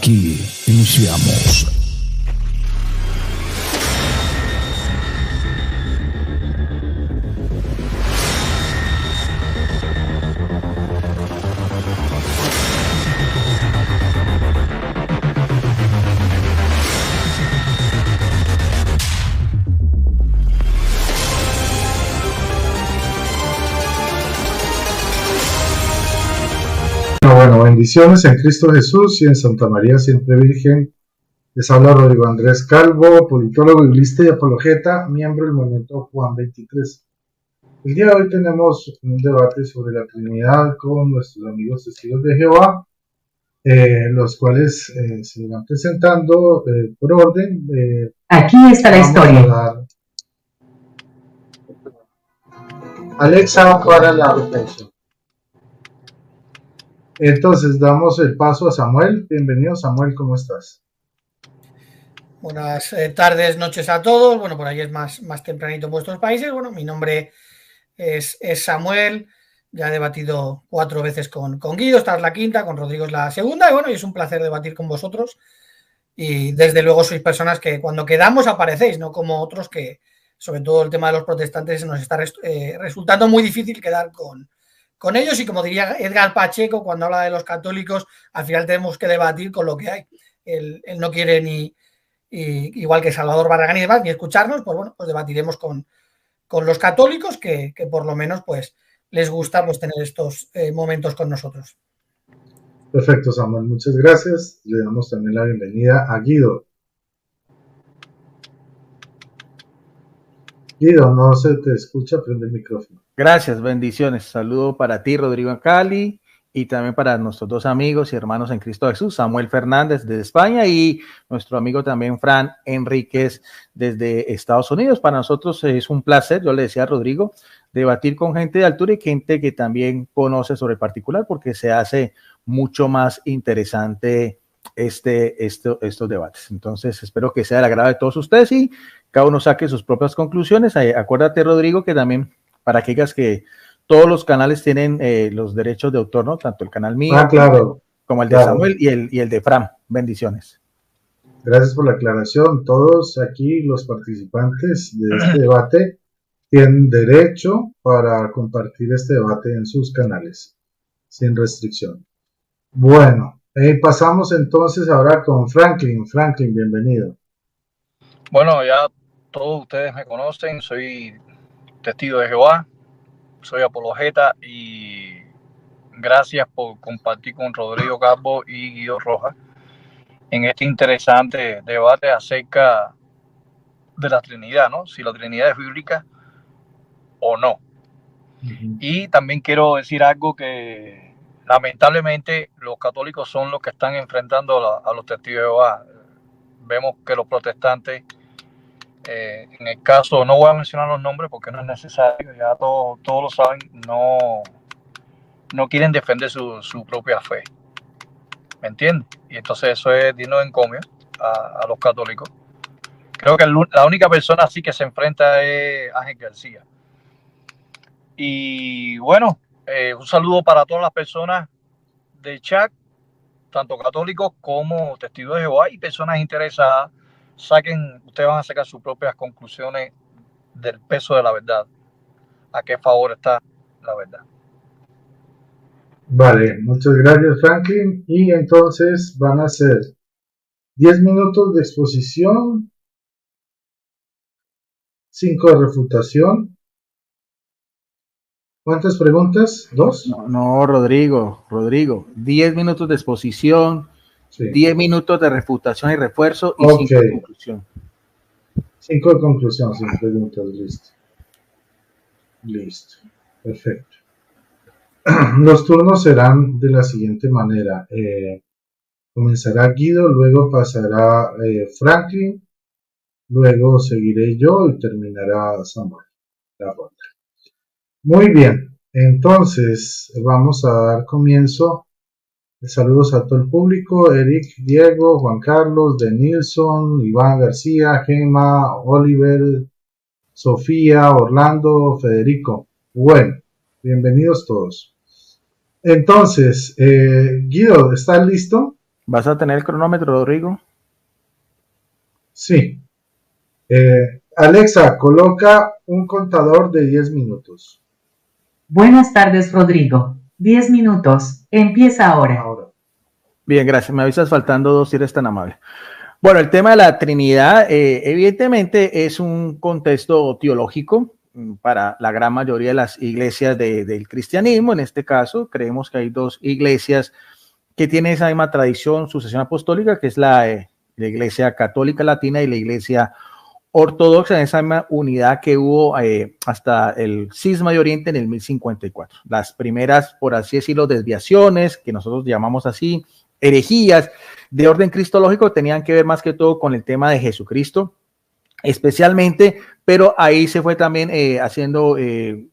Aquí iniciamos. Bueno, bendiciones en Cristo Jesús y en Santa María Siempre Virgen. Les habla Rodrigo Andrés Calvo, politólogo, biblista y apologeta, miembro del movimiento Juan 23. El día de hoy tenemos un debate sobre la Trinidad con nuestros amigos testigos de Jehová, los cuales se van presentando por orden. Aquí está la historia. Alexa para la reflexión. Entonces damos el paso a Samuel. Bienvenido, Samuel, ¿cómo estás? Buenas tardes, noches a todos. Bueno, por ahí es más tempranito en vuestros países. Bueno, mi nombre es Samuel. Ya he debatido 4 veces con Guido, esta es la quinta, con Rodrigo es la segunda. Y bueno, y es un placer debatir con vosotros. Y desde luego sois personas que cuando quedamos aparecéis, no como otros que, sobre todo el tema de los protestantes, nos está resultando muy difícil quedar con ellos, y como diría Edgar Pacheco cuando habla de los católicos, al final tenemos que debatir con lo que hay. Él no quiere ni, igual que Salvador Barragán y demás, ni escucharnos. Pues bueno, pues debatiremos con los católicos que por lo menos pues les gusta pues tener estos momentos con nosotros. Perfecto, Samuel, muchas gracias. Le damos también la bienvenida a Guido. Guido, no se te escucha, prende el micrófono. Gracias, bendiciones. Saludo para ti, Rodrigo Cali, y también para nuestros 2 amigos y hermanos en Cristo Jesús, Samuel Fernández desde España y nuestro amigo también Fran Enríquez desde Estados Unidos. Para nosotros es un placer, yo le decía a Rodrigo, debatir con gente de altura y gente que también conoce sobre el particular, porque se hace mucho más interesante estos debates. Entonces espero que sea del agrado de todos ustedes y cada uno saque sus propias conclusiones. Acuérdate, Rodrigo, que también para que digas que todos los canales tienen los derechos de autor, ¿no? Tanto el canal mío claro, como el de Samuel y el de Fran. Bendiciones. Gracias por la aclaración. Todos aquí los participantes de este debate tienen derecho para compartir este debate en sus canales, sin restricción. Bueno, pasamos entonces ahora con Franklin. Franklin, bienvenido. Bueno, ya todos ustedes me conocen, soy testigo de Jehová, soy apologeta, y gracias por compartir con Rodrigo Calvo y Guido Rojas en este interesante debate acerca de la Trinidad, ¿no? Si la Trinidad es bíblica o no. Uh-huh. Y también quiero decir algo que lamentablemente los católicos son los que están enfrentando a los testigos de Jehová. Vemos que los protestantes, en el caso, no voy a mencionar los nombres porque no es necesario, ya todos lo saben, no quieren defender su propia fe, ¿me entiendes? Y entonces eso es digno de encomio a los católicos. Creo que la única persona así que se enfrenta es Ángel García. Y bueno, un saludo para todas las personas del chat, tanto católicos como testigos de Jehová y personas interesadas. Ustedes van a sacar sus propias conclusiones del peso de la verdad, a qué favor está la verdad. Vale, muchas gracias, Franklin. Y entonces van a ser 10 minutos de exposición, 5 de refutación. ¿Cuántas preguntas? ¿2? No, Rodrigo, 10 minutos de exposición, sí. 10 minutos de refutación y refuerzo y 5 de conclusión. 5 de conclusión, 5 preguntas, listo, perfecto. Los turnos serán de la siguiente manera. Comenzará Guido, luego pasará Franklin, luego seguiré yo y terminará Samuel la ronda. Muy bien, entonces vamos a dar comienzo. Saludos a todo el público: Eric, Diego, Juan Carlos, Denilson, Iván García, Gemma, Oliver, Sofía, Orlando, Federico. Bueno, bienvenidos todos. Entonces, Guido, ¿estás listo? ¿Vas a tener el cronómetro, Rodrigo? Sí. Alexa, coloca un contador de 10 minutos. Buenas tardes, Rodrigo. 10 minutos. Empieza ahora. Bien, gracias. Me avisas faltando 2 si eres tan amable. Bueno, el tema de la Trinidad, evidentemente, es un contexto teológico para la gran mayoría de las iglesias del cristianismo. En este caso, creemos que hay 2 iglesias que tienen esa misma tradición, sucesión apostólica, que es la Iglesia Católica Latina y la Iglesia Ortodoxa, en esa misma unidad que hubo hasta el cisma de Oriente en el 1054. Las primeras, por así decirlo, desviaciones, que nosotros llamamos así, herejías de orden cristológico, tenían que ver más que todo con el tema de Jesucristo, especialmente, pero ahí se fue también haciendo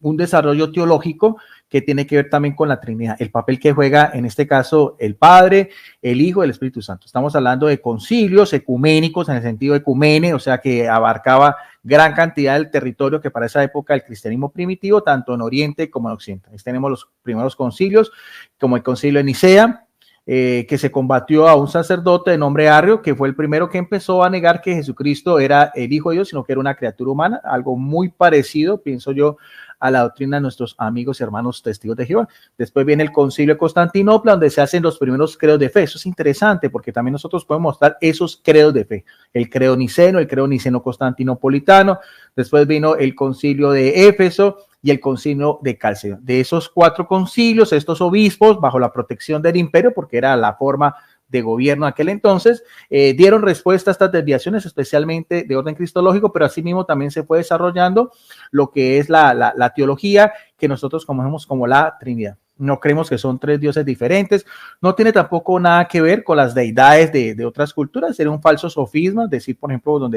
un desarrollo teológico que tiene que ver también con la Trinidad, el papel que juega en este caso el Padre, el Hijo y el Espíritu Santo. Estamos hablando de concilios ecuménicos en el sentido ecumene, o sea que abarcaba gran cantidad del territorio que para esa época el cristianismo primitivo, tanto en Oriente como en Occidente. Ahí tenemos los primeros concilios, como el concilio de Nicea, que se combatió a un sacerdote de nombre Arrio, que fue el primero que empezó a negar que Jesucristo era el Hijo de Dios, sino que era una criatura humana, algo muy parecido, pienso yo, a la doctrina de nuestros amigos y hermanos testigos de Jehová. Después viene el concilio de Constantinopla, donde se hacen los primeros credos de fe. Eso es interesante, porque también nosotros podemos mostrar esos credos de fe. El credo niceno, el credo niceno-constantinopolitano. Después vino el concilio de Éfeso y el concilio de Calcedonia. De esos 4 concilios, estos obispos, bajo la protección del imperio, porque era la forma de gobierno aquel entonces, dieron respuesta a estas desviaciones, especialmente de orden cristológico, pero asimismo también se fue desarrollando lo que es la teología que nosotros conocemos como la Trinidad. No creemos que son 3 dioses diferentes, no tiene tampoco nada que ver con las deidades de otras culturas, sería un falso sofisma, decir, por ejemplo,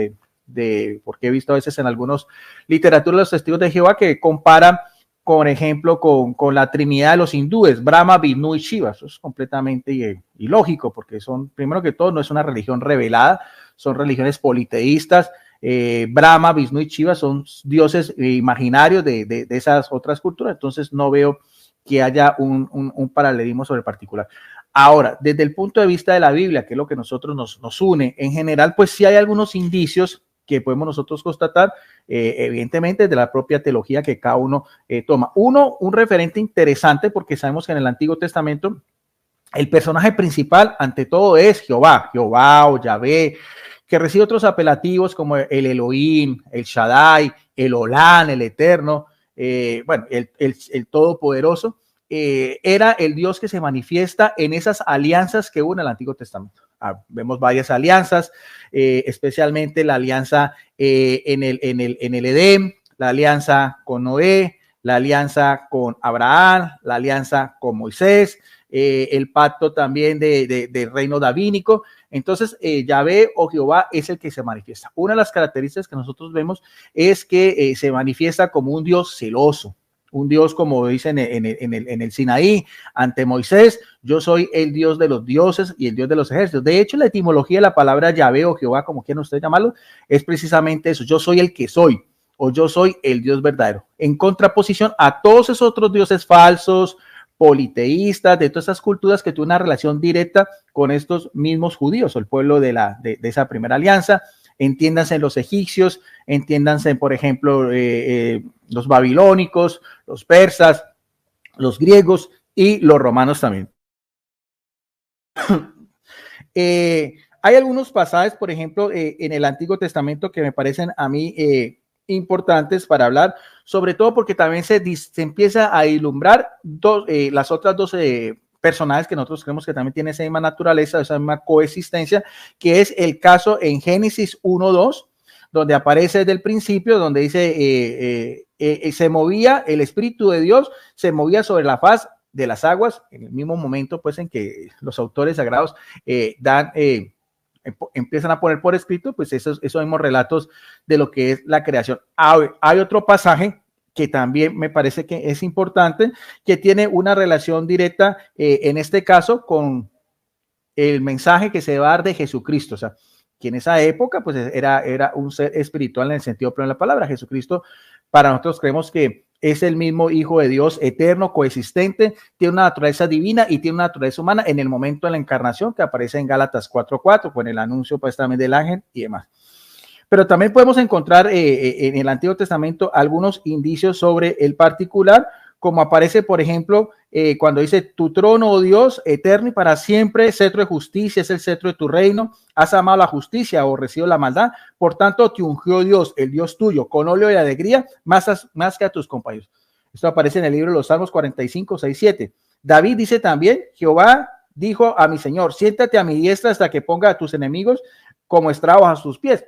porque he visto a veces en algunos literaturas los testigos de Jehová que comparan, por ejemplo, con la Trinidad de los hindúes, Brahma, Vishnu y Shiva. Eso es completamente ilógico, porque son, primero que todo, no es una religión revelada, son religiones politeístas. Brahma, Vishnu y Shiva son dioses imaginarios de esas otras culturas, entonces no veo que haya un paralelismo sobre el particular. Ahora, desde el punto de vista de la Biblia, que es lo que nosotros nos une, en general, pues sí hay algunos indicios que podemos nosotros constatar, evidentemente, de la propia teología que cada uno toma. Un referente interesante, porque sabemos que en el Antiguo Testamento el personaje principal, ante todo, es Jehová o Yahvé, que recibe otros apelativos como el Elohim, el Shaddai, el Olán, el Eterno, el Todopoderoso. Era el Dios que se manifiesta en esas alianzas que hubo en el Antiguo Testamento. Vemos varias alianzas, especialmente la alianza en el Edén, la alianza con Noé, la alianza con Abraham, la alianza con Moisés, el pacto también del reino davínico. Entonces, Yahvé o Jehová es el que se manifiesta. Una de las características que nosotros vemos es que se manifiesta como un Dios celoso. Un Dios, como dicen en el Sinaí, ante Moisés, yo soy el Dios de los dioses y el Dios de los ejércitos. De hecho, la etimología de la palabra Yahvé o Jehová, como quieran ustedes llamarlo, es precisamente eso. Yo soy el que soy, o yo soy el Dios verdadero. En contraposición a todos esos otros dioses falsos, politeístas, de todas esas culturas que tuvieron una relación directa con estos mismos judíos, o el pueblo de esa primera alianza. Entiéndanse los egipcios, entiéndanse, por ejemplo, los babilónicos, los persas, los griegos y los romanos también. Hay algunos pasajes, por ejemplo, en el Antiguo Testamento que me parecen a mí importantes para hablar, sobre todo porque también se empieza a ilumbrar las otras 12 personajes que nosotros creemos que también tienen esa misma naturaleza, esa misma coexistencia, que es el caso en Génesis 1:2, donde aparece desde el principio, donde dice, se movía el Espíritu de Dios, se movía sobre la faz de las aguas, en el mismo momento pues en que los autores sagrados empiezan a poner por escrito, pues esos mismos relatos de lo que es la creación. Hay otro pasaje que también me parece que es importante, que tiene una relación directa, en este caso, con el mensaje que se va a dar de Jesucristo. O sea, que en esa época, pues era un ser espiritual en el sentido pleno de la palabra. Jesucristo, para nosotros creemos que es el mismo Hijo de Dios eterno, coexistente, tiene una naturaleza divina y tiene una naturaleza humana en el momento de la encarnación que aparece en Gálatas 4:4 con el anuncio pues también del ángel y demás. Pero también podemos encontrar en el Antiguo Testamento algunos indicios sobre el particular, como aparece, por ejemplo, cuando dice: tu trono, oh Dios, eterno y para siempre, cetro de justicia es el cetro de tu reino, has amado la justicia, aborrecido la maldad, por tanto te ungió Dios, el Dios tuyo, con óleo y alegría, más que a tus compañeros. Esto aparece en el libro de los Salmos 45, 6, 7. David dice también: Jehová dijo a mi Señor, siéntate a mi diestra hasta que ponga a tus enemigos como estrabos a sus pies.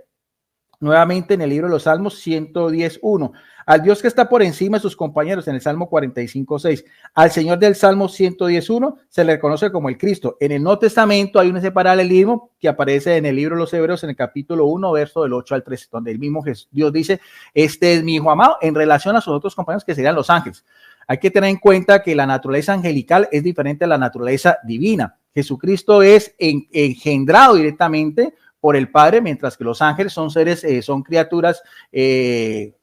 Nuevamente en el libro de los Salmos 110:1, al Dios que está por encima de sus compañeros, en el Salmo 45:6, al Señor del Salmo 110:1 se le reconoce como el Cristo. En el Nuevo Testamento hay un ese paralelismo que aparece en el libro de los Hebreos en el capítulo 1, verso del 8 al 13, donde el mismo Dios dice: este es mi Hijo amado, en relación a sus otros compañeros que serían los ángeles. Hay que tener en cuenta que la naturaleza angelical es diferente a la naturaleza divina. Jesucristo es engendrado directamente por el Padre, mientras que los ángeles son seres, son criaturas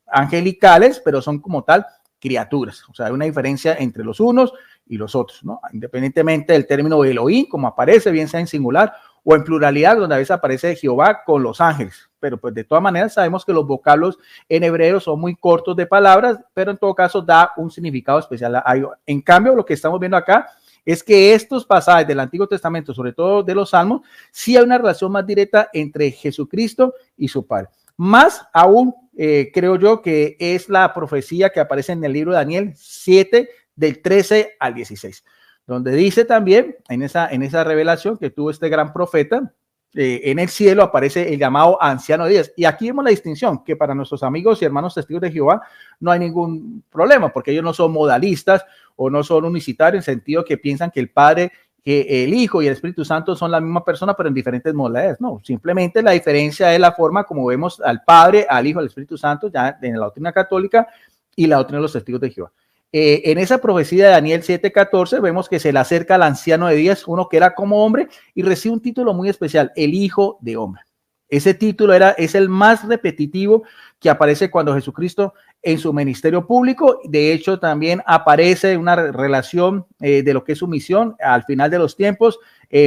angelicales, pero son como tal criaturas. O sea, hay una diferencia entre los unos y los otros, ¿no? Independientemente del término Elohim, como aparece, bien sea en singular o en pluralidad, donde a veces aparece Jehová con los ángeles. Pero pues de todas maneras sabemos que los vocablos en hebreo son muy cortos de palabras, pero en todo caso da un significado especial. En cambio, lo que estamos viendo acá es que estos pasajes del Antiguo Testamento, sobre todo de los Salmos, sí hay una relación más directa entre Jesucristo y su Padre. Más aún, creo yo que es la profecía que aparece en el libro de Daniel 7, del 13 al 16, donde dice también en esa revelación que tuvo este gran profeta, en el cielo aparece el llamado anciano de días. Y aquí vemos la distinción, que para nuestros amigos y hermanos testigos de Jehová no hay ningún problema, porque ellos no son modalistas o no son unicitarios, en sentido que piensan que el Padre, que el Hijo y el Espíritu Santo son la misma persona, pero en diferentes modalidades. No, simplemente la diferencia es la forma como vemos al Padre, al Hijo, al Espíritu Santo, ya en la doctrina católica y la doctrina de los testigos de Jehová. En esa profecía de Daniel 7:14 vemos que se le acerca al anciano de días, uno que era como hombre, y recibe un título muy especial: el Hijo de Hombre. Ese título es el más repetitivo que aparece cuando Jesucristo en su ministerio público. De hecho, también aparece una relación de lo que es su misión al final de los tiempos,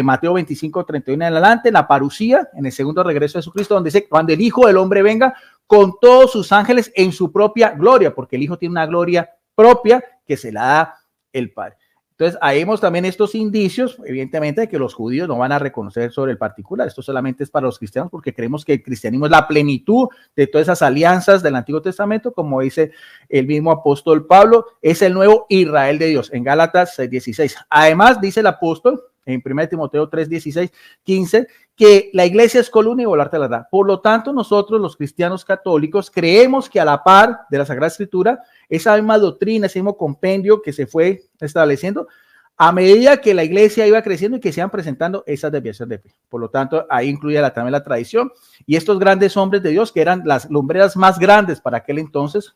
Mateo 25:31 en adelante, la parucía, en el segundo regreso de Jesucristo, donde dice: cuando el Hijo del Hombre venga con todos sus ángeles en su propia gloria, porque el Hijo tiene una gloria propia que se la da el Padre. Entonces, ahí vemos también estos indicios, evidentemente, de que los judíos no van a reconocer sobre el particular. Esto solamente es para los cristianos, porque creemos que el cristianismo es la plenitud de todas esas alianzas del Antiguo Testamento, como dice el mismo apóstol Pablo, es el nuevo Israel de Dios, en Gálatas 6:16. Además, dice el apóstol en 1 Timoteo 3:16, 15, que la iglesia es columna y baluarte de la verdad. Por lo tanto, nosotros los cristianos católicos creemos que a la par de la Sagrada Escritura, esa misma doctrina, ese mismo compendio que se fue estableciendo a medida que la iglesia iba creciendo y que se iban presentando esas desviaciones de fe. Por lo tanto, ahí incluye también la tradición y estos grandes hombres de Dios que eran las lumbreras más grandes para aquel entonces,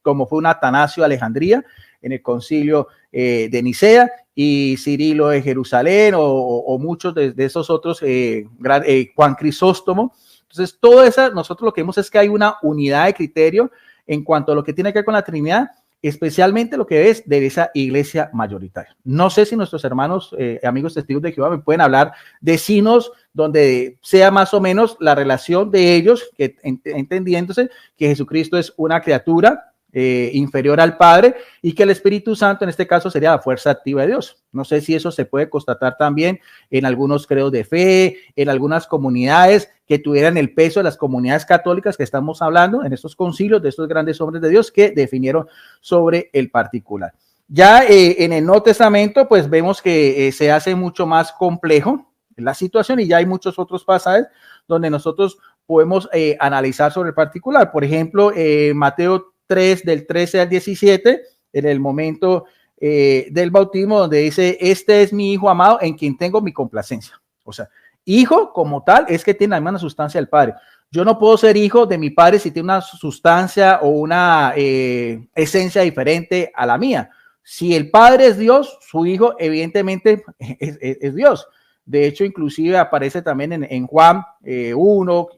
como fue un Atanasio de Alejandría en el concilio de Nicea, y Cirilo de Jerusalén, o muchos de esos otros, Juan Crisóstomo. Entonces, todo eso, nosotros lo que vemos es que hay una unidad de criterio en cuanto a lo que tiene que ver con la Trinidad, especialmente lo que es de esa iglesia mayoritaria. No sé si nuestros hermanos, amigos testigos de Jehová, me pueden hablar de signos donde sea más o menos la relación de ellos, que entendiéndose que Jesucristo es una criatura inferior al Padre y que el Espíritu Santo en este caso sería la fuerza activa de Dios. No sé si eso se puede constatar también en algunos credos de fe, en algunas comunidades que tuvieran el peso de las comunidades católicas que estamos hablando en estos concilios de estos grandes hombres de Dios que definieron sobre el particular. Ya en el Nuevo Testamento pues vemos que se hace mucho más complejo la situación y ya hay muchos otros pasajes donde nosotros podemos analizar sobre el particular. Por ejemplo, Mateo 3, del 13 al 17, en el momento del bautismo, donde dice: este es mi Hijo amado en quien tengo mi complacencia. O sea, hijo como tal es que tiene la misma sustancia del Padre. Yo no puedo ser hijo de mi Padre si tiene una sustancia o una esencia diferente a la mía. Si el Padre es Dios, su Hijo evidentemente es Dios. De hecho, inclusive aparece también en Juan 1,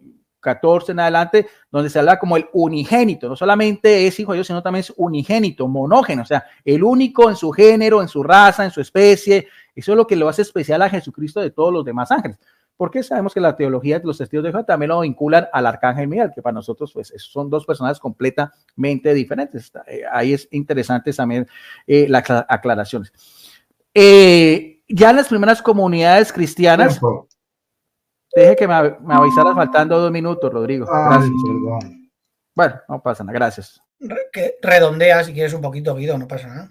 14 en adelante, donde se habla como el unigénito, no solamente es hijo de Dios, sino también es unigénito, monógeno, o sea, el único en su género, en su raza, en su especie. Eso es lo que lo hace especial a Jesucristo de todos los demás ángeles, porque sabemos que la teología de los testigos de Jehová también lo vinculan al arcángel Miguel, que para nosotros pues son dos personas completamente diferentes. Ahí es interesante también las aclaraciones. Ya en las primeras comunidades cristianas, Tiempo. deje que me avisaras faltando 2 minutos, Rodrigo. Ay, Gracias. perdón. Bueno, no pasa nada, gracias. Que redondea si quieres un poquito, Guido, no pasa nada.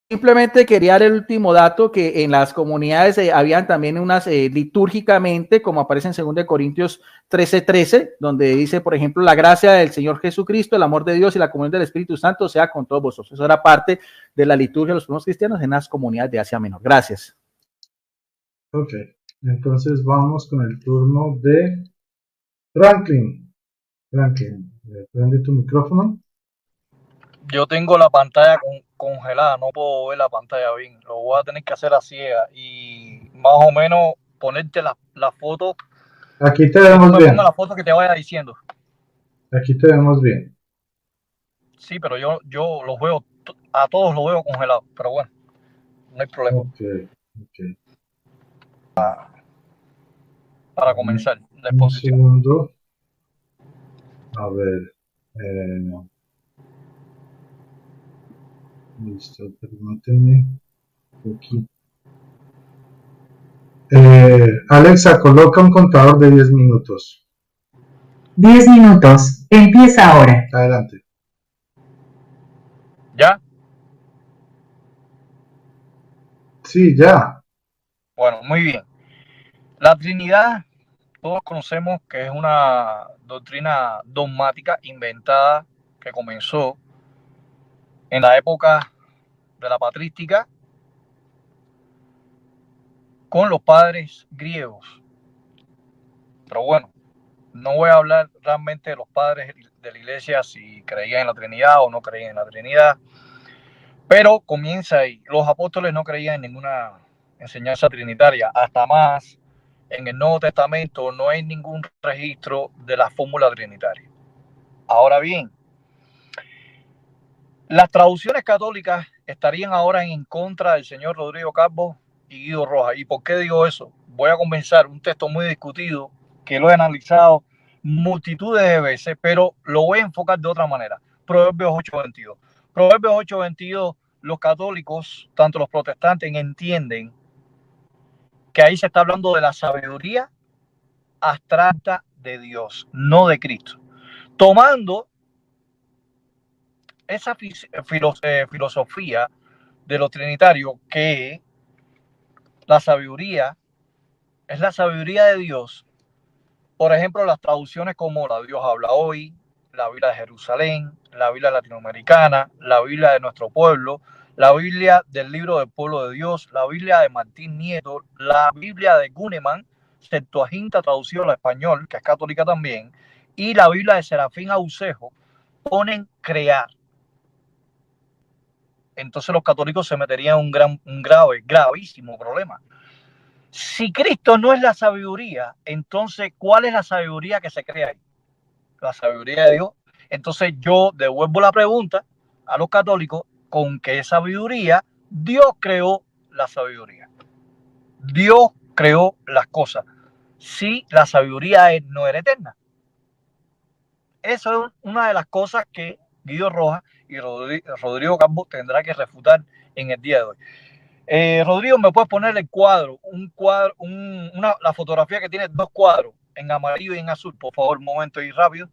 Simplemente quería dar el último dato, que en las comunidades habían también unas litúrgicamente, como aparece en 2 Corintios 13:13, donde dice, por ejemplo, la gracia del Señor Jesucristo, el amor de Dios y la comunión del Espíritu Santo sea con todos vosotros. Eso era parte de la liturgia de los primeros cristianos en las comunidades de Asia Menor. Gracias. Ok, entonces vamos con el turno de Franklin. Franklin, prende tu micrófono. Yo tengo la pantalla congelada, no puedo ver la pantalla bien. Lo voy a tener que hacer a ciega y más o menos ponerte la foto. Aquí te vemos bien. Ponga la foto que te vaya diciendo. Aquí te vemos bien. Sí, pero yo los veo, a todos los veo congelados, pero bueno, no hay problema. Ok. Para comenzar la Un exposición. segundo. A ver. Listo, permíteme. Aquí. Alexa, coloca un contador de 10 minutos. 10 minutos. Empieza ahora. Adelante. ¿Ya? Sí, ya. Bueno, muy bien. La Trinidad, todos conocemos que es una doctrina dogmática inventada que comenzó en la época de la patrística con los padres griegos. Pero bueno, no voy a hablar realmente de los padres de la iglesia si creían en la Trinidad o no creían en la Trinidad, pero comienza ahí. Los apóstoles no creían en ninguna enseñanza trinitaria, hasta más en el Nuevo Testamento no hay ningún registro de la fórmula trinitaria. Ahora bien, las traducciones católicas estarían ahora en contra del señor Rodrigo Calvo y Guido Rojas. ¿Y por qué digo eso? Voy a comenzar un texto muy discutido que lo he analizado multitudes de veces, pero lo voy a enfocar de otra manera. Proverbios 8:22. Proverbios 8:22, los católicos, tanto los protestantes, entienden que ahí se está hablando de la sabiduría abstracta de Dios, no de Cristo. Tomando esa filosofía de los trinitarios, que la sabiduría es la sabiduría de Dios. Por ejemplo, las traducciones como la Dios habla hoy, la Biblia de Jerusalén, la Biblia latinoamericana, la Biblia de nuestro pueblo, la Biblia del libro del pueblo de Dios, la Biblia de Martín Nieto, la Biblia de Gunneman, Septuaginta traducido al español, que es católica también, y la Biblia de Serafín Aucejo, ponen crear. Entonces los católicos se meterían en un gravísimo problema. Si Cristo no es la sabiduría, entonces, ¿cuál es la sabiduría que se crea ahí? La sabiduría de Dios. Entonces yo devuelvo la pregunta a los católicos: ¿con qué sabiduría Dios creó la sabiduría? Dios creó las cosas. Si la sabiduría no era eterna. Eso es una de las cosas que Guido Rojas y Rodrigo Calvo tendrá que refutar en el día de hoy. Rodrigo, ¿me puedes poner el cuadro? La fotografía que tiene 2 cuadros, en amarillo y en azul, por favor, un momento y rápido.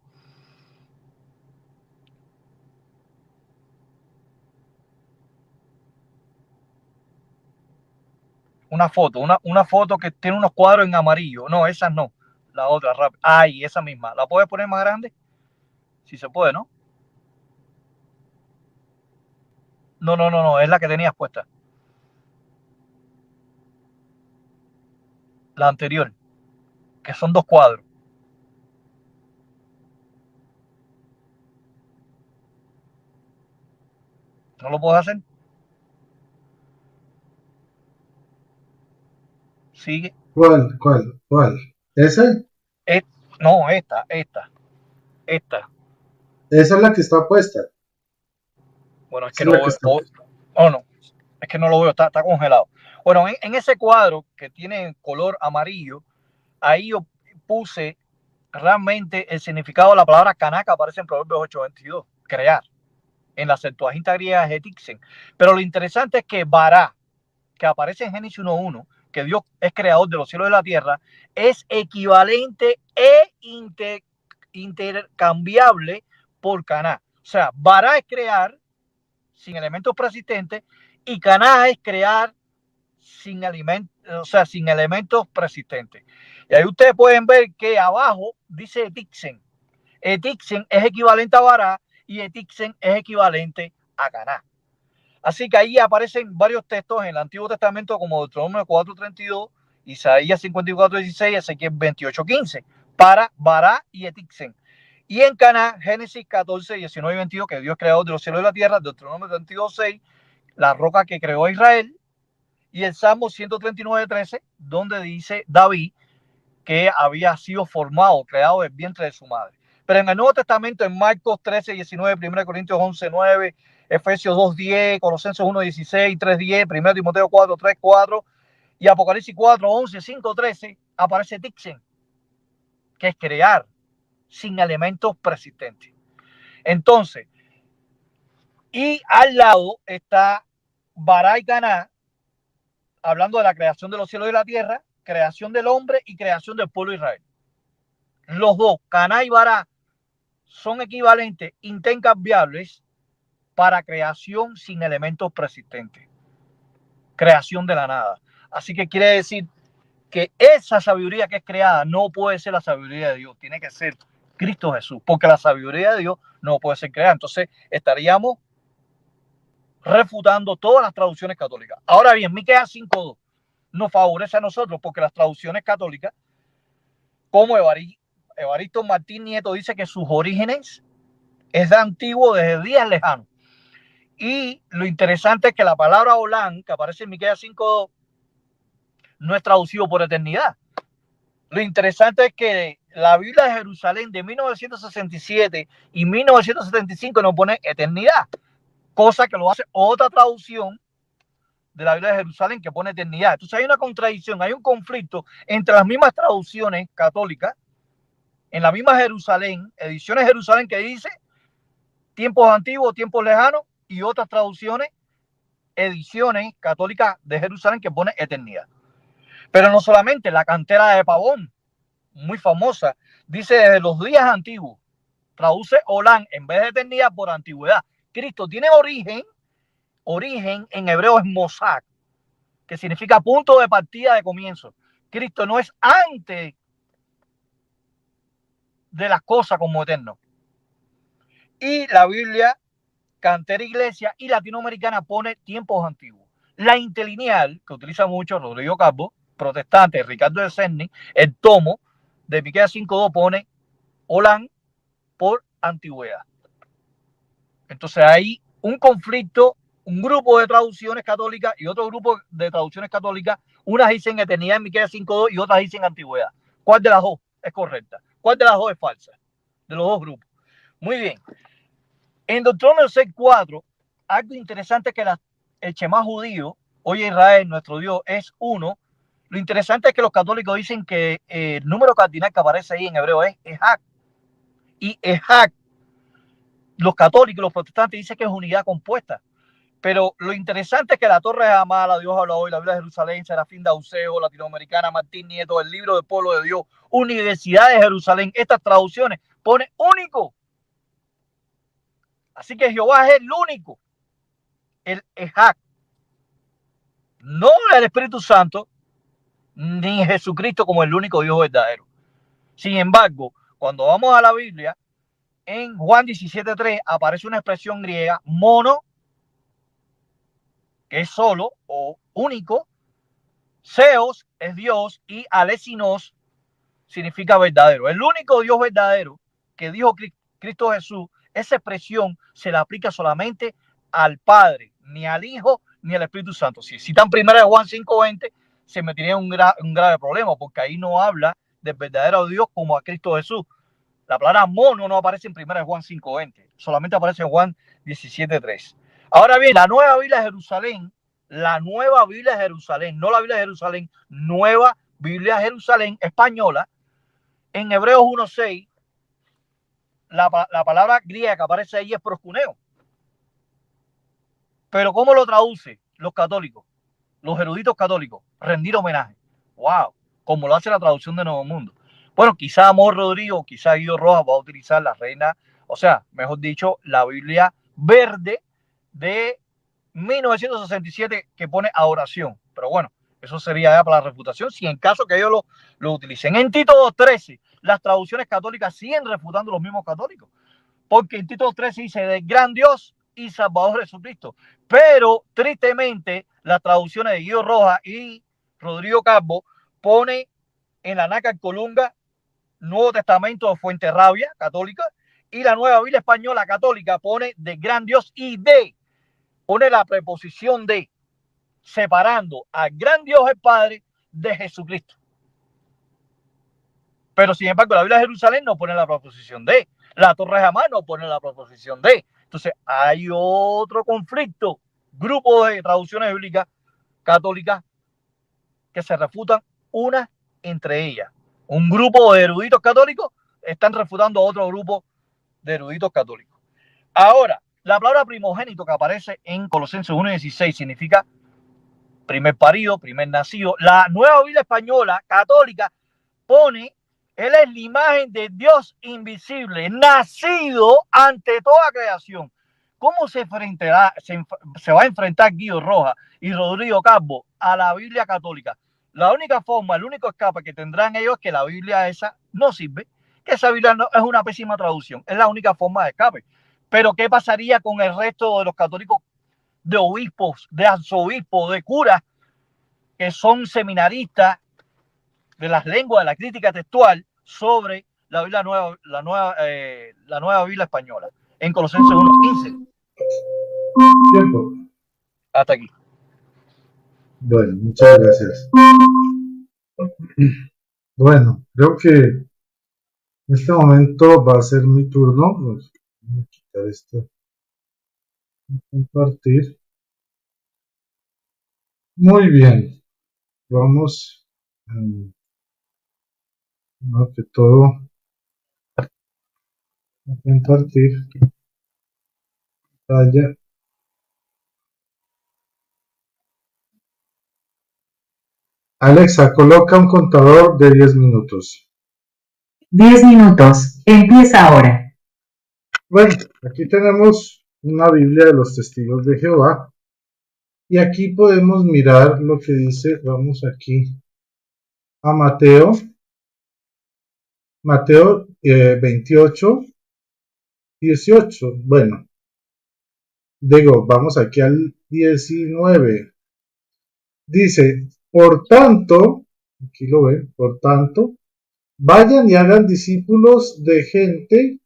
Una foto que tiene unos cuadros en amarillo. No, esa no. La otra, rápido. Ay, esa misma. ¿La puedes poner más grande? Si se puede, ¿no? No, es la que tenías puesta. La anterior, que son 2 cuadros. ¿No lo puedo hacer? Sigue. ¿Cuál? ¿Ese? No, esta. Esa es la que está puesta. Bueno, es que Esa es la que está puesta. no, es que no lo veo, está congelado. Bueno, en ese cuadro que tiene color amarillo, ahí yo puse realmente el significado de la palabra caná que aparece en Proverbios 8:22, crear. En la Septuaginta griega es etixen. Pero lo interesante es que Bará, que aparece en Génesis 1:1, que Dios es creador de los cielos y de la tierra, es equivalente e intercambiable por caná. O sea, Bará es crear sin elementos persistentes y caná es crear sin elementos persistentes. Y ahí ustedes pueden ver que abajo dice etixen. Etixen es equivalente a Bará y etixen es equivalente a caná. Así que ahí aparecen varios textos en el Antiguo Testamento como Deuteronomio 4:32, Isaías 54:16, Ezequiel 28:15 para Bará y etixen. Y en Caná, Génesis 14:19-22, que Dios creador de los cielos y la tierra, Deuteronomio 32:6, la roca que creó a Israel, y el Salmo 139:13, donde dice David que había sido formado, creado del vientre de su madre. Pero en el Nuevo Testamento, en Marcos 13:19, 1 Corintios 11:9, Efesios 2:10, Colosenses 1:16, 3:10, 1 Timoteo 4:3-4 y Apocalipsis 4:11, 5:13, aparece tixen, que es crear sin elementos persistentes. Entonces, y al lado está Bará y Caná, hablando de la creación de los cielos y la tierra, creación del hombre y creación del pueblo de Israel. Los dos, Caná y Bará, son equivalentes, intercambiables para creación sin elementos persistentes, creación de la nada. Así que quiere decir que esa sabiduría que es creada no puede ser la sabiduría de Dios, tiene que ser Cristo Jesús, porque la sabiduría de Dios no puede ser creada. Entonces estaríamos refutando todas las traducciones católicas. Ahora bien, Miqueas 5:2 nos favorece a nosotros porque las traducciones católicas, como Evaristo Martín Nieto dice que sus orígenes es de antiguo, desde días lejanos. Y lo interesante es que la palabra Olán, que aparece en Miqueas 5:2, no es traducido por eternidad. Lo interesante es que la Biblia de Jerusalén de 1967 y 1975 nos pone eternidad, cosa que lo hace otra traducción de la Biblia de Jerusalén que pone eternidad. Entonces hay una contradicción, hay un conflicto entre las mismas traducciones católicas, en la misma Jerusalén, ediciones Jerusalén que dice tiempos antiguos, tiempos lejanos, y otras traducciones, ediciones católicas de Jerusalén que pone eternidad. Pero no solamente, la cantera de Pavón, muy famosa, dice desde los días antiguos, traduce Olán en vez de eternidad por antigüedad. Cristo tiene origen en hebreo es Mosach, que significa punto de partida de comienzo. Cristo no es antes de las cosas como eterno. Y la Biblia, cantera iglesia y latinoamericana pone tiempos antiguos. La interlineal, que utiliza mucho Rodrigo Calvo, protestante, Ricardo de Cerny, el tomo de Miqueas 5:2 pone Olán por antigüedad. Entonces hay un conflicto, un grupo de traducciones católicas y otro grupo de traducciones católicas. Unas dicen eternidad en Miqueas 5:2 y otras dicen antigüedad. ¿Cuál de las dos es correcta? ¿Cuál de las dos es falsa? De los dos grupos. Muy bien. En Deuteronomio 6:4, algo interesante es que el Shema judío, oye Israel, nuestro Dios, es uno. Lo interesante es que los católicos dicen que el número cardinal que aparece ahí en hebreo es Ejak. Y Ejak, los católicos, los protestantes dicen que es unidad compuesta. Pero lo interesante es que la Torre de Amala, Dios habla hoy, la Biblia de Jerusalén, Serafín Dauceo, Latinoamericana, Martín Nieto, el libro del pueblo de Dios, Universidad de Jerusalén, estas traducciones pone único. Así que Jehová es el único, el Ejak, no el Espíritu Santo, ni Jesucristo como el único Dios verdadero. Sin embargo, cuando vamos a la Biblia, en Juan 17:3 aparece una expresión griega, mono, que es solo o único, Zeus es Dios y Alesinos significa verdadero. El único Dios verdadero que dijo Cristo Jesús, esa expresión se la aplica solamente al Padre, ni al Hijo, ni al Espíritu Santo. Si citan 1 Juan 5:20, se metiría un grave problema, porque ahí no habla del verdadero Dios como a Cristo Jesús. La palabra mono no aparece en 1 Juan 5:20, solamente aparece en Juan 17:3. Ahora bien, la nueva Biblia de Jerusalén, no la Biblia de Jerusalén, nueva Biblia de Jerusalén española, en Hebreos 1:6, la palabra griega que aparece ahí es proskuneo. Pero ¿cómo lo traduce los católicos, los eruditos católicos? Rendir homenaje. ¡Wow! Como lo hace la traducción de Nuevo Mundo. Bueno, quizá Amor Rodrigo, quizá Guido Rojas va a utilizar la reina, o sea, mejor dicho, la Biblia verde de 1967 que pone adoración. Pero bueno, eso sería ya para la refutación, si en caso que ellos lo utilicen. En Tito 2:13, las traducciones católicas siguen refutando los mismos católicos, porque en Tito 2:13 dice del gran Dios y Salvador Jesucristo. Pero tristemente las traducciones de Guido Rojas y Rodrigo Calvo pone en la Nácar Colunga Nuevo Testamento de Fuenterrabía católica, y la Nueva Biblia Española católica pone de gran Dios y pone la preposición de, separando al gran Dios el Padre de Jesucristo. Pero sin embargo la Biblia de Jerusalén no pone la preposición de, la Torre de Hamán no pone la preposición de. Entonces hay otro conflicto, grupo de traducciones bíblicas católicas que se refutan una entre ellas. Un grupo de eruditos católicos están refutando a otro grupo de eruditos católicos. Ahora, la palabra primogénito que aparece en Colosenses 1:16 significa primer parido, primer nacido. La Nueva Biblia Española católica pone, él es la imagen de Dios invisible, nacido ante toda creación. ¿Cómo se va a enfrentar Guido Rojas y Rodrigo Calvo a la Biblia católica? La única forma, el único escape que tendrán ellos es que la Biblia esa no sirve, que esa Biblia no, es una pésima traducción, es la única forma de escape. Pero ¿qué pasaría con el resto de los católicos, de obispos, de arzobispos, de curas, que son seminaristas de las lenguas, de la crítica textual sobre la Biblia nueva, la nueva Biblia española, en Colosenses 1:15? Tiempo. Hasta aquí. Bueno, muchas gracias. Bueno, creo que en este momento va a ser mi turno. Voy a quitar esto. Compartir. Muy bien. Vamos a que todo a compartir pantalla. Alexa, coloca un contador de 10 minutos. 10 minutos. Empieza ahora. Bueno, aquí tenemos una Biblia de los Testigos de Jehová. Y aquí podemos mirar lo que dice, vamos aquí a Mateo 28, 18. Bueno, digo, vamos aquí al 19. Dice, por tanto, aquí lo ven, por tanto, vayan y hagan discípulos de gente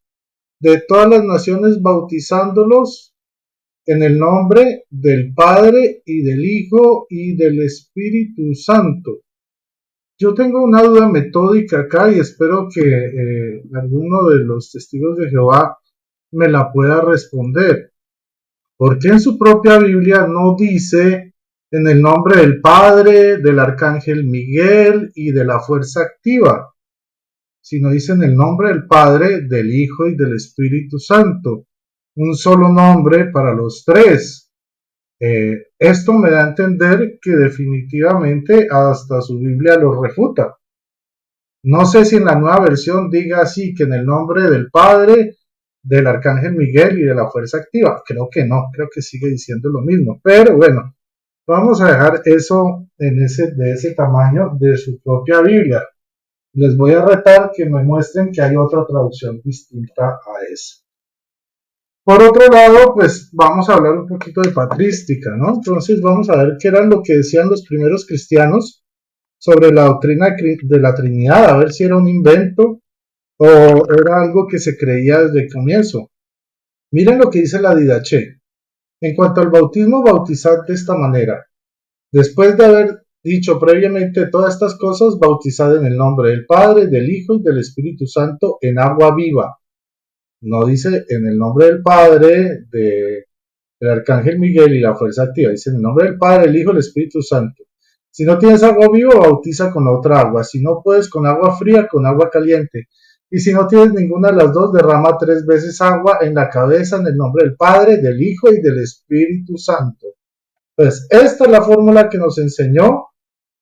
de todas las naciones, bautizándolos en el nombre del Padre y del Hijo y del Espíritu Santo. Yo tengo una duda metódica acá y espero que alguno de los testigos de Jehová me la pueda responder. ¿Por qué en su propia Biblia no dice en el nombre del Padre, del Arcángel Miguel y de la Fuerza Activa? Sino dice en el nombre del Padre, del Hijo y del Espíritu Santo. Un solo nombre para los tres. Esto me da a entender que definitivamente hasta su Biblia lo refuta. No sé si en la nueva versión diga así, que en el nombre del Padre, del Arcángel Miguel y de la Fuerza Activa. Creo que no, creo que sigue diciendo lo mismo. Pero bueno, vamos a dejar eso de ese tamaño de su propia Biblia. Les voy a retar que me muestren que hay otra traducción distinta a esa. Por otro lado, pues vamos a hablar un poquito de patrística, ¿no? Entonces vamos a ver qué era lo que decían los primeros cristianos sobre la doctrina de la Trinidad, a ver si era un invento o era algo que se creía desde el comienzo. Miren lo que dice la Didache. En cuanto al bautismo, bautizad de esta manera. Después de haber dicho previamente todas estas cosas, bautizad en el nombre del Padre, del Hijo y del Espíritu Santo en agua viva. No dice en el nombre del Padre, del Arcángel Miguel y la fuerza activa. Dice en el nombre del Padre, el Hijo y el Espíritu Santo. Si no tienes agua viva, bautiza con otra agua. Si no puedes, con agua fría, con agua caliente. Y si no tienes ninguna de las dos, derrama 3 veces agua en la cabeza en el nombre del Padre, del Hijo y del Espíritu Santo. Entonces, esta es la fórmula que nos enseñó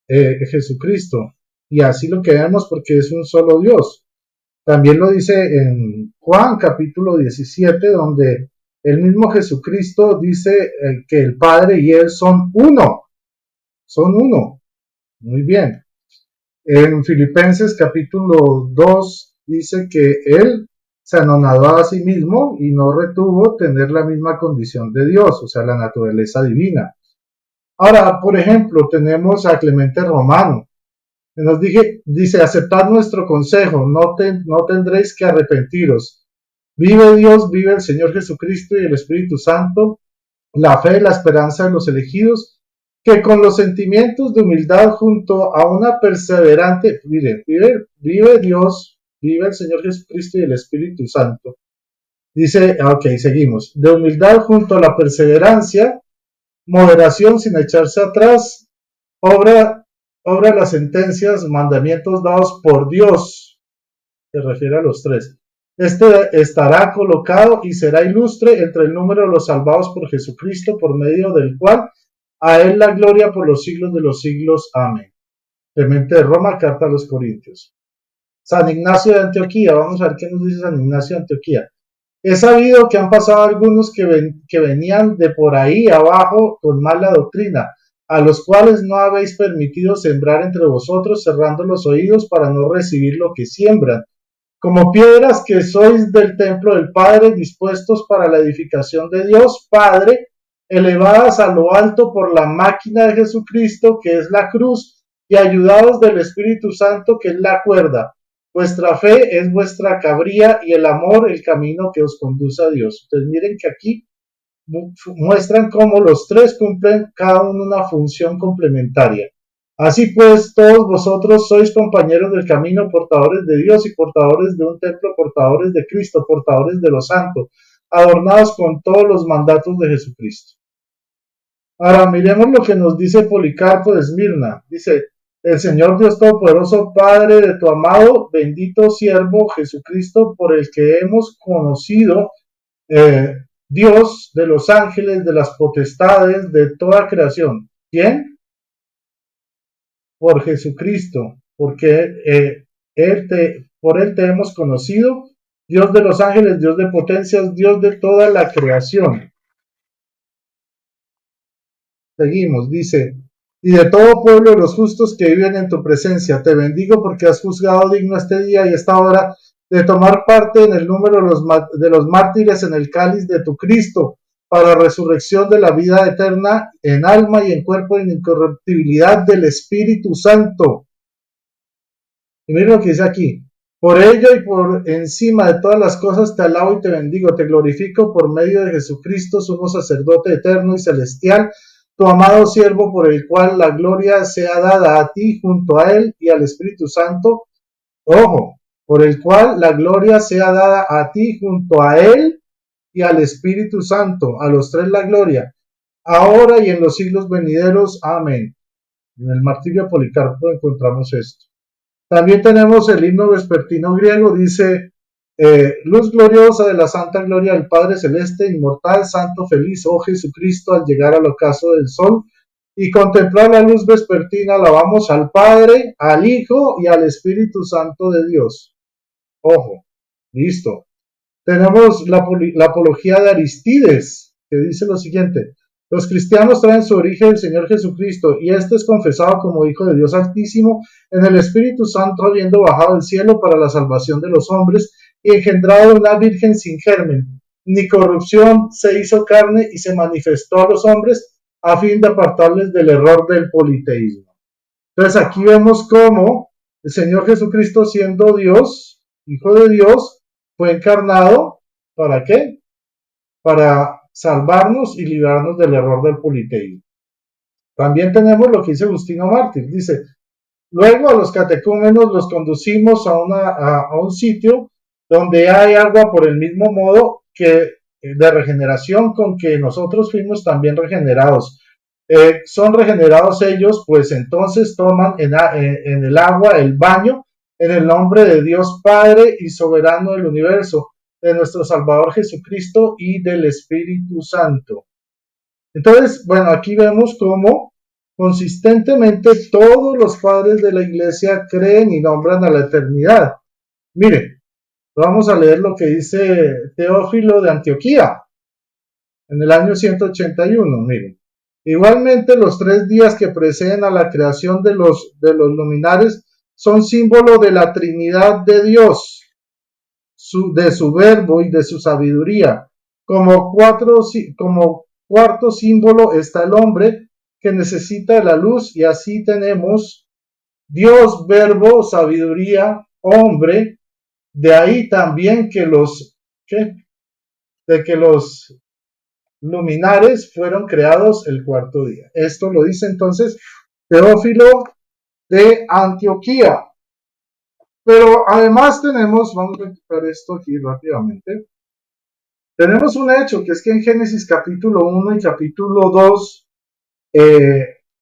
Jesucristo. Y así lo queremos porque es un solo Dios. También lo dice en Juan capítulo 17, donde el mismo Jesucristo dice que el Padre y Él son uno. Son uno. Muy bien. En Filipenses capítulo 2 dice que Él se anonadó a sí mismo y no retuvo tener la misma condición de Dios, o sea, la naturaleza divina. Ahora, por ejemplo, tenemos a Clemente Romano. Nos dice, aceptad nuestro consejo, no tendréis que arrepentiros. Vive Dios, vive el Señor Jesucristo y el Espíritu Santo, la fe y la esperanza de los elegidos, que con los sentimientos de humildad junto a una perseverante, vive Dios, vive el Señor Jesucristo y el Espíritu Santo. Dice, ok, seguimos, de humildad junto a la perseverancia, moderación sin echarse atrás, obra las sentencias, mandamientos dados por Dios, se refiere a los 3. Este estará colocado y será ilustre entre el número de los salvados por Jesucristo, por medio del cual a Él la gloria por los siglos de los siglos. Amén. Clemente de Roma, carta a los Corintios. San Ignacio de Antioquía, vamos a ver qué nos dice San Ignacio de Antioquía. He sabido que han pasado algunos que venían de por ahí abajo con mala doctrina, a los cuales no habéis permitido sembrar entre vosotros, cerrando los oídos para no recibir lo que siembran. Como piedras que sois del templo del Padre, dispuestos para la edificación de Dios Padre, elevadas a lo alto por la máquina de Jesucristo, que es la cruz, y ayudados del Espíritu Santo, que es la cuerda. Vuestra fe es vuestra cabría y el amor el camino que os conduce a Dios. Entonces miren que aquí muestran cómo los 3 cumplen cada uno una función complementaria. Así pues, todos vosotros sois compañeros del camino, portadores de Dios y portadores de un templo, portadores de Cristo, portadores de los santos, adornados con todos los mandatos de Jesucristo. Ahora miremos lo que nos dice Policarpo de Esmirna. Dice, el Señor Dios Todopoderoso, Padre de tu amado, bendito siervo Jesucristo, por el que hemos conocido, Dios de los ángeles, de las potestades, de toda creación. ¿Quién? Por Jesucristo, porque por Él te hemos conocido, Dios de los ángeles, Dios de potencias, Dios de toda la creación. Seguimos, dice, y de todo pueblo de los justos que viven en tu presencia, te bendigo porque has juzgado digno este día y esta hora de tomar parte en el número de los mártires en el cáliz de tu Cristo, para resurrección de la vida eterna en alma y en cuerpo en incorruptibilidad del Espíritu Santo. Y miren lo que dice aquí. Por ello y por encima de todas las cosas te alabo y te bendigo, te glorifico por medio de Jesucristo, sumo sacerdote eterno y celestial, tu amado siervo, por el cual la gloria sea dada a ti junto a él y al Espíritu Santo. Ojo, por el cual la gloria sea dada a ti junto a él y al Espíritu Santo, a los 3 la gloria, ahora y en los siglos venideros. Amén. En el martirio de Policarpo encontramos esto. También tenemos el himno vespertino griego, dice, luz gloriosa de la santa gloria del Padre Celeste, inmortal, santo, feliz, oh Jesucristo, al llegar al ocaso del sol y contemplar la luz vespertina, alabamos al Padre, al Hijo y al Espíritu Santo de Dios. Ojo, listo. Tenemos la apología de Aristides, que dice lo siguiente: los cristianos traen su origen el Señor Jesucristo, y este es confesado como Hijo de Dios Altísimo en el Espíritu Santo, habiendo bajado del cielo para la salvación de los hombres, y engendrado de una virgen sin germen, ni corrupción, se hizo carne y se manifestó a los hombres a fin de apartarles del error del politeísmo. Entonces aquí vemos cómo el Señor Jesucristo, siendo Dios, Hijo de Dios, fue encarnado, ¿para qué? Para salvarnos y librarnos del error del politeísmo. También tenemos lo que dice Justino Mártir. Dice, luego a los catecúmenos los conducimos a un sitio donde hay agua por el mismo modo que de regeneración con que nosotros fuimos también regenerados. Son regenerados ellos, pues entonces toman en el agua el baño en el nombre de Dios Padre y soberano del universo, de nuestro Salvador Jesucristo y del Espíritu Santo. Entonces, bueno, aquí vemos cómo consistentemente todos los padres de la iglesia creen y nombran a la eternidad. Miren, vamos a leer lo que dice Teófilo de Antioquía en el año 181. Miren, igualmente los 3 días que preceden a la creación de los luminares son símbolo de la Trinidad de Dios, de su verbo y de su sabiduría. Como cuarto símbolo está el hombre que necesita la luz, y así tenemos Dios, verbo, sabiduría, hombre. De ahí también que los luminares fueron creados el 4º día. Esto lo dice entonces Teófilo de Antioquía. Pero además tenemos, vamos a quitar esto aquí rápidamente, tenemos un hecho, que es que en Génesis capítulo 1 y capítulo 2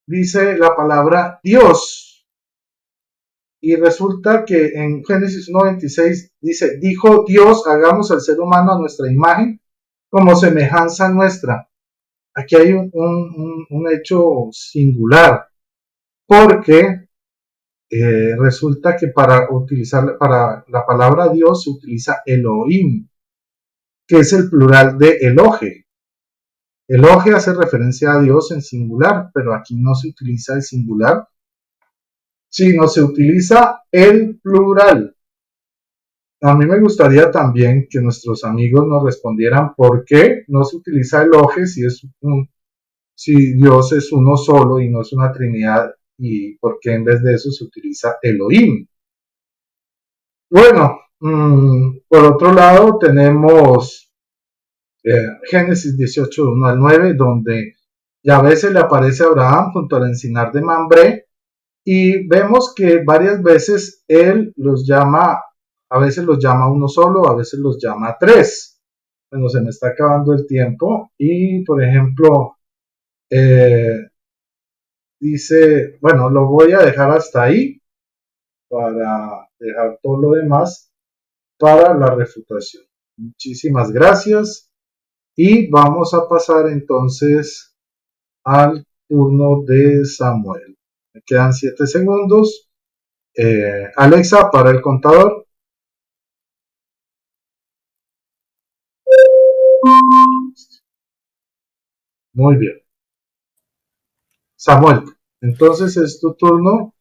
dice la palabra Dios. Y resulta que en Génesis 1:26 dice, dijo Dios, hagamos al ser humano a nuestra imagen, como semejanza nuestra. Aquí hay un hecho singular, porque resulta que para la palabra Dios se utiliza Elohim, que es el plural de Elohe. Elohe hace referencia a Dios en singular, pero aquí no se utiliza el singular, sino se utiliza el plural. A mí me gustaría también que nuestros amigos nos respondieran por qué no se utiliza Elohe si Dios es uno solo y no es una trinidad, y por qué en vez de eso se utiliza Elohim. Bueno, por otro lado tenemos Génesis 18, 1 al 9, donde Yahvé se le aparece a Abraham junto al encinar de Mambré, y vemos que varias veces él los llama, a veces los llama uno solo, a veces los llama 3. Bueno, se me está acabando el tiempo, y por ejemplo, dice, bueno, lo voy a dejar hasta ahí para dejar todo lo demás para la refutación. Muchísimas gracias, y vamos a pasar entonces al turno de Samuel. Me quedan 7 segundos. Alexa, para el contador. Muy bien. Samuel, entonces es tu turno.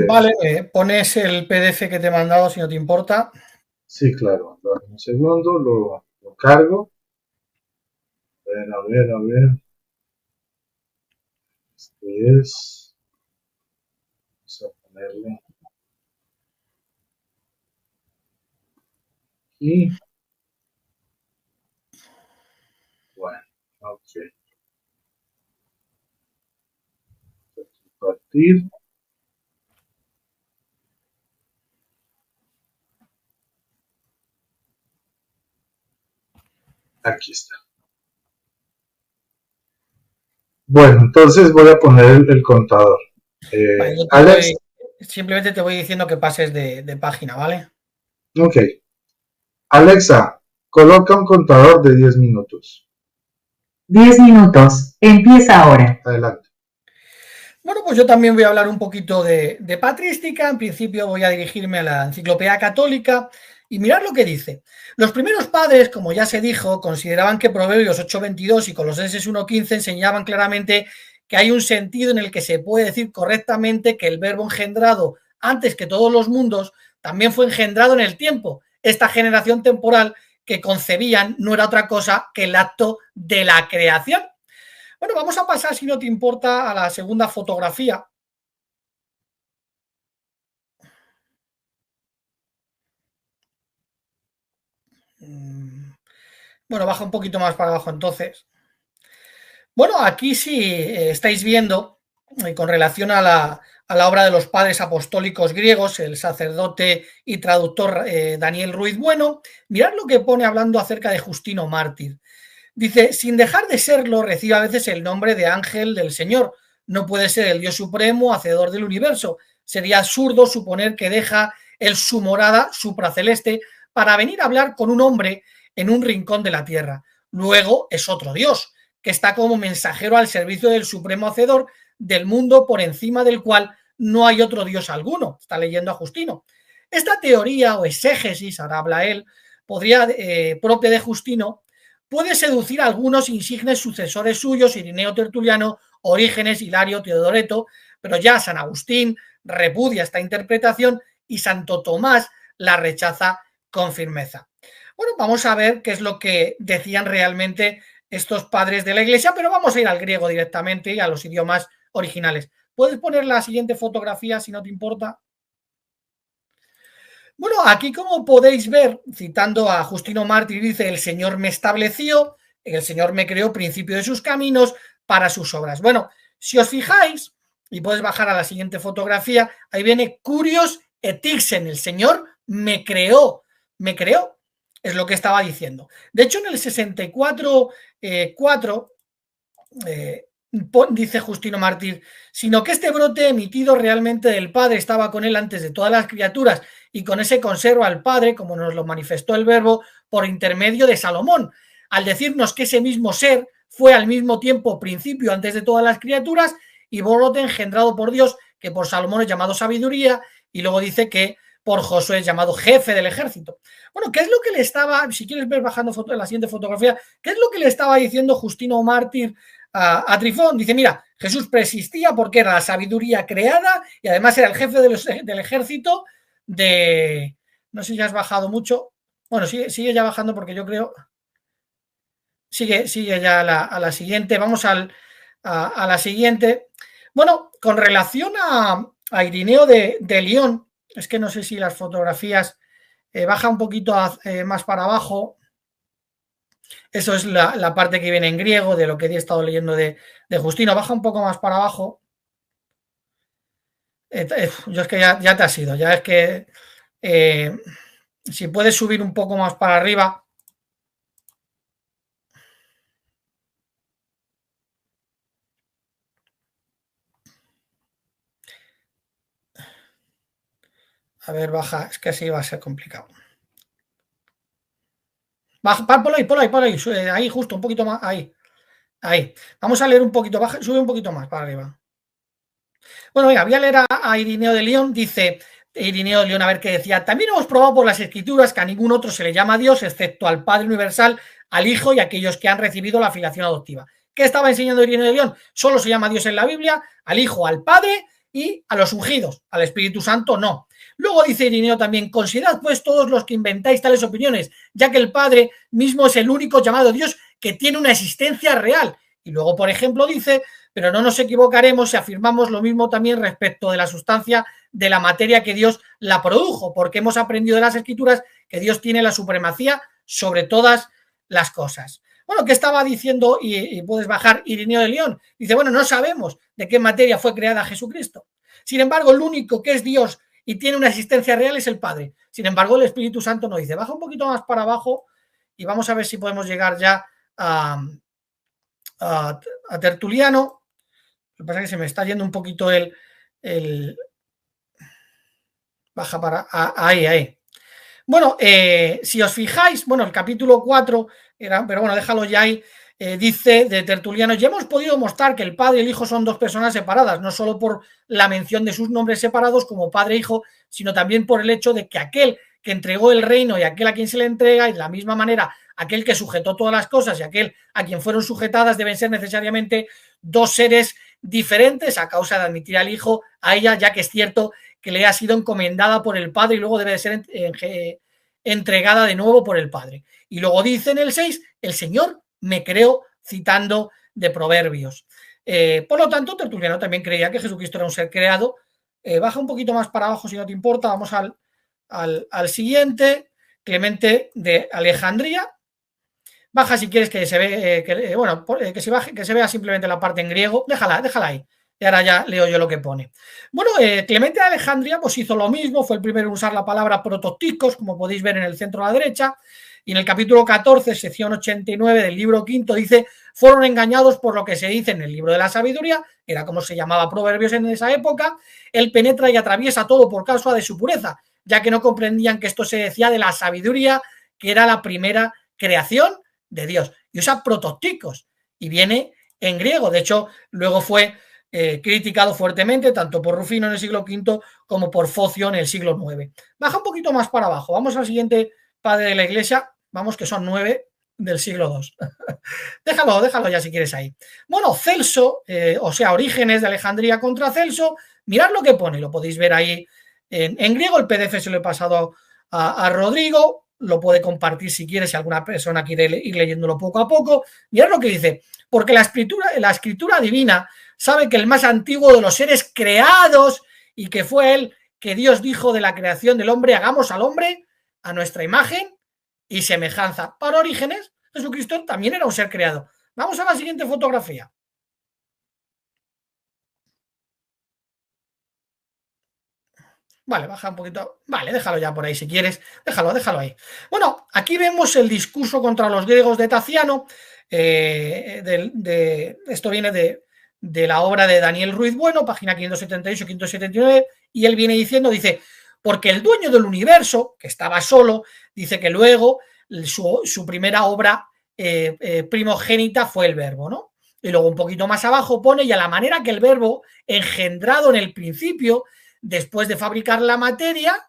Vale, pones el PDF que te he mandado si no te importa. Sí, claro. Un segundo, lo cargo. A ver. Este es. Vamos a ponerle aquí. Bueno, ok. Compartir. Aquí está. Bueno, entonces voy a poner el contador. Vale, Alex. Simplemente te voy diciendo que pases de página, ¿vale? Ok. Alexa, coloca un contador de 10 minutos. 10 minutos. Empieza ahora. Adelante. Bueno, pues yo también voy a hablar un poquito de patrística. En principio voy a dirigirme a la Enciclopedia Católica y mirad lo que dice. Los primeros padres, como ya se dijo, consideraban que Proverbios 8:22 y Colosenses 1:15 enseñaban claramente que hay un sentido en el que se puede decir correctamente que el verbo engendrado antes que todos los mundos también fue engendrado en el tiempo. Esta generación temporal que concebían no era otra cosa que el acto de la creación. Bueno, vamos a pasar, si no te importa, a la segunda fotografía. Bueno, baja un poquito más para abajo entonces. Bueno, aquí sí estáis viendo con relación a la obra de los padres apostólicos griegos, el sacerdote y traductor Daniel Ruiz Bueno. Mirad lo que pone hablando acerca de Justino Mártir. Dice, sin dejar de serlo, recibe a veces el nombre de ángel del Señor. No puede ser el Dios supremo, hacedor del universo. Sería absurdo suponer que deja él su morada supraceleste para venir a hablar con un hombre en un rincón de la tierra. Luego es otro Dios, que está como mensajero al servicio del supremo hacedor del mundo, por encima del cual no hay otro Dios alguno. Está leyendo a Justino. Esta teoría o exégesis, ahora habla él, propia de Justino, puede seducir a algunos insignes sucesores suyos, Irineo Tertuliano, Orígenes, Hilario, Teodoreto, pero ya San Agustín repudia esta interpretación y Santo Tomás la rechaza con firmeza. Bueno, vamos a ver qué es lo que decían realmente estos padres de la Iglesia, pero vamos a ir al griego directamente y a los idiomas originales. ¿Puedes poner la siguiente fotografía si no te importa? Bueno, aquí como podéis ver, citando a Justino Mártir, dice, el Señor me estableció, el Señor me creó principio de sus caminos para sus obras. Bueno, si os fijáis, y puedes bajar a la siguiente fotografía, ahí viene curios et ixen, el Señor me creó, es lo que estaba diciendo. De hecho, en el 64.4 dice Justino Mártir, sino que este brote emitido realmente del Padre estaba con él antes de todas las criaturas y con ese conserva al Padre, como nos lo manifestó el Verbo por intermedio de Salomón, al decirnos que ese mismo ser fue al mismo tiempo principio antes de todas las criaturas y brote engendrado por Dios, que por Salomón es llamado sabiduría, y luego dice que por Josué es llamado jefe del ejército. Bueno, ¿qué es lo que le estaba, si quieres ver bajando la siguiente fotografía, qué es lo que le estaba diciendo Justino Mártir a Trifón? Dice, mira, Jesús preexistía porque era la sabiduría creada y además era el jefe del ejército de... No sé si has bajado mucho. Bueno, sigue ya bajando porque yo creo... Sigue ya a la siguiente. Vamos a la siguiente. Bueno, con relación a Irineo de León, es que no sé si las fotografías baja un poquito más para abajo. Eso es la parte que viene en griego de lo que he estado leyendo de Justino. Baja un poco más para abajo. Yo es que ya te has ido. Ya es que si puedes subir un poco más para arriba. A ver, baja. Es que así va a ser complicado. Baja, por ahí. Ahí justo, un poquito más. Ahí. Vamos a leer un poquito. Baja, sube un poquito más para arriba. Bueno, venga, voy a leer a Irineo de León. Dice Irineo de León, a ver qué decía. También hemos probado por las Escrituras que a ningún otro se le llama Dios, excepto al Padre Universal, al Hijo y a aquellos que han recibido la filiación adoptiva. ¿Qué estaba enseñando Irineo de León? Solo se llama Dios en la Biblia, al Hijo, al Padre y a los ungidos. Al Espíritu Santo no. Luego dice Irineo también, considerad pues todos los que inventáis tales opiniones, ya que el Padre mismo es el único llamado Dios que tiene una existencia real. Y luego, por ejemplo, dice, pero no nos equivocaremos si afirmamos lo mismo también respecto de la sustancia de la materia que Dios la produjo, porque hemos aprendido de las Escrituras que Dios tiene la supremacía sobre todas las cosas. Bueno, ¿qué estaba diciendo? Y puedes bajar Irineo de León. Dice, bueno, no sabemos de qué materia fue creada Jesucristo. Sin embargo, el único que es Dios y tiene una existencia real es el Padre. Sin embargo, el Espíritu Santo no. Dice, baja un poquito más para abajo y vamos a ver si podemos llegar ya a Tertuliano. Lo que pasa es que se me está yendo un poquito el baja para ahí. Bueno, si os fijáis, bueno, el capítulo 4 era, pero bueno, déjalo ya ahí. Dice de Tertuliano, ya hemos podido mostrar que el Padre y el Hijo son dos personas separadas, no solo por la mención de sus nombres separados como Padre e Hijo, sino también por el hecho de que aquel que entregó el reino y aquel a quien se le entrega, y de la misma manera aquel que sujetó todas las cosas y aquel a quien fueron sujetadas deben ser necesariamente dos seres diferentes a causa de admitir al Hijo a ella, ya que es cierto que le ha sido encomendada por el Padre y luego debe de ser entregada de nuevo por el Padre. Y luego dice en el 6, el Señor me creó, citando de Proverbios. Por lo tanto, Tertuliano también creía que Jesucristo era un ser creado. Baja un poquito más para abajo si no te importa. Vamos al siguiente, Clemente de Alejandría. Baja si quieres que se ve, que se vea simplemente la parte en griego. Déjala ahí. Y ahora ya leo yo lo que pone. Bueno, Clemente de Alejandría pues hizo lo mismo, fue el primero en usar la palabra prototipos, como podéis ver en el centro a la derecha, y en el capítulo 14, sección 89 del libro quinto, dice: fueron engañados por lo que se dice en el libro de la sabiduría, era como se llamaba Proverbios en esa época, él penetra y atraviesa todo por causa de su pureza, ya que no comprendían que esto se decía de la sabiduría, que era la primera creación de Dios, y usa prototipos, y viene en griego, de hecho, luego fue criticado fuertemente tanto por Rufino en el siglo V como por Focio en el siglo IX. Baja un poquito más para abajo, vamos al siguiente padre de la iglesia, vamos que son 9 del siglo II. déjalo ya si quieres ahí. Bueno, Celso, o sea, Orígenes de Alejandría contra Celso, mirad lo que pone, lo podéis ver ahí en griego, el PDF se lo he pasado a Rodrigo, lo puede compartir si quiere, si alguna persona quiere ir leyéndolo poco a poco. Mirad lo que dice: porque la escritura divina sabe que el más antiguo de los seres creados, y que fue él que Dios dijo de la creación del hombre: hagamos al hombre a nuestra imagen y semejanza. Para Orígenes, Jesucristo también era un ser creado. Vamos a la siguiente fotografía. Vale, baja un poquito. Vale, déjalo ya por ahí si quieres. Déjalo ahí. Bueno, aquí vemos el discurso contra los griegos de Taciano. Esto viene de la obra de Daniel Ruiz Bueno, página 578-579, y él viene diciendo, dice: porque el dueño del universo, que estaba solo, dice que luego su primera obra primogénita fue el verbo, ¿no? Y luego un poquito más abajo pone: y a la manera que el verbo, engendrado en el principio, después de fabricar la materia,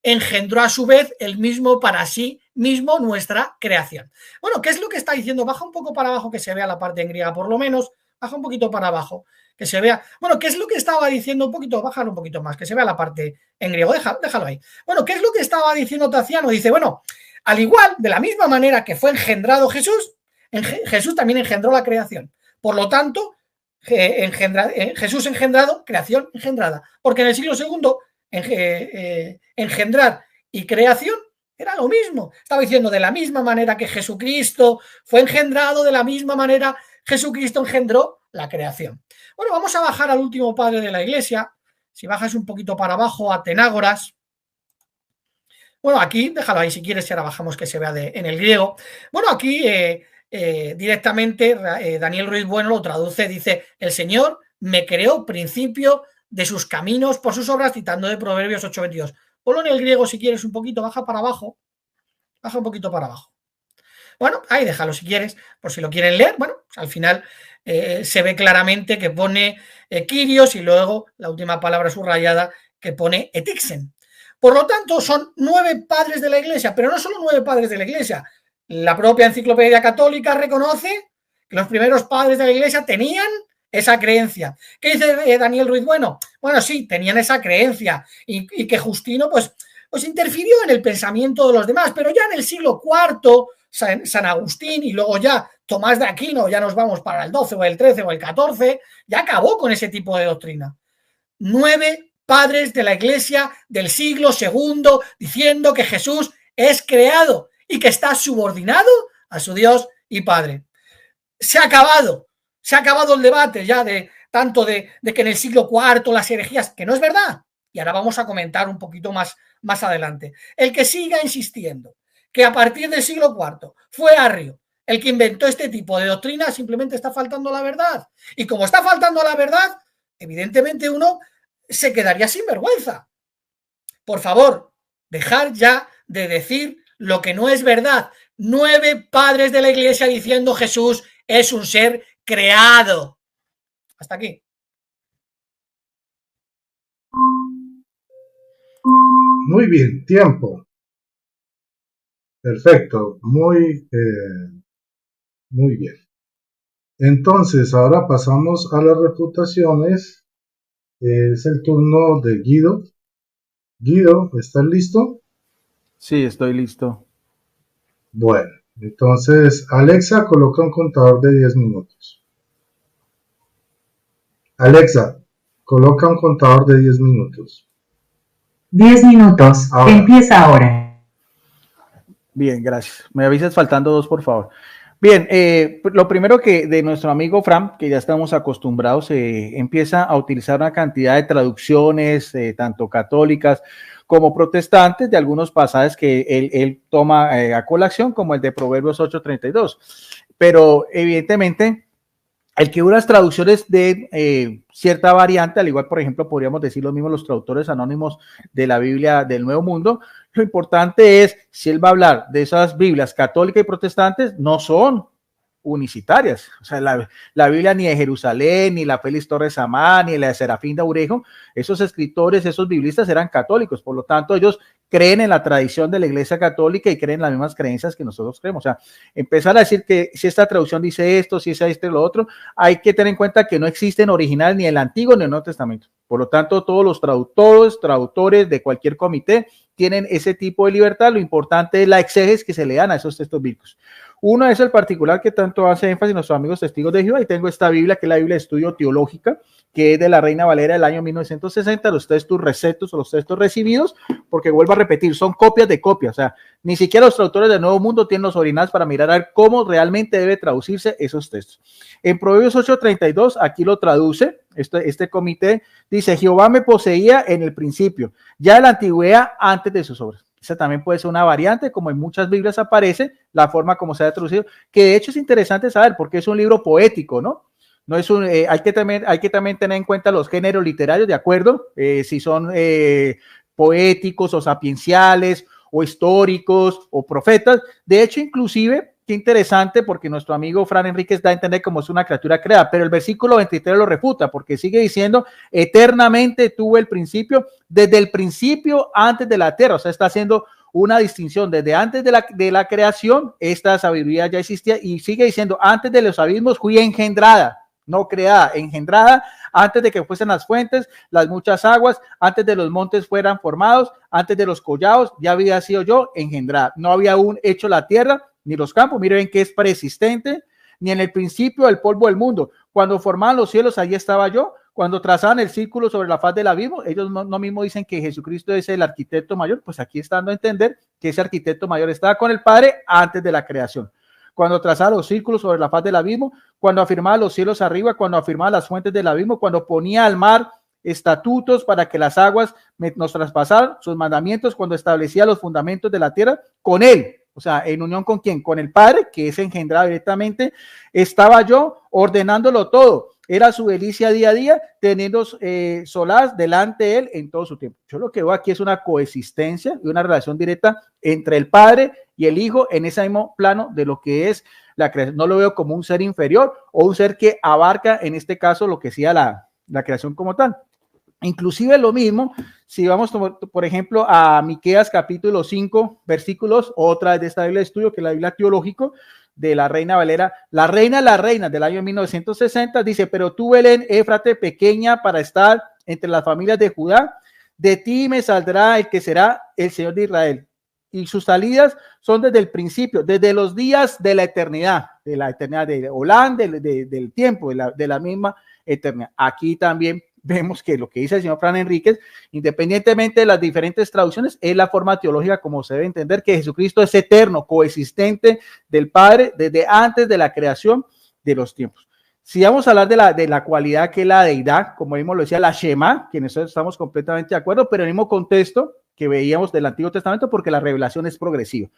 engendró a su vez el mismo para sí mismo nuestra creación. Bueno, ¿qué es lo que está diciendo? Baja un poco para abajo, que se vea la parte en griega por lo menos. Baja un poquito para abajo, que se vea. Bueno, ¿qué es lo que estaba diciendo? Un poquito, bájalo un poquito más, que se vea la parte en griego. Déjalo ahí. Bueno, ¿qué es lo que estaba diciendo Taciano? Dice: bueno, al igual, de la misma manera que fue engendrado Jesús, Jesús también engendró la creación. Por lo tanto, Jesús engendrado, creación engendrada. Porque en el siglo II, engendrar y creación era lo mismo. Estaba diciendo: de la misma manera que Jesucristo fue engendrado, de la misma manera Jesucristo engendró la creación. Bueno, vamos a bajar al último padre de la iglesia. Si bajas un poquito para abajo, a Atenágoras. Bueno, aquí, déjalo ahí si quieres, y ahora bajamos que se vea en el griego. Bueno, aquí directamente Daniel Ruiz Bueno lo traduce, dice: el Señor me creó principio de sus caminos por sus obras, citando de Proverbios 8:22. Ponlo en el griego si quieres un poquito, baja para abajo. Baja un poquito para abajo. Bueno, ahí déjalo si quieres, por si lo quieren leer. Bueno, pues al final se ve claramente que pone Kyrios y luego la última palabra subrayada que pone etixen. Por lo tanto, son 9 padres de la Iglesia, pero no solo 9 padres de la Iglesia. La propia Enciclopedia Católica reconoce que los primeros padres de la Iglesia tenían esa creencia. ¿Qué dice Daniel Ruiz Bueno? Bueno, sí, tenían esa creencia y que Justino pues interfirió en el pensamiento de los demás, pero ya en el siglo IV, San Agustín y luego ya Tomás de Aquino, ya nos vamos para el 12 o el 13 o el 14, ya acabó con ese tipo de doctrina. 9 padres de la Iglesia del siglo II diciendo que Jesús es creado y que está subordinado a su Dios y Padre. Se ha acabado el debate ya de tanto de que en el siglo IV las herejías, que no es verdad, y ahora vamos a comentar un poquito más adelante. El que siga insistiendo que a partir del siglo IV fue Arrio el que inventó este tipo de doctrina, simplemente está faltando la verdad. Y como está faltando la verdad, evidentemente uno se quedaría sin vergüenza. Por favor, dejar ya de decir lo que no es verdad. 9 padres de la Iglesia diciendo Jesús es un ser creado. Hasta aquí. Muy bien, tiempo. Perfecto, muy bien. Entonces, ahora pasamos a las refutaciones. Es el turno de Guido. Guido, ¿estás listo? Sí, estoy listo. Bueno, entonces Alexa coloca un contador de 10 minutos. Alexa, coloca un contador de 10 minutos. 10 minutos. Ahora. Empieza ahora. Bien, gracias. Me avisas faltando 2, por favor. Bien, lo primero que de nuestro amigo Fran, que ya estamos acostumbrados, empieza a utilizar una cantidad de traducciones, tanto católicas como protestantes, de algunos pasajes que él toma a colación, como el de Proverbios 8:32. Pero evidentemente, el que unas traducciones de cierta variante, al igual, por ejemplo, podríamos decir lo mismo los traductores anónimos de la Biblia del Nuevo Mundo, lo importante es, si él va a hablar de esas Biblias católicas y protestantes, no son unicitarias. O sea, la Biblia ni de Jerusalén, ni la Félix Torres Samán, ni la de Serafín de Urejo, esos escritores, esos biblistas eran católicos, por lo tanto ellos creen en la tradición de la Iglesia Católica y creen en las mismas creencias que nosotros creemos. O sea, empezar a decir que si esta traducción dice esto, si es esto y lo otro, hay que tener en cuenta que no existen originales ni el Antiguo ni el Nuevo Testamento. Por lo tanto, todos los traductores de cualquier comité tienen ese tipo de libertad. Lo importante es la exégesis que se le dan a esos textos bíblicos. Uno es el particular que tanto hace énfasis nuestros amigos testigos de Jehová, y tengo esta Biblia, que es la Biblia de Estudio Teológica, que es de la Reina Valera del año 1960, los textos receptos o los textos recibidos, porque vuelvo a repetir, son copias de copias, o sea, ni siquiera los traductores del Nuevo Mundo tienen los originales para mirar a ver cómo realmente debe traducirse esos textos. En Proverbios 8:32, aquí lo traduce, este comité dice: Jehová me poseía en el principio, ya de la antigüedad antes de sus obras. Esa también puede ser una variante, como en muchas Biblias aparece, la forma como se ha traducido, que de hecho es interesante saber, porque es un libro poético, ¿no? No es hay que también tener en cuenta los géneros literarios, ¿de acuerdo? Si son poéticos o sapienciales o históricos o profetas. De hecho, inclusive, qué interesante, porque nuestro amigo Fran Enríquez da a entender como es una criatura creada, pero el versículo 23 lo refuta, porque sigue diciendo: eternamente tuvo el principio, desde el principio antes de la tierra. O sea, está haciendo una distinción desde antes de la creación. Esta sabiduría ya existía, y sigue diciendo: antes de los abismos fui engendrada, no creada, engendrada, antes de que fuesen las fuentes, las muchas aguas, antes de los montes fueran formados, antes de los collados, ya había sido yo engendrada. No había aún hecho la tierra ni los campos. Miren que es preexistente, ni en el principio el polvo del mundo. Cuando formaban los cielos, allí estaba yo. Cuando trazaban el círculo sobre la faz del abismo, ellos no mismo dicen que Jesucristo es el arquitecto mayor. Pues aquí está dando a entender que ese arquitecto mayor estaba con el Padre antes de la creación. Cuando trazaba los círculos sobre la faz del abismo, cuando afirmaba los cielos arriba, cuando afirmaba las fuentes del abismo, cuando ponía al mar estatutos para que las aguas nos traspasaran, sus mandamientos, cuando establecía los fundamentos de la tierra, con él, o sea, en unión con quién, con el Padre, que es engendrado directamente, estaba yo ordenándolo todo. Era su delicia día a día, teniendo solaz delante de él en todo su tiempo. Yo lo que veo aquí es una coexistencia y una relación directa entre el Padre y el Hijo en ese mismo plano de lo que es la creación. No lo veo como un ser inferior o un ser que abarca, en este caso, lo que sea la creación como tal. Inclusive lo mismo, si vamos, por ejemplo, a Miqueas capítulo 5, versículos, otra de esta Biblia de estudio, que es la Biblia teológica de la Reina Valera, la reina del año 1960, dice: pero tú, Belén, Éfrate, pequeña para estar entre las familias de Judá, de ti me saldrá el que será el Señor de Israel. Y sus salidas son desde el principio, desde los días de la eternidad de Olán, del tiempo, de la misma eternidad. Aquí también vemos que lo que dice el señor Fran Enríquez, independientemente de las diferentes traducciones, es la forma teológica como se debe entender que Jesucristo es eterno, coexistente del Padre desde antes de la creación de los tiempos. Si vamos a hablar de la cualidad que es la deidad, como mismo lo decía la Shema, que nosotros estamos completamente de acuerdo, pero en el mismo contexto que veíamos del Antiguo Testamento, porque la revelación es progresiva.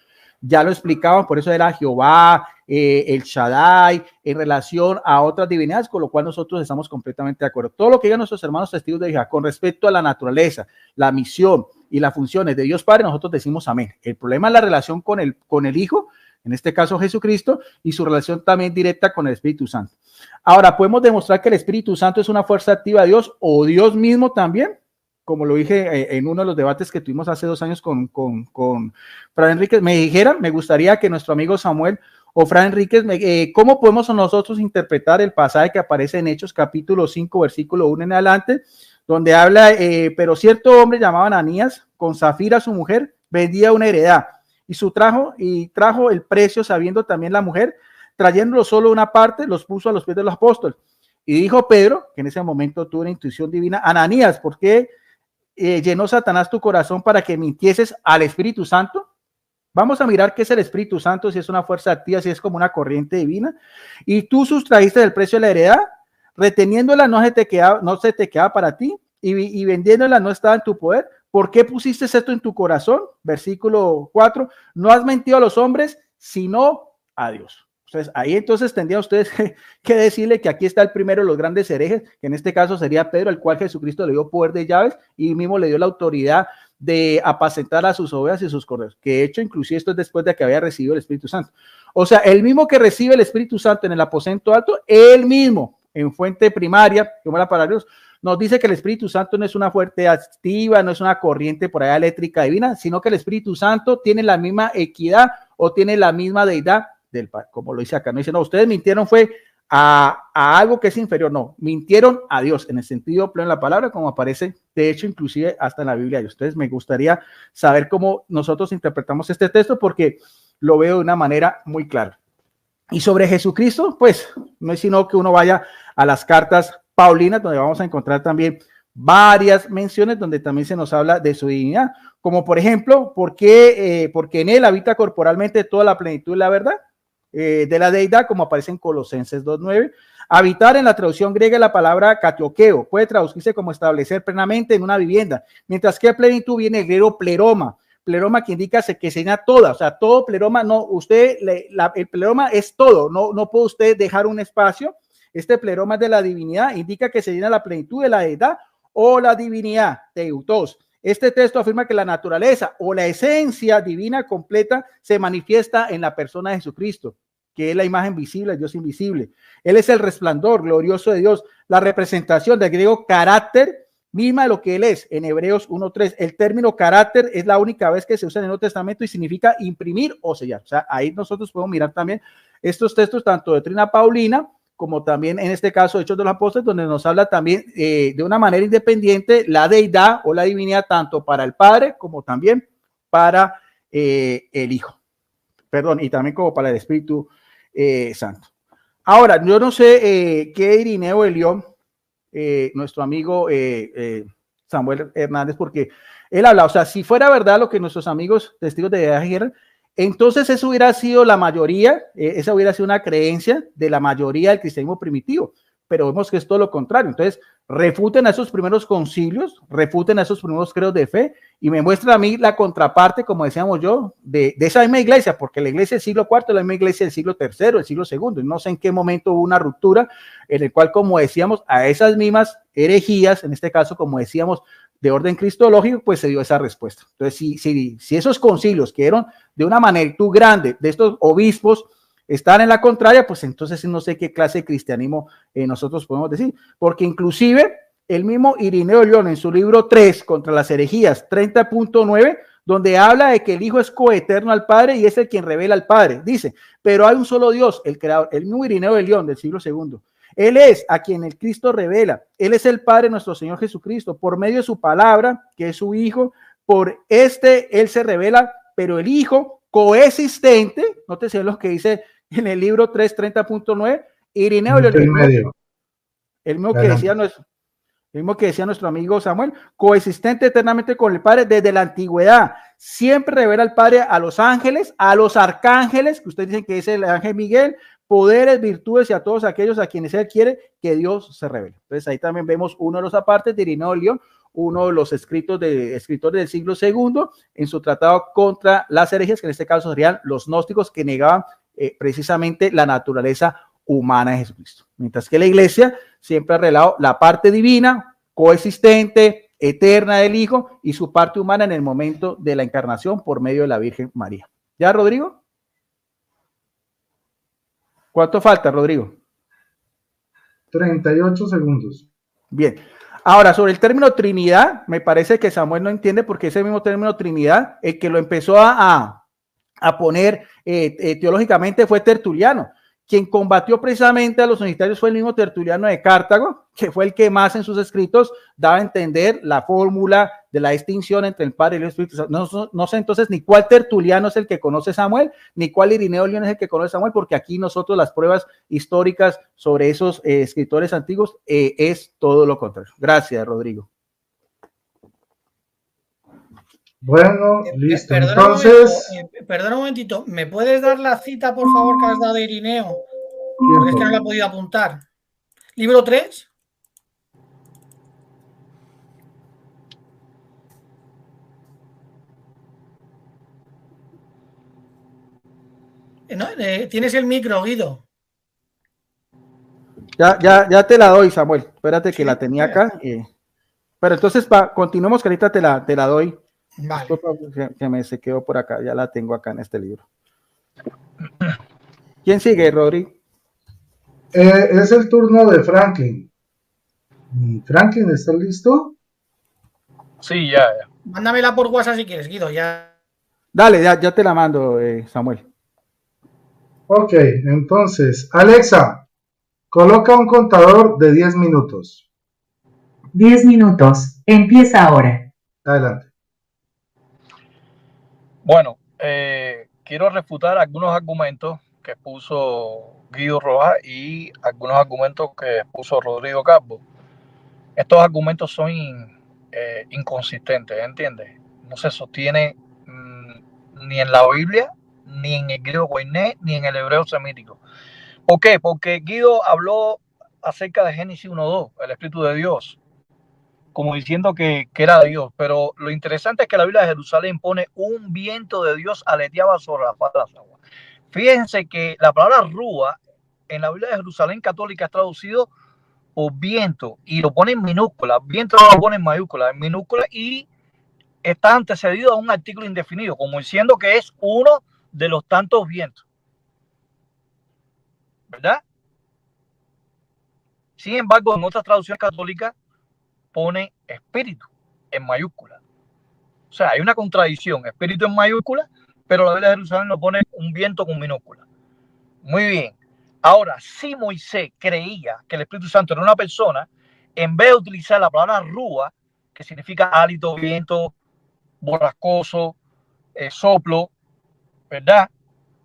Ya lo explicaban, por eso era Jehová, el Shaddai, en relación a otras divinidades, con lo cual nosotros estamos completamente de acuerdo. Todo lo que digan nuestros hermanos testigos de Jehová con respecto a la naturaleza, la misión y las funciones de Dios Padre, nosotros decimos amén. El problema es la relación con el Hijo, en este caso Jesucristo, y su relación también directa con el Espíritu Santo. Ahora, podemos demostrar que el Espíritu Santo es una fuerza activa de Dios, o Dios mismo también, como lo dije en uno de los debates que tuvimos hace 2 años con Fran Enríquez. Me gustaría que nuestro amigo Samuel o Fran Enríquez, ¿cómo podemos nosotros interpretar el pasaje que aparece en Hechos capítulo 5, versículo 1 en adelante, donde habla: pero cierto hombre llamado Ananías, con Zafira su mujer, vendía una heredad, y trajo el precio, sabiendo también la mujer, trayéndolo solo una parte, los puso a los pies de los apóstoles. Y dijo Pedro, que en ese momento tuvo una intuición divina: Ananías, ¿por qué llenó Satanás tu corazón para que mintieses al Espíritu Santo Vamos a mirar qué es el Espíritu Santo, si es una fuerza activa, si es como una corriente divina. Y tú sustrajiste del precio de la heredad, reteniéndola no se te quedaba para ti, y vendiéndola no estaba en tu poder. ¿Por qué pusiste esto en tu corazón? Versículo 4, no has mentido a los hombres, sino a Dios. Entonces, ahí entonces tendrían ustedes que decirle que aquí está el primero de los grandes herejes, que en este caso sería Pedro, al cual Jesucristo le dio poder de llaves y mismo le dio la autoridad de apacentar a sus ovejas y sus corderos, que de hecho inclusive esto es después de que había recibido el Espíritu Santo. O sea, el mismo que recibe el Espíritu Santo en el aposento alto, él mismo en fuente primaria, como era para Dios, nos dice que el Espíritu Santo no es una fuente activa, no es una corriente por allá eléctrica divina, sino que el Espíritu Santo tiene la misma equidad o tiene la misma deidad del Padre, como lo dice acá. No dice, no, ustedes mintieron fue a algo que es inferior, no, mintieron a Dios en el sentido pleno de la palabra, como aparece de hecho inclusive hasta en la Biblia. Y ustedes, me gustaría saber cómo nosotros interpretamos este texto porque lo veo de una manera muy clara. Y sobre Jesucristo, pues no es sino que uno vaya a las cartas paulinas, donde vamos a encontrar también varias menciones donde también se nos habla de su divinidad, como por ejemplo, porque en él habita corporalmente toda la plenitud de la verdad, de la deidad, como aparece en Colosenses 2:9. Habitar, en la traducción griega, la palabra katiokeo puede traducirse como establecer plenamente en una vivienda, mientras que plenitud viene el griego pleroma, que indica que se llena toda, o sea, todo pleroma, no, el pleroma es todo, no puede usted dejar un espacio. Este pleroma de la divinidad indica que se llena la plenitud de la deidad o la divinidad, teutos. Este texto afirma que la naturaleza o la esencia divina completa se manifiesta en la persona de Jesucristo, que es la imagen visible de Dios invisible. Él es el resplandor glorioso de Dios, la representación del griego carácter misma de lo que él es. En Hebreos 1:3, el término carácter es la única vez que se usa en el Nuevo Testamento y significa imprimir o sellar. O sea, ahí nosotros podemos mirar también estos textos, tanto de doctrina paulina, como también en este caso Hechos de los Apóstoles, donde nos habla también de una manera independiente la deidad o la divinidad, tanto para el Padre como también para el Hijo. Perdón, y también como para el Espíritu Santo. Ahora, yo no sé qué Irineo de León, nuestro amigo Samuel Hernández, porque él habla, o sea, si fuera verdad lo que nuestros amigos testigos de Jehová dijeron, entonces eso hubiera sido la mayoría, esa hubiera sido una creencia de la mayoría del cristianismo primitivo, pero vemos que es todo lo contrario. Entonces, refuten a esos primeros concilios, refuten a esos primeros credos de fe y me muestran a mí la contraparte, como decíamos yo, de esa misma iglesia, porque la iglesia del siglo IV es la misma iglesia del siglo III, del siglo II, y no sé en qué momento hubo una ruptura en el cual, como decíamos, a esas mismas herejías, en este caso, como decíamos, de orden cristológico, pues se dio esa respuesta. Entonces, si esos concilios que eran de una magnitud grande de estos obispos están en la contraria, pues entonces no sé qué clase de cristianismo nosotros podemos decir, porque inclusive el mismo Irineo de León en su libro 3 contra las herejías 30.9, donde habla de que el Hijo es coeterno al Padre y es el quien revela al Padre, dice, pero hay un solo Dios, el creador, el mismo Irineo de León del siglo II. Él es a quien el Cristo revela. Él es el Padre, nuestro Señor Jesucristo, por medio de su palabra, que es su Hijo. Por Él se revela, pero el Hijo coexistente, nótese lo que dice en el libro 3:30.9, Irineo, el mismo que decía nuestro amigo Samuel, coexistente eternamente con el Padre desde la antigüedad. Siempre revela al Padre a los ángeles, a los arcángeles, que ustedes dicen que es el ángel Miguel, poderes, virtudes y a todos aquellos a quienes él quiere que Dios se revele. Entonces ahí también vemos uno de los apartes de Irineo de León, uno de los escritores del siglo II en su tratado contra las herejías, que en este caso serían los gnósticos que negaban precisamente la naturaleza humana de Jesucristo. Mientras que la iglesia siempre ha revelado la parte divina, coexistente, eterna del Hijo y su parte humana en el momento de la encarnación por medio de la Virgen María. ¿Ya, Rodrigo? ¿Cuánto falta, Rodrigo? 38 segundos. Bien. Ahora, sobre el término Trinidad, me parece que Samuel no entiende porque ese mismo término Trinidad, el que lo empezó a poner teológicamente fue Tertuliano. Quien combatió precisamente a los unitarios fue el mismo Tertuliano de Cartago, que fue el que más en sus escritos daba a entender la fórmula de la distinción entre el Padre y el Espíritu Santo. No sé entonces ni cuál Tertuliano es el que conoce Samuel, ni cuál Irineo de León es el que conoce Samuel, porque aquí nosotros las pruebas históricas sobre esos escritores antiguos es todo lo contrario. Gracias, Rodrigo. Bueno, listo. Perdona Entonces, perdona un momentito. ¿Me puedes dar la cita, por favor, que has dado de Irineo? Porque es que no la he podido apuntar. ¿Libro 3? No, tienes el micro, Guido. Ya te la doy, Samuel. Espérate que Sí, la tenía acá. Pero entonces, continuemos, que ahorita te la doy. Vale. Disculpa que se quedó por acá. Ya la tengo acá en este libro. ¿Quién sigue, Rodri? es el turno de Franklin. Franklin, ¿estás listo? Sí, ya. Mándamela por WhatsApp si quieres, Guido. Ya. Dale, ya te la mando, Samuel. Ok, entonces, Alexa, coloca un contador de 10 minutos. 10 minutos. Empieza ahora. Adelante. Bueno, quiero refutar algunos argumentos que puso Guido Rojas y algunos argumentos que puso Rodrigo Calvo. Estos argumentos son inconsistentes, ¿entiendes? No se sostiene ni en la Biblia, ni en el griego koiné, ni en el hebreo semítico. ¿Por qué? Porque Guido habló acerca de Génesis 1:2, el Espíritu de Dios, como diciendo que era Dios. Pero lo interesante es que la Biblia de Jerusalén pone un viento de Dios aleteaba sobre la faz de las aguas. Fíjense que la palabra rúa en la Biblia de Jerusalén católica es traducido por viento y lo pone en minúscula. Viento no lo pone en mayúscula, en minúscula, y está antecedido a un artículo indefinido, como diciendo que es uno de los tantos vientos. ¿Verdad? Sin embargo, en otras traducciones católicas pone espíritu en mayúscula. O sea, hay una contradicción, espíritu en mayúscula, pero la Biblia de Jerusalén lo pone un viento con minúscula. Muy bien. Ahora, si Moisés creía que el Espíritu Santo era una persona, en vez de utilizar la palabra rúa, que significa hálito, viento, borrascoso, soplo, ¿verdad?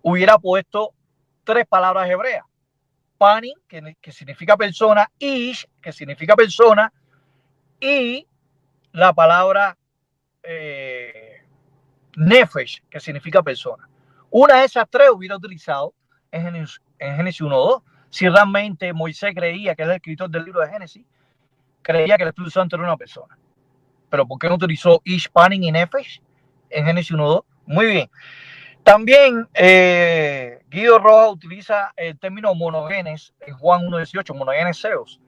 Hubiera puesto tres palabras hebreas. Panim, que significa persona, ish, que significa persona, y la palabra nefesh, que significa persona. Una de esas tres hubiera utilizado en Génesis 1:2. Si realmente Moisés creía que era el escritor del libro de Génesis, creía que el Espíritu Santo era una persona. Pero ¿por qué no utilizó ish, panim y nefesh en Génesis 1:2? Muy bien. También Guido Rojas utiliza el término monogenes en Juan 1:18, monogenes seos,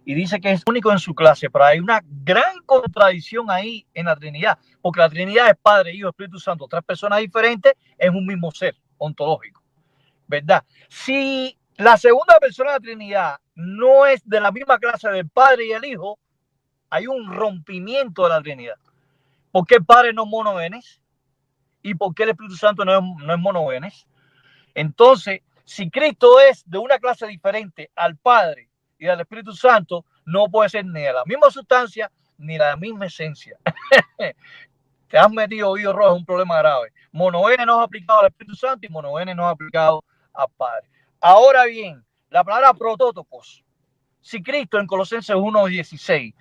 y dice que es único en su clase, pero hay una gran contradicción ahí en la Trinidad, porque la Trinidad es Padre, Hijo, Espíritu Santo, tres personas diferentes en un mismo ser ontológico, ¿verdad? Si la segunda persona de la Trinidad no es de la misma clase del Padre y el Hijo, hay un rompimiento de la Trinidad. ¿Por qué el Padre no es monogenes? ¿Y por qué el Espíritu Santo no es monogenes? Entonces, si Cristo es de una clase diferente al Padre y al Espíritu Santo, no puede ser ni de la misma sustancia ni de la misma esencia. Te has metido, Guido Rojas, un problema grave. Monogenes no es aplicado al Espíritu Santo y monogenes no es aplicado al Padre. Ahora bien, la palabra protótopos. Si Cristo en Colosenses 1:16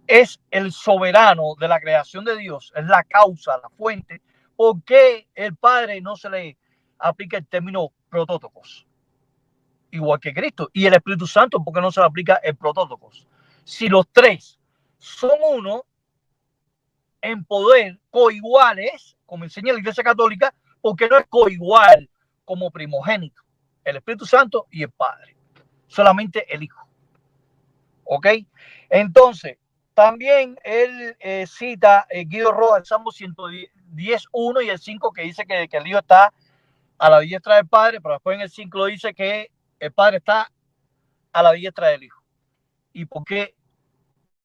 es el soberano de la creación de Dios, es la causa, la fuente, ¿por qué el Padre no se le aplica el término protótopos? Igual que Cristo. Y el Espíritu Santo, ¿por qué no se le aplica el protótopos? Si los tres son uno en poder, coiguales, como enseña la Iglesia Católica, ¿por qué no es coigual como primogénito el Espíritu Santo y el Padre? Solamente el Hijo. ¿Ok? Entonces, también él cita Guido Rojas, el Salmo 110:1 y el 5, que dice que el Hijo está a la diestra del Padre, pero después en el 5 dice que el Padre está a la diestra del Hijo. ¿Y por qué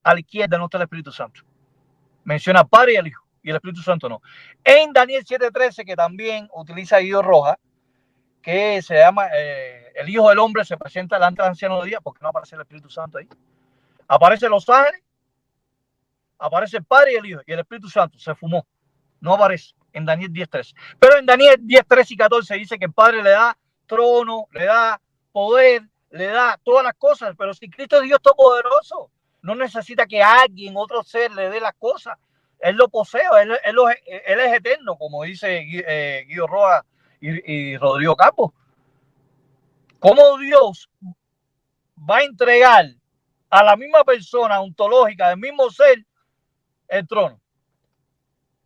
a la izquierda no está el Espíritu Santo? Menciona al Padre y al Hijo, y el Espíritu Santo no. En Daniel 7:13, que también utiliza Guido Rojas, que se llama el Hijo del Hombre se presenta delante del anciano de día, porque no aparece el Espíritu Santo ahí. Aparecen los ángeles, aparece el Padre y el Hijo, y el Espíritu Santo se fumó. No aparece en Daniel 10:13. Pero en Daniel 10:13 y 14 dice que el Padre le da trono, le da poder, le da todas las cosas. Pero si Cristo es Dios todopoderoso, no necesita que alguien, otro ser, le dé las cosas. Él lo posee, él es eterno, como dice Guido Rojas y Rodrigo Campos. ¿Cómo Dios va a entregar a la misma persona ontológica del mismo ser el trono?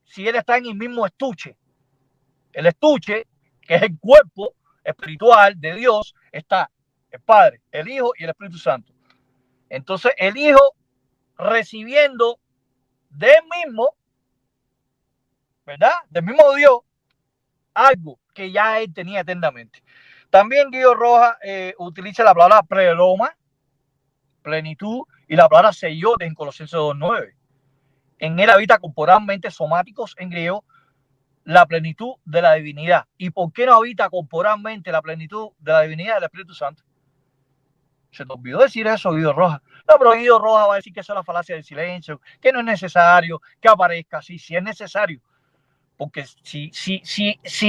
Si él está en el mismo estuche. El estuche, que es el cuerpo espiritual de Dios, está el Padre, el Hijo y el Espíritu Santo. Entonces el Hijo recibiendo de él mismo, ¿verdad? Del mismo Dios, algo que ya él tenía eternamente. También Guido Rojas utiliza la palabra pleroma, plenitud, y la palabra seiote en Colosenses 2:9. En él habita corporalmente, somáticos en griego, la plenitud de la divinidad. ¿Y por qué no habita corporalmente la plenitud de la divinidad del Espíritu Santo? Se te olvidó decir eso, Guido Rojas. No, pero Guido Rojas va a decir que eso es la falacia del silencio, que no es necesario que aparezca así, si es necesario. Porque si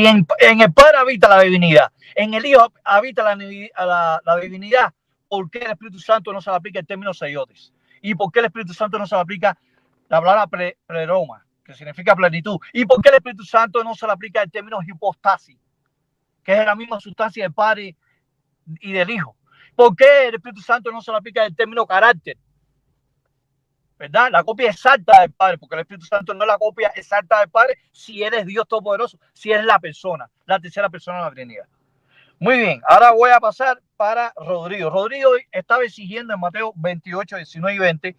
en el Padre habita la divinidad, en el Hijo habita la divinidad, ¿por qué el Espíritu Santo no se le aplica el término seiotes? ¿Y por qué el Espíritu Santo no se le aplica la palabra pleroma, que significa plenitud? ¿Y por qué el Espíritu Santo no se le aplica el término hipostasis, que es la misma sustancia del Padre y del Hijo? ¿Por qué el Espíritu Santo no se le aplica el término carácter? ¿Verdad? La copia exacta del Padre, porque el Espíritu Santo no es la copia exacta del Padre si Él es Dios Todopoderoso, si es la persona, la tercera persona de la Trinidad. Muy bien, ahora voy a pasar para Rodrigo. Rodrigo estaba exigiendo en Mateo 28, 19 y 20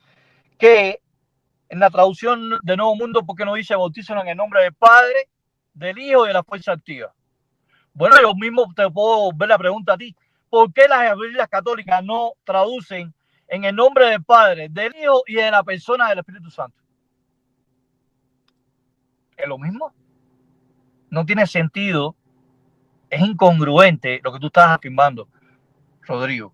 que en la traducción de Nuevo Mundo, ¿por qué no dice bautícenlo en el nombre del Padre, del Hijo y de la fuerza activa? Bueno, yo mismo te puedo ver la pregunta a ti. ¿Por qué las Biblias católicas no traducen en el nombre del Padre, del Hijo y de la persona del Espíritu Santo? Es lo mismo. No tiene sentido. Es incongruente lo que tú estás afirmando, Rodrigo.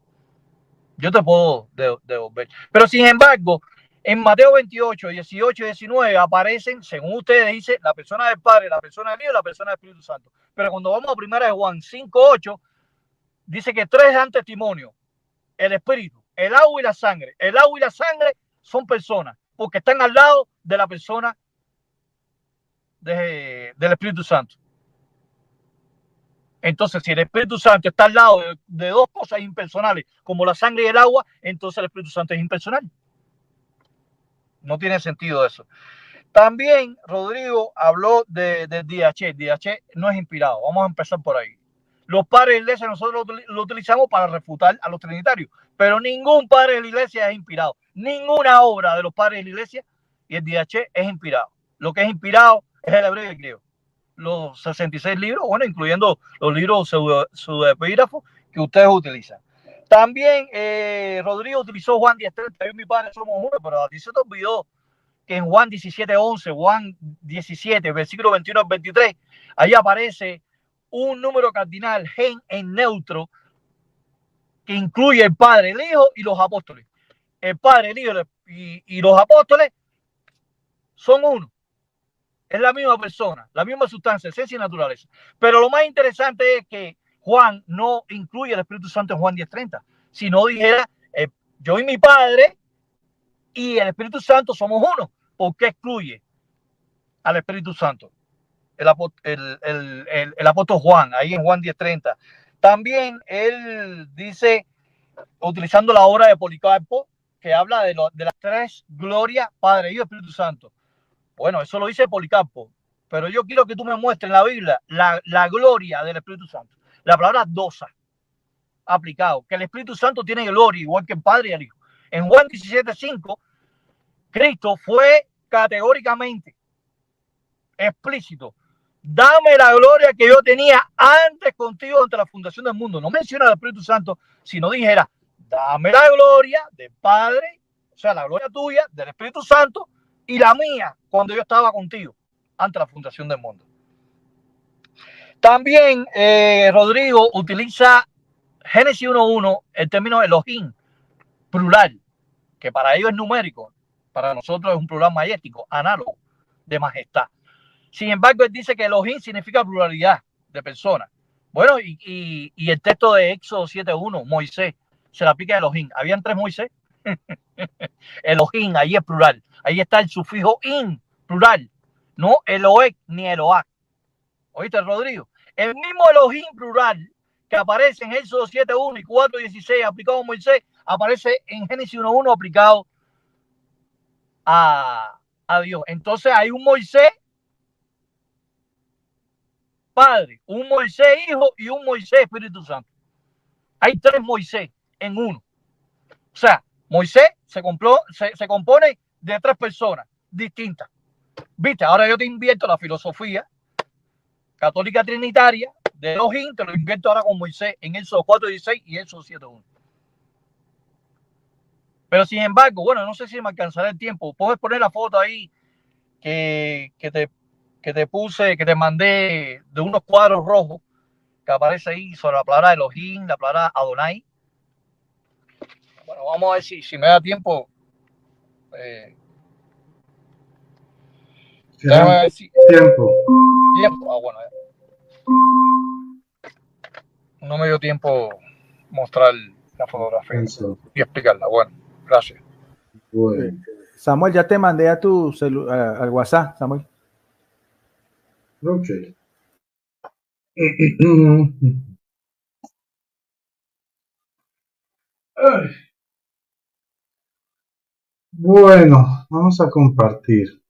Yo te puedo devolver. Pero sin embargo, en Mateo 28, 18 y 19 aparecen, según ustedes dicen, la persona del Padre, la persona del Hijo y la persona del Espíritu Santo. Pero cuando vamos a primera de Juan 5:8, dice que tres dan testimonio: el Espíritu, el agua y la sangre. El agua y la sangre son personas, porque están al lado de la persona del Espíritu Santo. Entonces, si el Espíritu Santo está al lado de dos cosas impersonales, como la sangre y el agua, entonces el Espíritu Santo es impersonal. No tiene sentido eso. También Rodrigo habló de DH. DH no es inspirado. Vamos a empezar por ahí. Los padres de la iglesia nosotros lo utilizamos para refutar a los trinitarios, pero ningún padre de la iglesia es inspirado. Ninguna obra de los padres de la iglesia y el DH es inspirado. Lo que es inspirado es el hebreo y el griego. Los 66 libros, bueno, incluyendo los libros pseudoepígrafos que ustedes utilizan. También Rodrigo utilizó Juan 10:30. Yo y mi padre somos uno, pero a ti se te olvidó que en Juan 17:11, Juan 17, versículo 21 al 23, ahí aparece un número cardinal, gen en neutro, que incluye el Padre, el Hijo y los apóstoles. El Padre, el Hijo y los apóstoles son uno. Es la misma persona, la misma sustancia, esencia y naturaleza. Pero lo más interesante es que Juan no incluye el Espíritu Santo en Juan 10:30. Si no dijera, yo y mi Padre y el Espíritu Santo somos uno. ¿Por qué excluye al Espíritu Santo? El apóstol Juan, ahí en Juan 10:30. También él dice, utilizando la obra de Policarpo, que habla de las tres glorias, Padre, Hijo y Espíritu Santo. Bueno, eso lo dice Policarpo, pero yo quiero que tú me muestres en la Biblia la gloria del Espíritu Santo. La palabra dosa, aplicado, que el Espíritu Santo tiene gloria, igual que el Padre y el Hijo. En Juan 17:5, Cristo fue categóricamente explícito: dame la gloria que yo tenía antes contigo ante la fundación del mundo. No menciona al Espíritu Santo, sino dijera, dame la gloria del Padre, o sea, la gloria tuya, del Espíritu Santo, y la mía cuando yo estaba contigo ante la fundación del mundo. También Rodrigo utiliza Génesis 1:1, el término Elohim, plural, que para ellos es numérico, para nosotros es un plural majestático, análogo, de majestad. Sin embargo, él dice que Elohim significa pluralidad de personas. Bueno, y el texto de Éxodo 7:1, Moisés, se le aplica a Elohim. Habían tres Moisés. Elohim, ahí es plural. Ahí está el sufijo in, plural, no Eloek ni Eloac. ¿Oíste, Rodrigo? El mismo Elohim plural que aparece en Éxodo 7.1 y 4.16 aplicado a Moisés, aparece en Génesis 1.1 aplicado a Dios. Entonces hay un Moisés Padre, un Moisés Hijo y un Moisés Espíritu Santo. Hay 3 Moisés en uno. O sea, Moisés se compone de 3 personas distintas. ¿Viste? Ahora yo te invierto la filosofía católica trinitaria de Elohim, te lo invierto ahora con Moisés en Éxodo 4.16 y Éxodo 7.1. Pero sin embargo, bueno, no sé si me alcanzará el tiempo. Puedes poner la foto ahí que te puse, que te mandé de unos cuadros rojos que aparece ahí sobre la palabra Elohim, la palabra Adonai. Bueno, vamos a ver si me da tiempo. Déjame ver si. Tiempo. Ah, bueno. No me dio tiempo mostrar la fotografía y explicarla. Bueno, gracias. Bueno. Samuel, ya te mandé a tu al WhatsApp, Samuel. Ok. Bueno, vamos a compartir.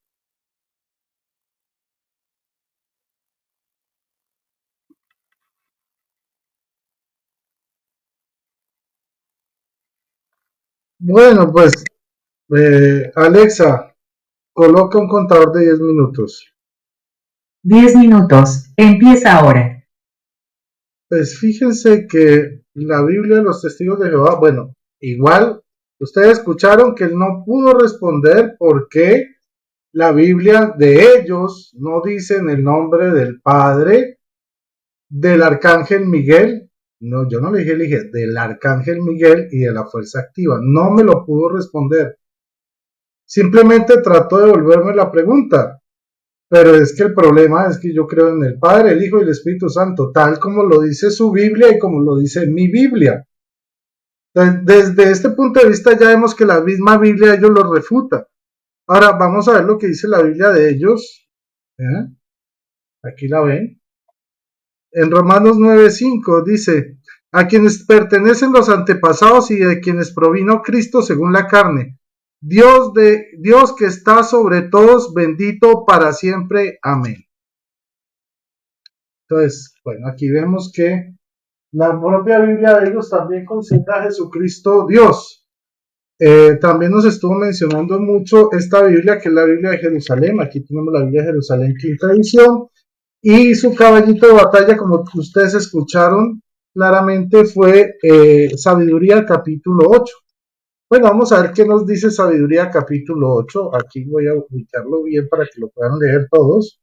Bueno, pues, Alexa, coloca un contador de 10 minutos. 10 minutos. Empieza ahora. Pues fíjense que la Biblia de los Testigos de Jehová, bueno, igual, ustedes escucharon que él no pudo responder por qué la Biblia de ellos no dice en el nombre del Padre, del Arcángel Miguel. No, yo no le dije del Arcángel Miguel y de la Fuerza Activa. No me lo pudo responder. Simplemente trató de devolverme la pregunta. Pero es que el problema es que yo creo en el Padre, el Hijo y el Espíritu Santo, tal como lo dice su Biblia y como lo dice mi Biblia. Entonces, desde este punto de vista ya vemos que la misma Biblia ellos lo refuta. Ahora vamos a ver lo que dice la Biblia de ellos. Aquí la ven. En Romanos 9:5 dice, a quienes pertenecen los antepasados y de quienes provino Cristo según la carne. Dios que está sobre todos, bendito para siempre. Amén. Entonces, bueno, aquí vemos que la propia Biblia de ellos también considera a Jesucristo Dios. También nos estuvo mencionando mucho esta Biblia, que es la Biblia de Jerusalén. Aquí tenemos la Biblia de Jerusalén, quinta edición. Y su caballito de batalla, como ustedes escucharon claramente, fue Sabiduría capítulo 8. Bueno, vamos a ver qué nos dice Sabiduría capítulo 8. Aquí voy a ubicarlo bien para que lo puedan leer todos.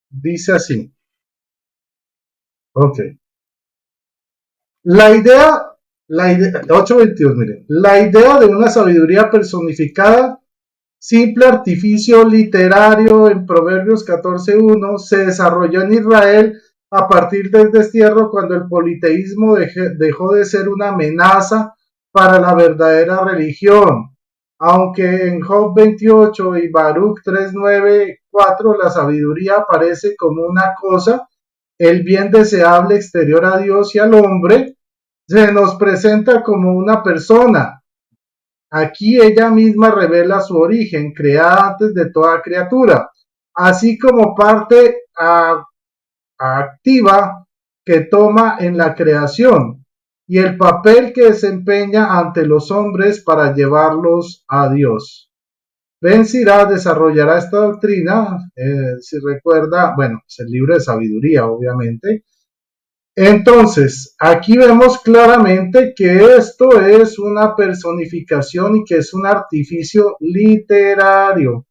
Dice así. Ok. La idea 8:22, miren. La idea de una sabiduría personificada, simple artificio literario en Proverbios 14:1, se desarrolló en Israel a partir del destierro cuando el politeísmo dejó de ser una amenaza para la verdadera religión. Aunque en Job 28 y Baruch 3:9-4 la sabiduría aparece como una cosa, el bien deseable exterior a Dios y al hombre, se nos presenta como una persona. Aquí ella misma revela su origen, creada antes de toda criatura, así como parte activa que toma en la creación y el papel que desempeña ante los hombres para llevarlos a Dios. Ben Sirá desarrollará esta doctrina, si recuerda, bueno, es el libro de sabiduría, obviamente. Entonces, aquí vemos claramente que esto es una personificación y que es un artificio literario.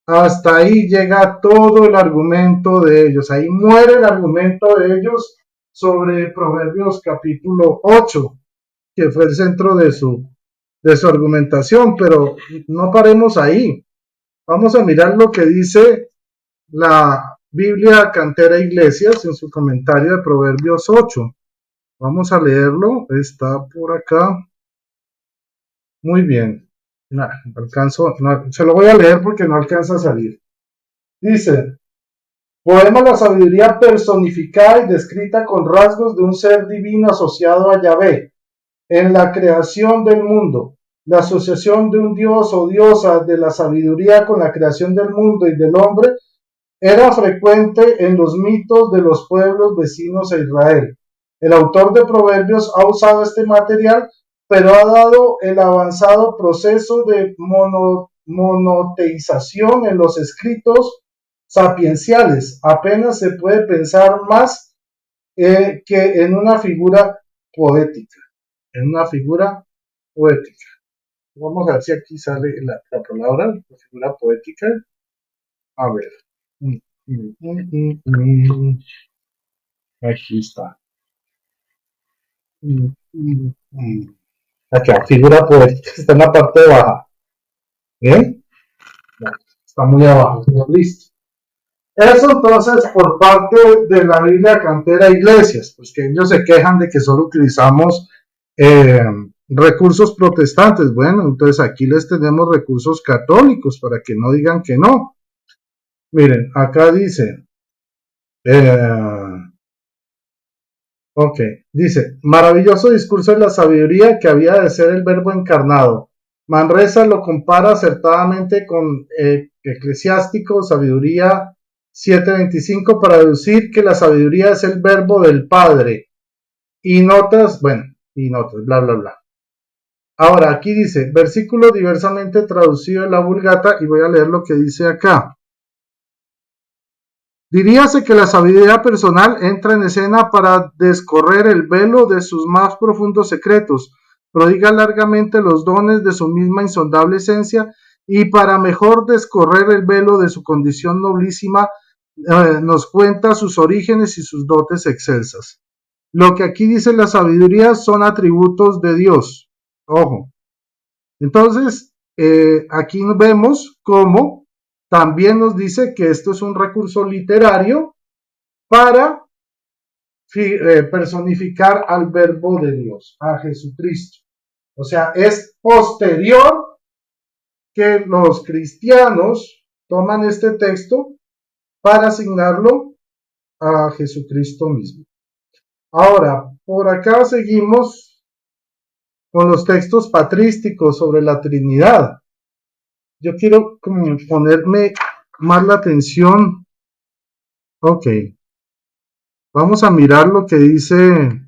Hasta ahí llega todo el argumento de ellos. Ahí muere el argumento de ellos sobre Proverbios capítulo 8, que fue el centro de su argumentación, pero no paremos ahí. Vamos a mirar lo que dice la Biblia Cantera Iglesias en su comentario de Proverbios 8. Vamos a leerlo, está por acá. Muy bien. No, se lo voy a leer porque no alcanza a salir. Dice, poema La sabiduría personificada y descrita con rasgos de un ser divino asociado a Yahvé en la creación del mundo. La asociación de un dios o diosa de la sabiduría con la creación del mundo y del hombre era frecuente en los mitos de los pueblos vecinos a Israel. El autor de Proverbios ha usado este material, pero ha dado el avanzado proceso de monoteización en los escritos sapienciales. Apenas se puede pensar más que en una figura poética. En una figura poética. Vamos a ver si aquí sale la palabra, la figura poética. A ver. Aquí está. Aquí, figura poética. Está en la parte baja. ¿Bien? Está muy abajo. Listo. Eso entonces por parte de la Biblia Cantera Iglesias, pues que ellos se quejan de que solo utilizamos recursos protestantes. Bueno, entonces aquí les tenemos recursos católicos para que no digan que no. Miren, acá dice, dice, maravilloso discurso de la sabiduría que había de ser el verbo encarnado. Manresa lo compara acertadamente con Eclesiástico, Sabiduría 7:25, para deducir que la sabiduría es el verbo del Padre. Y notas, bla, bla, bla. Ahora, aquí dice, versículo diversamente traducido en la Vulgata, y voy a leer lo que dice acá. Diríase que la sabiduría personal entra en escena para descorrer el velo de sus más profundos secretos, prodiga largamente los dones de su misma insondable esencia, y para mejor descorrer el velo de su condición noblísima, nos cuenta sus orígenes y sus dotes excelsas. Lo que aquí dice la sabiduría son atributos de Dios. Ojo. Entonces, aquí vemos cómo también nos dice que esto es un recurso literario para personificar al verbo de Dios, a Jesucristo. O sea, es posterior que los cristianos toman este texto para asignarlo a Jesucristo mismo. Ahora, por acá seguimos con los textos patrísticos sobre la Trinidad. Yo quiero ponerme más la atención. Ok. Vamos a mirar lo que dice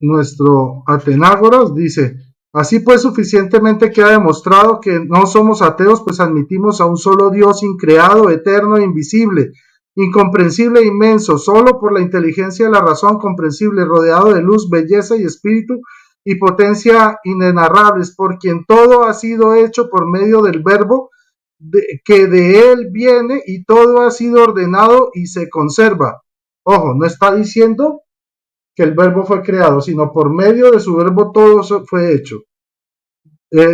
nuestro Atenágoras. Dice, así pues suficientemente queda demostrado que no somos ateos, pues admitimos a un solo Dios increado, eterno e invisible, incomprensible e inmenso, solo por la inteligencia de la razón comprensible, rodeado de luz, belleza y espíritu y potencia inenarrables, por quien todo ha sido hecho por medio del verbo que de él viene, y todo ha sido ordenado y se conserva. Ojo, no está diciendo que el verbo fue creado, sino por medio de su verbo todo fue hecho.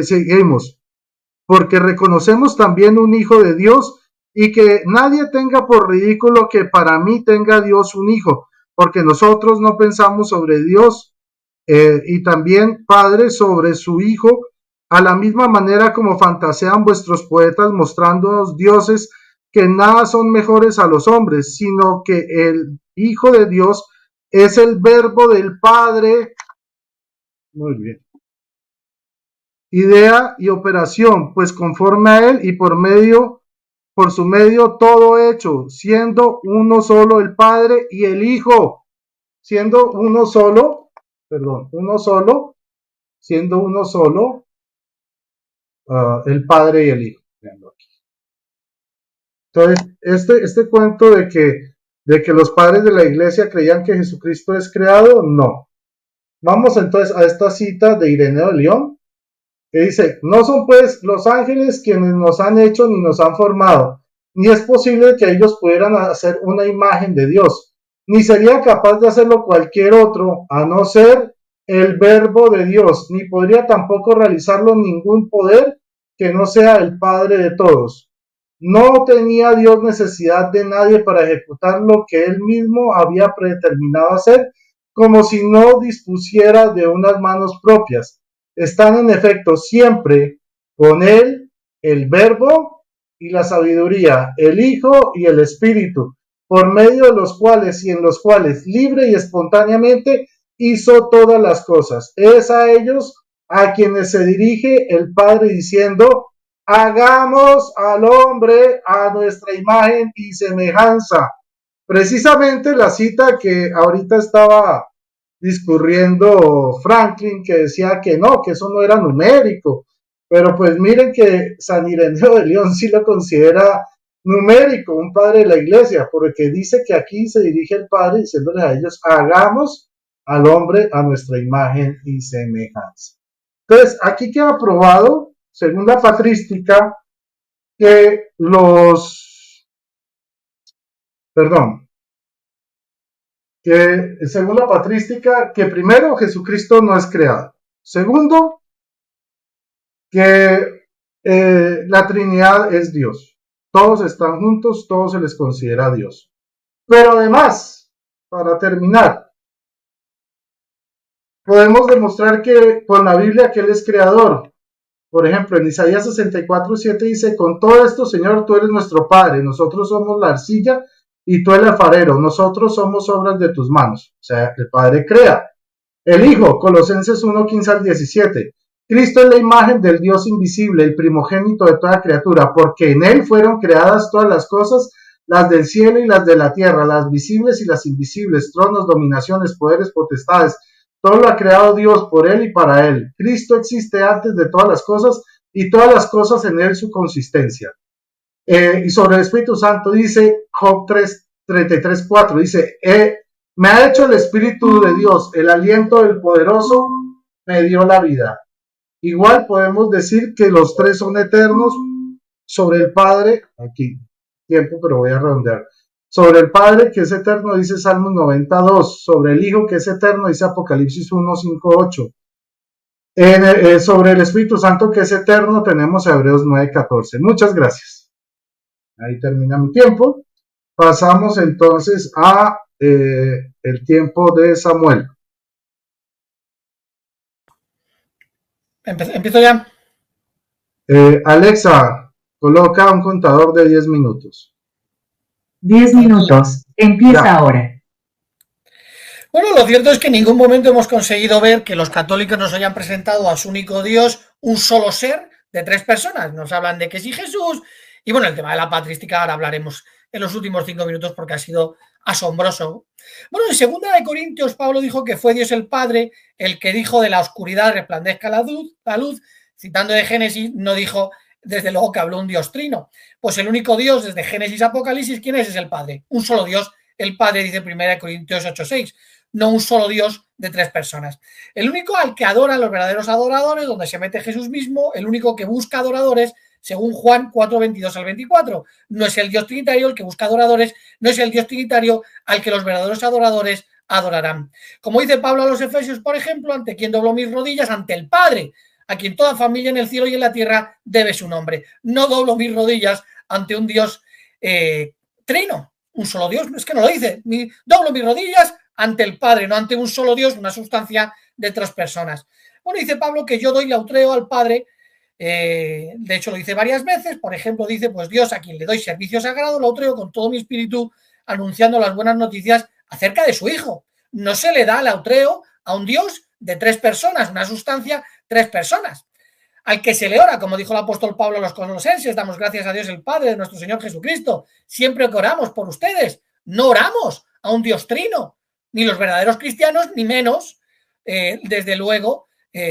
Seguimos. Porque reconocemos también un hijo de Dios, y que nadie tenga por ridículo que para mí tenga Dios un hijo, porque nosotros no pensamos sobre Dios y también Padre sobre su Hijo, a la misma manera como fantasean vuestros poetas mostrándonos dioses que nada son mejores a los hombres, sino que el Hijo de Dios es el verbo del Padre. Muy bien. Idea y operación, pues conforme a él y por su medio todo hecho, siendo uno solo el Padre y el Hijo, siendo uno solo, el Padre y el Hijo. Entonces, este cuento de que los padres de la iglesia creían que Jesucristo es creado, no. Vamos entonces a esta cita de Ireneo de León, que dice, no son pues los ángeles quienes nos han hecho ni nos han formado, ni es posible que ellos pudieran hacer una imagen de Dios, ni sería capaz de hacerlo cualquier otro, a no ser el verbo de Dios, ni podría tampoco realizarlo ningún poder que no sea el Padre de todos. No tenía Dios necesidad de nadie para ejecutar lo que él mismo había predeterminado hacer, como si no dispusiera de unas manos propias. Están en efecto siempre con él, el verbo y la sabiduría, el Hijo y el Espíritu, por medio de los cuales y en los cuales libre y espontáneamente hizo todas las cosas. Es a ellos a quienes se dirige el Padre diciendo: hagamos al hombre a nuestra imagen y semejanza. Precisamente la cita que ahorita estaba discurriendo Franklin, que decía que no, que eso no era numérico, pero pues miren que San Ireneo de León sí lo considera numérico, un padre de la iglesia, porque dice que aquí se dirige el Padre diciéndoles a ellos: hagamos al hombre a nuestra imagen y semejanza. Entonces, aquí queda probado, según la patrística, que según la patrística, que primero, Jesucristo no es creado. Segundo, que la Trinidad es Dios. Todos están juntos, todos se les considera Dios. Pero además, para terminar, podemos demostrar que con la Biblia que Él es creador. Por ejemplo, en Isaías 64:7 dice: con todo esto, Señor, tú eres nuestro Padre, nosotros somos la arcilla y tú el alfarero, nosotros somos obras de tus manos. O sea, el Padre crea. El Hijo, Colosenses 1:15-17. Cristo es la imagen del Dios invisible, el primogénito de toda criatura, porque en Él fueron creadas todas las cosas, las del cielo y las de la tierra, las visibles y las invisibles, tronos, dominaciones, poderes, potestades. Todo lo ha creado Dios por Él y para Él. Cristo existe antes de todas las cosas y todas las cosas en Él su consistencia. Y sobre el Espíritu Santo dice Job 33:4, dice: me ha hecho el Espíritu de Dios, el aliento del poderoso me dio la vida. Igual podemos decir que los tres son eternos. Sobre el Padre, aquí tiempo, pero voy a redondear. Sobre el Padre, que es eterno, dice Salmos 92. Sobre el Hijo, que es eterno, dice Apocalipsis 1:5-8. Sobre el Espíritu Santo, que es eterno, tenemos Hebreos 9:14. Muchas gracias. Ahí termina mi tiempo. Pasamos entonces a el tiempo de Samuel. Empiezo ya. Alexa, coloca un contador de 10 minutos. 10 minutos. Empieza Ya. ahora. Bueno, lo cierto es que en ningún momento hemos conseguido ver que los católicos nos hayan presentado a su único Dios un solo ser de tres personas. Nos hablan de que sí Jesús, y bueno, el tema de la patrística ahora hablaremos en los últimos 5 minutos porque ha sido asombroso. Bueno, en 2 Corintios Pablo dijo que fue Dios el Padre el que dijo: de la oscuridad resplandezca la luz. Citando de Génesis, no dijo desde luego que habló un Dios trino. Pues el único Dios desde Génesis a Apocalipsis, ¿quién es? Es el Padre. Un solo Dios, el Padre, dice 1 Corintios 8:6. No un solo Dios de tres personas. El único al que adoran los verdaderos adoradores, donde se mete Jesús mismo, el único que busca adoradores, según Juan 4:22-24. No es el Dios trinitario el que busca adoradores, no es el Dios trinitario al que los verdaderos adoradores adorarán. Como dice Pablo a los Efesios, por ejemplo: ante quien doblo mis rodillas, ante el Padre, a quien toda familia en el cielo y en la tierra debe su nombre. No doblo mis rodillas ante un Dios trino, un solo Dios. Es que no lo dice. Doblo mis rodillas ante el Padre, no ante un solo Dios, una sustancia de tres personas. Bueno, dice Pablo que yo doy lautreo al Padre. De hecho, lo dice varias veces. Por ejemplo, dice: pues Dios, a quien le doy servicio sagrado, lautreo con todo mi espíritu, anunciando las buenas noticias acerca de su Hijo. No se le da lautreo a un Dios de tres personas, una sustancia, tres personas. Al que se le ora, como dijo el apóstol Pablo a los colosenses: damos gracias a Dios el Padre de nuestro Señor Jesucristo, siempre que oramos por ustedes. No oramos a un Dios trino, ni los verdaderos cristianos, ni menos, desde luego,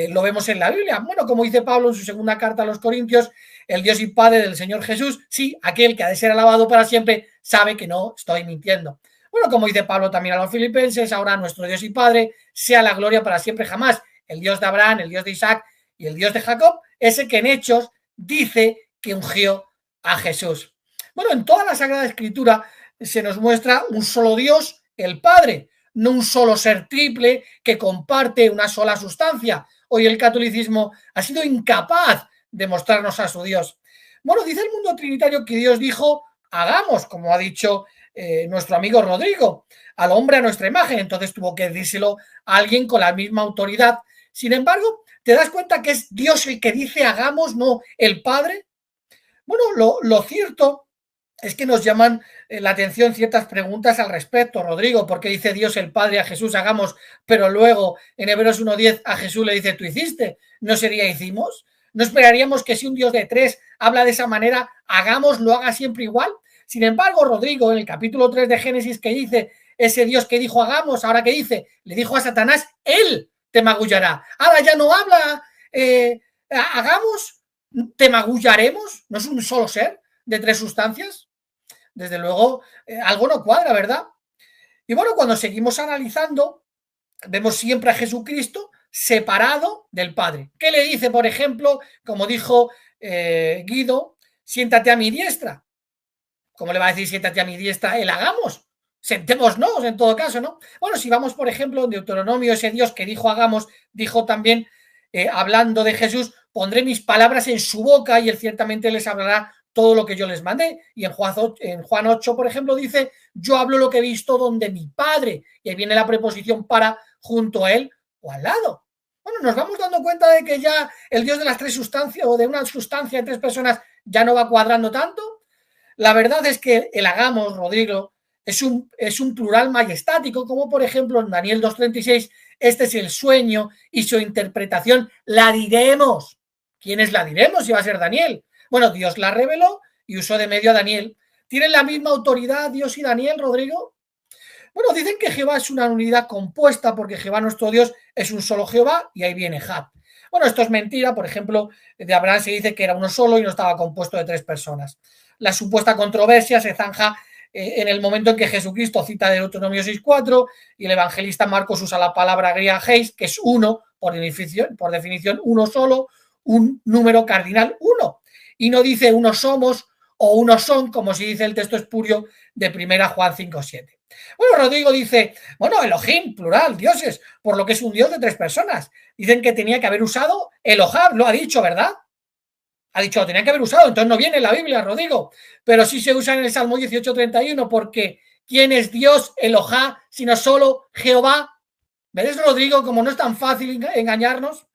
lo vemos en la Biblia. Bueno, como dice Pablo en su 2 carta a los Corintios: el Dios y Padre del Señor Jesús, sí, aquel que ha de ser alabado para siempre, sabe que no estoy mintiendo. Bueno, como dice Pablo también a los Filipenses: ahora nuestro Dios y Padre sea la gloria para siempre jamás. El Dios de Abraham, el Dios de Isaac y el Dios de Jacob, ese que en Hechos dice que ungió a Jesús. Bueno, en toda la Sagrada Escritura se nos muestra un solo Dios, el Padre, no un solo ser triple que comparte una sola sustancia. Hoy el catolicismo ha sido incapaz de mostrarnos a su Dios. Bueno, dice el mundo trinitario que Dios dijo: hagamos, como ha dicho nuestro amigo Rodrigo, al hombre a nuestra imagen. Entonces tuvo que decírselo a alguien con la misma autoridad. Sin embargo, ¿te das cuenta que es Dios el que dice hagamos, no el Padre? Bueno, lo cierto es que nos llaman la atención ciertas preguntas al respecto, Rodrigo, porque dice Dios el Padre a Jesús hagamos, pero luego en Hebreos 1:10 a Jesús le dice tú hiciste, ¿no sería hicimos? ¿No esperaríamos que si un Dios de tres habla de esa manera, hagamos, lo haga siempre igual? Sin embargo, Rodrigo, en el capítulo 3 de Génesis que dice ese Dios que dijo hagamos, ahora que dice, le dijo a Satanás, él te magullará. Ahora ya no habla, hagamos, te magullaremos, no es un solo ser de tres sustancias. Desde luego, algo no cuadra, ¿verdad? Y bueno, cuando seguimos analizando, vemos siempre a Jesucristo separado del Padre. ¿Qué le dice, por ejemplo, como dijo Guido, siéntate a mi diestra? ¿Cómo le va a decir siéntate a mi diestra? El hagamos. Sentémonos en todo caso, ¿no? Bueno, si vamos, por ejemplo, en Deuteronomio, ese Dios que dijo hagamos, dijo también, hablando de Jesús, pondré mis palabras en su boca y él ciertamente les hablará todo lo que yo les mandé. Y en Juan 8, por ejemplo, dice, yo hablo lo que he visto donde mi Padre. Y ahí viene la preposición para junto a él o al lado. Bueno, nos vamos dando cuenta de que ya el Dios de las tres sustancias o de una sustancia de tres personas ya no va cuadrando tanto. La verdad es que el hagamos, Rodrigo, es un plural majestático, como por ejemplo en Daniel 2:36, este es el sueño y su interpretación la diremos. ¿Quiénes la diremos? Si va a ser Daniel. Bueno, Dios la reveló y usó de medio a Daniel. ¿Tienen la misma autoridad Dios y Daniel, Rodrigo? Bueno, dicen que Jehová es una unidad compuesta porque Jehová nuestro Dios es un solo Jehová y ahí viene Jab. Bueno, esto es mentira. Por ejemplo, de Abraham se dice que era uno solo y no estaba compuesto de tres personas. La supuesta controversia se zanja en el momento en que Jesucristo cita Deuteronomio 6:4 y el evangelista Marcos usa la palabra griega heis, que es uno, por definición uno solo, un número cardinal uno. Y no dice uno somos o uno son, como si dice el texto espurio de 1 Juan 5:7. Bueno, Rodrigo dice, bueno, Elohim, plural, dioses, por lo que es un Dios de tres personas. Dicen que tenía que haber usado Elohab, lo ha dicho, ¿verdad? Ha dicho, lo tenía que haber usado, entonces no viene en la Biblia, Rodrigo, pero sí se usa en el Salmo 18:31, porque ¿quién es Dios, Elohá, sino solo Jehová? ¿Ves, Rodrigo, como no es tan fácil engañarnos?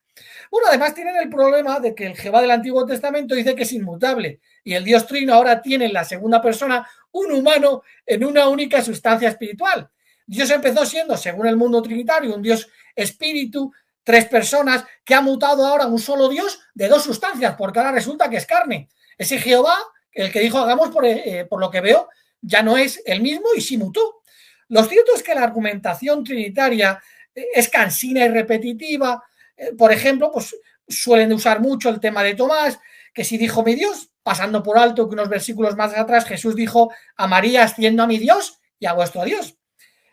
Bueno, además tienen el problema de que el Jehová del Antiguo Testamento dice que es inmutable y el Dios Trino ahora tiene en la segunda persona un humano en una única sustancia espiritual. Dios empezó siendo, según el mundo trinitario, un Dios espíritu, tres personas, que ha mutado ahora un solo Dios de dos sustancias, porque ahora resulta que es carne. Ese Jehová, el que dijo hagamos por lo que veo, ya no es el mismo y sí mutó. Lo cierto es que la argumentación trinitaria es cansina y repetitiva. Por ejemplo, pues suelen usar mucho el tema de Tomás, que si dijo mi Dios, pasando por alto que unos versículos más atrás Jesús dijo a María asciendo a mi Dios y a vuestro Dios.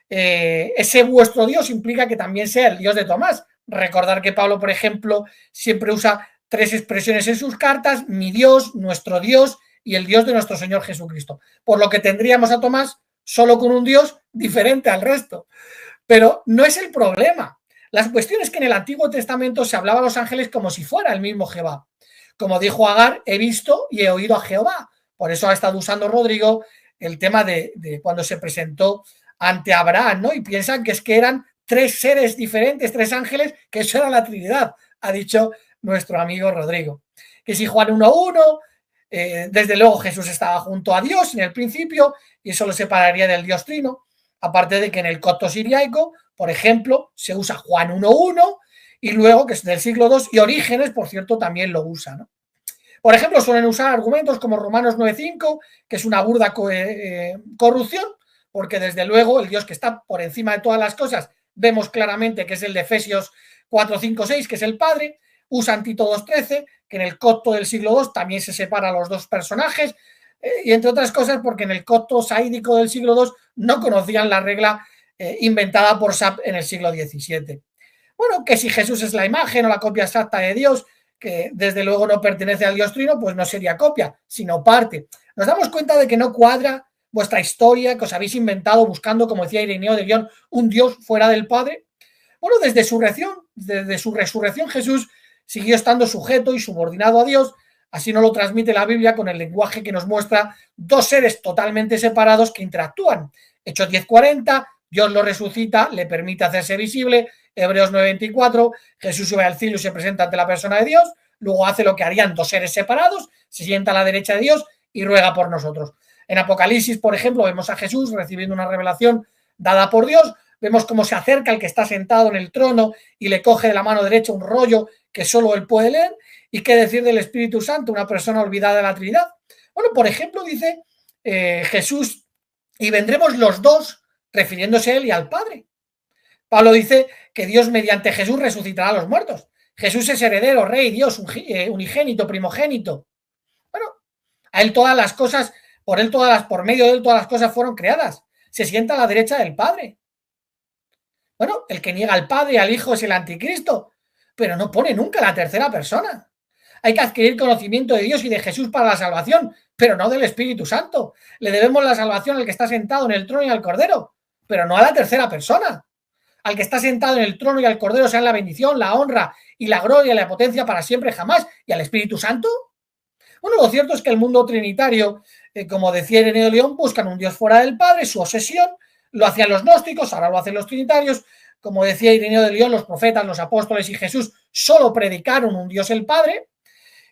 Ese vuestro Dios implica que también sea el Dios de Tomás. Recordar que Pablo, por ejemplo, siempre usa tres expresiones en sus cartas, mi Dios, nuestro Dios y el Dios de nuestro Señor Jesucristo. Por lo que tendríamos a Tomás solo con un Dios diferente al resto. Pero no es el problema. La cuestión es que en el Antiguo Testamento se hablaba a los ángeles como si fuera el mismo Jehová. Como dijo Agar, he visto y he oído a Jehová. Por eso ha estado usando Rodrigo el tema de cuando se presentó ante Abraham, ¿no? Y piensan que es que eran tres seres diferentes, tres ángeles, que eso era la Trinidad, ha dicho nuestro amigo Rodrigo. Que si Juan 1:1, desde luego Jesús estaba junto a Dios en el principio y eso lo separaría del Dios Trino, aparte de que en el copto siriaico, por ejemplo, se usa Juan 1:1 y luego, que es del siglo II, y Orígenes, por cierto, también lo usa, ¿no? Por ejemplo, suelen usar argumentos como Romanos 9:5, que es una burda corrupción, porque desde luego el Dios que está por encima de todas las cosas, vemos claramente que es el de Efesios 4:5-6, que es el Padre. Usan Tito 2:13, que en el copto del siglo II también se separa a los dos personajes, y entre otras cosas porque en el copto saídico del siglo II no conocían la regla inventada por Sap en el siglo XVII. Bueno, que si Jesús es la imagen o la copia exacta de Dios, que desde luego no pertenece al Dios Trino, pues no sería copia, sino parte. Nos damos cuenta de que no cuadra vuestra historia que os habéis inventado buscando, como decía Ireneo de León, un Dios fuera del Padre. Bueno, desde su resurrección Jesús siguió estando sujeto y subordinado a Dios. Así nos lo transmite la Biblia con el lenguaje que nos muestra dos seres totalmente separados que interactúan. Hechos 10:40, Dios lo resucita, le permite hacerse visible. Hebreos 9:24, Jesús sube al cielo y se presenta ante la persona de Dios. luego hace lo que harían dos seres separados, se sienta a la derecha de Dios y ruega por nosotros. En Apocalipsis, por ejemplo, vemos a Jesús recibiendo una revelación dada por Dios, vemos cómo se acerca el que está sentado en el trono y le coge de la mano derecha un rollo que solo él puede leer. ¿Y qué decir del Espíritu Santo, una persona olvidada de la Trinidad? Bueno, por ejemplo, dice Jesús, y vendremos los dos, refiriéndose a él y al Padre. Pablo dice que Dios mediante Jesús resucitará a los muertos. Jesús es heredero, rey, Dios, unigénito, primogénito. Bueno, a él todas las cosas, por medio de él todas las cosas fueron creadas. Se sienta a la derecha del Padre. Bueno, el que niega al Padre y al Hijo es el anticristo, pero no pone nunca la tercera persona. Hay que adquirir conocimiento de Dios y de Jesús para la salvación, pero no del Espíritu Santo. Le debemos la salvación al que está sentado en el trono y al Cordero, pero no a la tercera persona. Al que está sentado en el trono y al Cordero sean la bendición, la honra y la gloria y la potencia para siempre jamás. ¿Y al Espíritu Santo? Bueno, lo cierto es que el mundo trinitario, como decía Ireneo de León, buscan un Dios fuera del Padre, su obsesión. Lo hacían los gnósticos, ahora lo hacen los trinitarios. Como decía Ireneo de León, los profetas, los apóstoles y Jesús solo predicaron un Dios el Padre.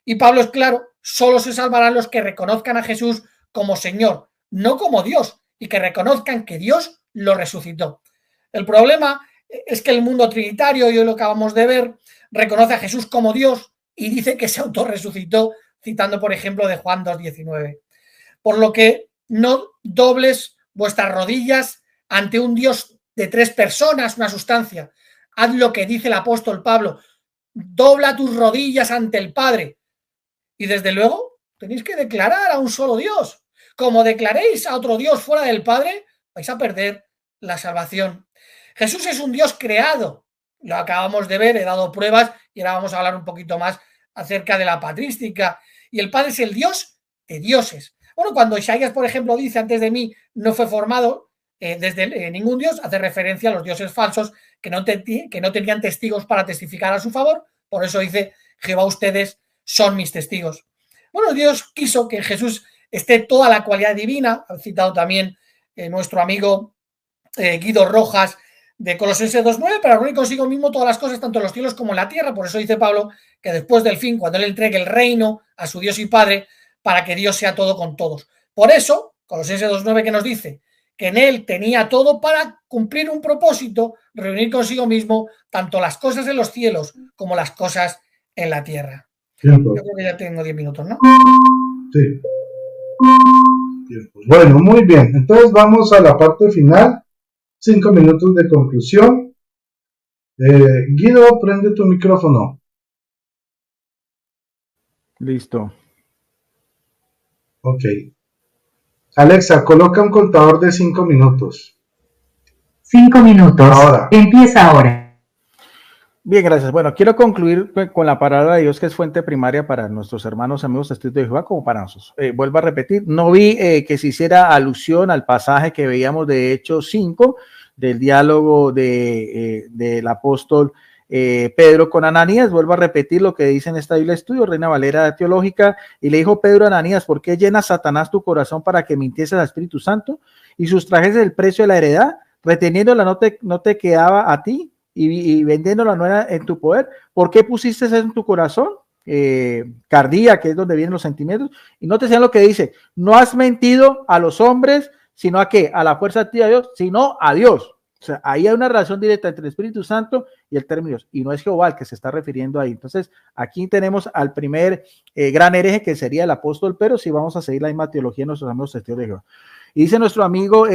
Y Pablo es claro, solo se salvarán los que reconozcan a Jesús como Señor, no como Dios, y que reconozcan que Dios lo resucitó. El problema es que el mundo trinitario, y hoy lo acabamos de ver, reconoce a Jesús como Dios y dice que se autorresucitó, citando por ejemplo de Juan 2:19. Por lo que no dobles vuestras rodillas ante un Dios de tres personas, una sustancia. Haz lo que dice el apóstol Pablo, dobla tus rodillas ante el Padre. Y desde luego tenéis que declarar a un solo Dios. Como declaréis a otro Dios fuera del Padre, vais a perder la salvación. Jesús es un Dios creado. Lo acabamos de ver, he dado pruebas y ahora vamos a hablar un poquito más acerca de la patrística. Y el Padre es el Dios de dioses. Bueno, cuando Isaías, por ejemplo, dice antes de mí no fue formado desde ningún Dios, hace referencia a los dioses falsos que no tenían testigos para testificar a su favor. Por eso dice Jehová, ustedes son mis testigos. Bueno, Dios quiso que en Jesús esté toda la cualidad divina. Ha citado también nuestro amigo Guido Rojas de Colosenses 2:9, para reunir consigo mismo todas las cosas, tanto en los cielos como en la tierra. Por eso dice Pablo que después del fin, cuando él entregue el reino a su Dios y Padre, para que Dios sea todo con todos. Por eso, Colosenses 2:9 que nos dice que en él tenía todo para cumplir un propósito, reunir consigo mismo tanto las cosas en los cielos como las cosas en la tierra. Tiempo. Yo creo que ya tengo 10 minutos, ¿no? Sí. Tiempo. Bueno, muy bien. Entonces vamos a la parte final. 5 minutos de conclusión. Guido, prende tu micrófono. Listo. Ok. Alexa, coloca un contador de 5 minutos. 5 minutos. Ahora. Empieza ahora. Bien, gracias. Bueno, quiero concluir con la palabra de Dios, que es fuente primaria para nuestros hermanos, amigos testigos de Jehová, como para nosotros. Vuelvo a repetir, no vi que se hiciera alusión al pasaje que veíamos de Hechos 5, del diálogo del apóstol Pedro con Ananías. Vuelvo a repetir lo que dice en esta Biblia de Estudio, Reina Valera Teológica, y le dijo Pedro a Ananías, ¿por qué llena Satanás tu corazón para que mintieses al Espíritu Santo y sustrajes el precio de la heredad? Reteniéndola no te quedaba a ti, y vendiéndola no era en tu poder. ¿Por qué pusiste eso en tu corazón? Cardía, que es donde vienen los sentimientos. Y no te decían lo que dice, no has mentido a los hombres, sino a qué, a la fuerza activa de Dios, sino a Dios. O sea, ahí hay una relación directa entre el Espíritu Santo y el término Dios, y no es Jehová el que se está refiriendo ahí. Entonces, aquí tenemos al primer gran hereje, que sería el apóstol Pedro, si vamos a seguir la misma teología de nuestros amigos testigos de Jehová. Y dice nuestro amigo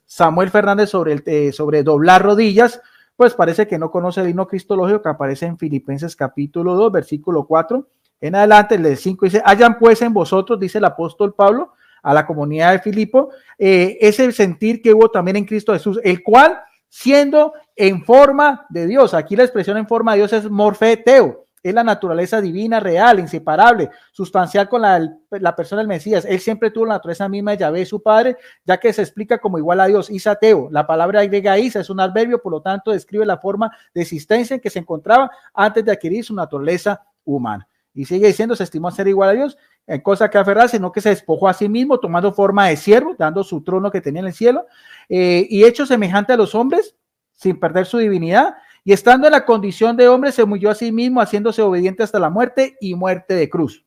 Samuel Fernández sobre doblar rodillas. Pues parece que no conoce el himno cristológico que aparece en Filipenses capítulo 2, versículo 4. En adelante, el de 5 dice, hayan pues en vosotros, dice el apóstol Pablo, a la comunidad de Filipo, ese sentir que hubo también en Cristo Jesús, el cual, siendo en forma de Dios, aquí la expresión en forma de Dios es morfeteo, es la naturaleza divina, real, inseparable, sustancial con la persona del Mesías. Él siempre tuvo la naturaleza misma de Yahvé, su padre, ya que se explica como igual a Dios. Isateo, la palabra griega isa es un adverbio, por lo tanto describe la forma de existencia en que se encontraba antes de adquirir su naturaleza humana. Y sigue diciendo, se estimó ser igual a Dios, en cosa que aferrarse, sino que se despojó a sí mismo, tomando forma de siervo, dando su trono que tenía en el cielo, y hecho semejante a los hombres, sin perder su divinidad, y estando en la condición de hombre se humilló a sí mismo, haciéndose obediente hasta la muerte y muerte de cruz.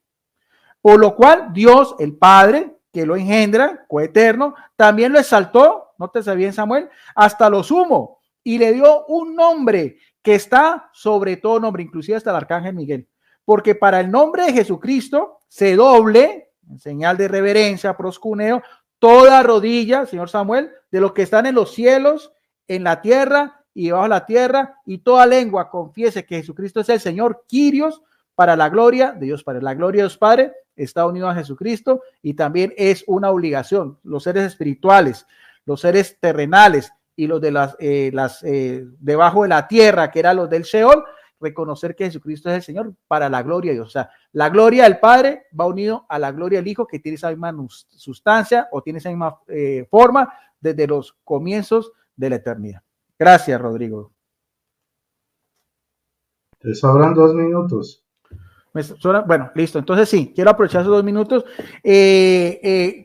Por lo cual Dios, el Padre, que lo engendra, coeterno, también lo exaltó, nótese bien Samuel, hasta lo sumo, y le dio un nombre que está sobre todo nombre, inclusive hasta el arcángel Miguel, porque para el nombre de Jesucristo se doble, en señal de reverencia, proscuneo, toda rodilla, señor Samuel, de los que están en los cielos, en la tierra y debajo de la tierra, y toda lengua confiese que Jesucristo es el Señor, Kyrios, para la gloria de Dios Padre. La gloria de Dios Padre está unido a Jesucristo y también es una obligación. Los seres espirituales, los seres terrenales y los de debajo de la tierra, que eran los del Sheol, reconocer que Jesucristo es el Señor para la gloria de Dios. O sea, la gloria del Padre va unido a la gloria del Hijo, que tiene esa misma sustancia o tiene esa misma forma desde los comienzos de la eternidad. Gracias, Rodrigo. Te sobran 2 minutos. Bueno, listo. Entonces sí, quiero aprovechar esos 2 minutos.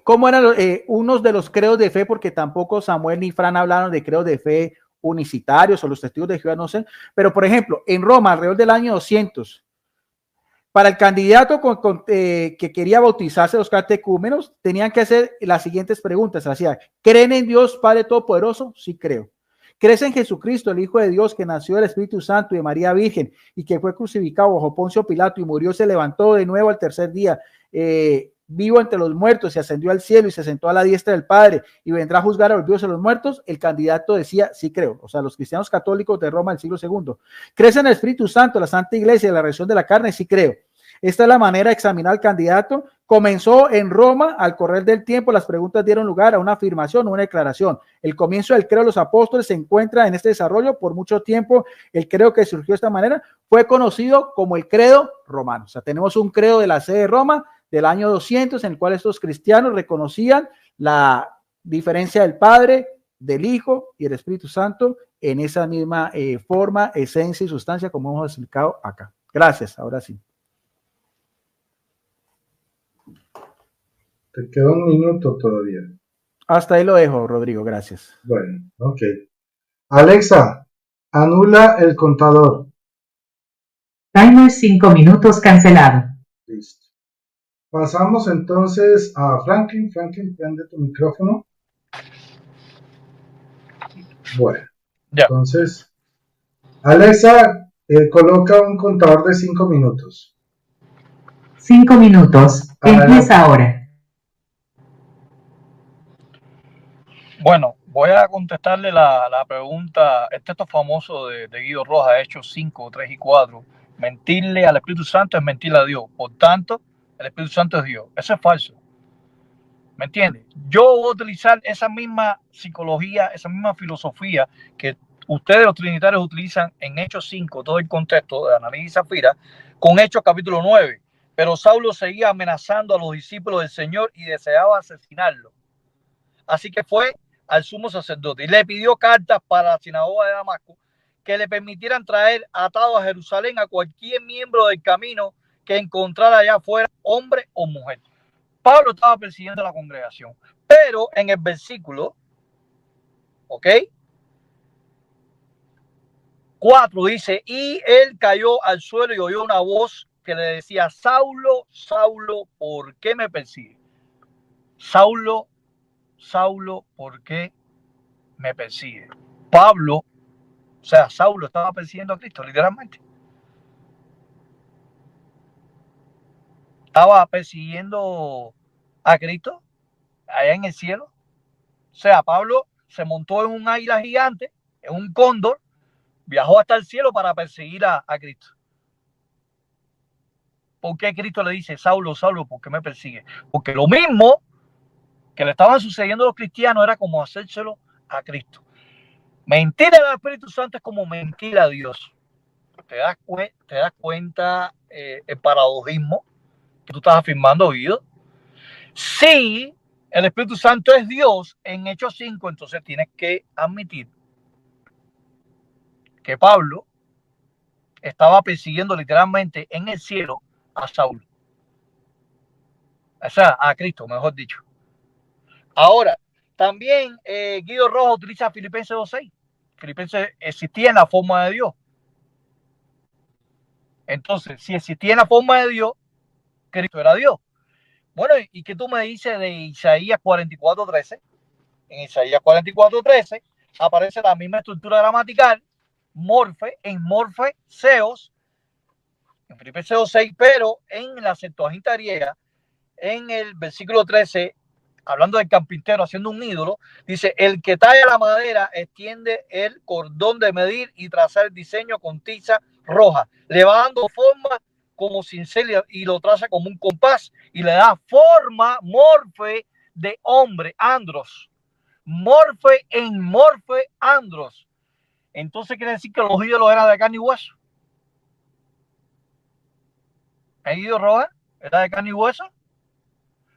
¿Cómo eran unos de los credos de fe? Porque tampoco Samuel ni Fran hablaron de credos de fe unicitarios o los testigos de Jehová, no sé. Pero, por ejemplo, en Roma, alrededor del año 200, para el candidato que quería bautizarse, los catecúmenos, tenían que hacer las siguientes preguntas. Hacía, ¿creen en Dios Padre Todopoderoso? Sí, creo. ¿Crees en Jesucristo, el Hijo de Dios, que nació del Espíritu Santo y de María Virgen y que fue crucificado bajo Poncio Pilato y murió, se levantó de nuevo al tercer día, vivo entre los muertos y ascendió al cielo y se sentó a la diestra del Padre y vendrá a juzgar a los vivos y a los muertos? El candidato decía, sí creo. O sea, los cristianos católicos de Roma del siglo II. ¿Crees en el Espíritu Santo, la Santa Iglesia y la resurrección de la carne? Sí creo. Esta es la manera de examinar al candidato. Comenzó en Roma, al correr del tiempo, las preguntas dieron lugar a una afirmación o una declaración. El comienzo del credo de los apóstoles se encuentra en este desarrollo. Por mucho tiempo, el credo que surgió de esta manera fue conocido como el credo romano. O sea, tenemos un credo de la sede de Roma del año 200, en el cual estos cristianos reconocían la diferencia del Padre, del Hijo y el Espíritu Santo en esa misma forma, esencia y sustancia, como hemos explicado acá. Gracias, ahora sí. Te queda 1 minuto todavía. Hasta ahí lo dejo, Rodrigo, gracias. Bueno, ok. Alexa, anula el contador. Timer 5 minutos cancelado. Listo. Pasamos entonces a Franklin. Franklin, prende tu micrófono. Bueno, Ya. entonces, Alexa, coloca un contador de 5 minutos. 5 minutos. Empieza ahora. Bueno, voy a contestarle la pregunta, el texto famoso de Guido Rojas, Hechos 5, 3 y 4. Mentirle al Espíritu Santo es mentirle a Dios. Por tanto, el Espíritu Santo es Dios. Eso es falso. ¿Me entiendes? Yo voy a utilizar esa misma psicología, esa misma filosofía que ustedes los trinitarios utilizan en Hechos 5, todo el contexto de Ananías y Zafira, con Hechos capítulo 9. Pero Saulo seguía amenazando a los discípulos del Señor y deseaba asesinarlo. Así que fue al sumo sacerdote y le pidió cartas para la sinagoga de Damasco que le permitieran traer atado a Jerusalén a cualquier miembro del camino que encontrara allá afuera, hombre o mujer. Pablo estaba persiguiendo a la congregación, pero en el versículo, ¿ok? 4 dice, y él cayó al suelo y oyó una voz que le decía, Saulo, Saulo, ¿por qué me persigues? Saulo, Saulo, ¿por qué me persigue? Pablo, o sea, Saulo estaba persiguiendo a Cristo, literalmente. Estaba persiguiendo a Cristo allá en el cielo. O sea, Pablo se montó en un águila gigante, en un cóndor, viajó hasta el cielo para perseguir a Cristo. ¿Por qué Cristo le dice, Saulo, Saulo, por qué me persigue? Porque lo mismo que le estaban sucediendo a los cristianos era como hacérselo a Cristo. Mentir al Espíritu Santo es como mentir a Dios. ¿Te das cuenta el paradojismo que tú estás afirmando, Guido? Si el Espíritu Santo es Dios en Hechos 5, entonces tienes que admitir que Pablo estaba persiguiendo literalmente en el cielo a Saulo. O sea, a Cristo, mejor dicho. Ahora, también Guido Rojas utiliza Filipenses 2.6. Filipenses existía en la forma de Dios. Entonces, si existía en la forma de Dios, Cristo era Dios. Bueno, ¿y qué tú me dices de Isaías 44:13? En Isaías 44:13 aparece la misma estructura gramatical, morfe, en morfe, seos, en Filipenses 2:6, pero en la Septuaginta griega, en el versículo 13, hablando del carpintero haciendo un ídolo, dice: el que talla la madera extiende el cordón de medir y trazar el diseño con tiza roja, le va dando forma como cincel y lo traza como un compás y le da forma, morfe, de hombre, andros, morfe en morfe, andros. Entonces quiere decir que los ídolos eran de carne y hueso. ¿El ídolo roja era de carne y hueso?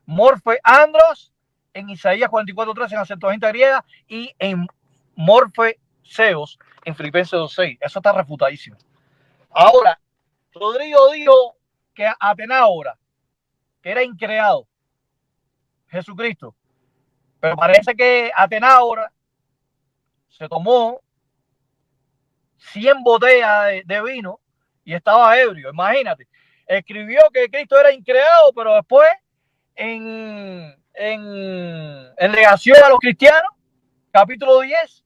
Morfe, andros, en Isaías 44:13 en la Septuaginta griega, y en morfe, seos, en Filipenses 2:6. Eso está refutadísimo. Ahora, Rodrigo dijo que Atenágora, que era increado, Jesucristo, pero parece que Atenágora se tomó 100 botellas de vino y estaba ebrio. Imagínate, escribió que Cristo era increado, pero después en negación a los cristianos, capítulo 10,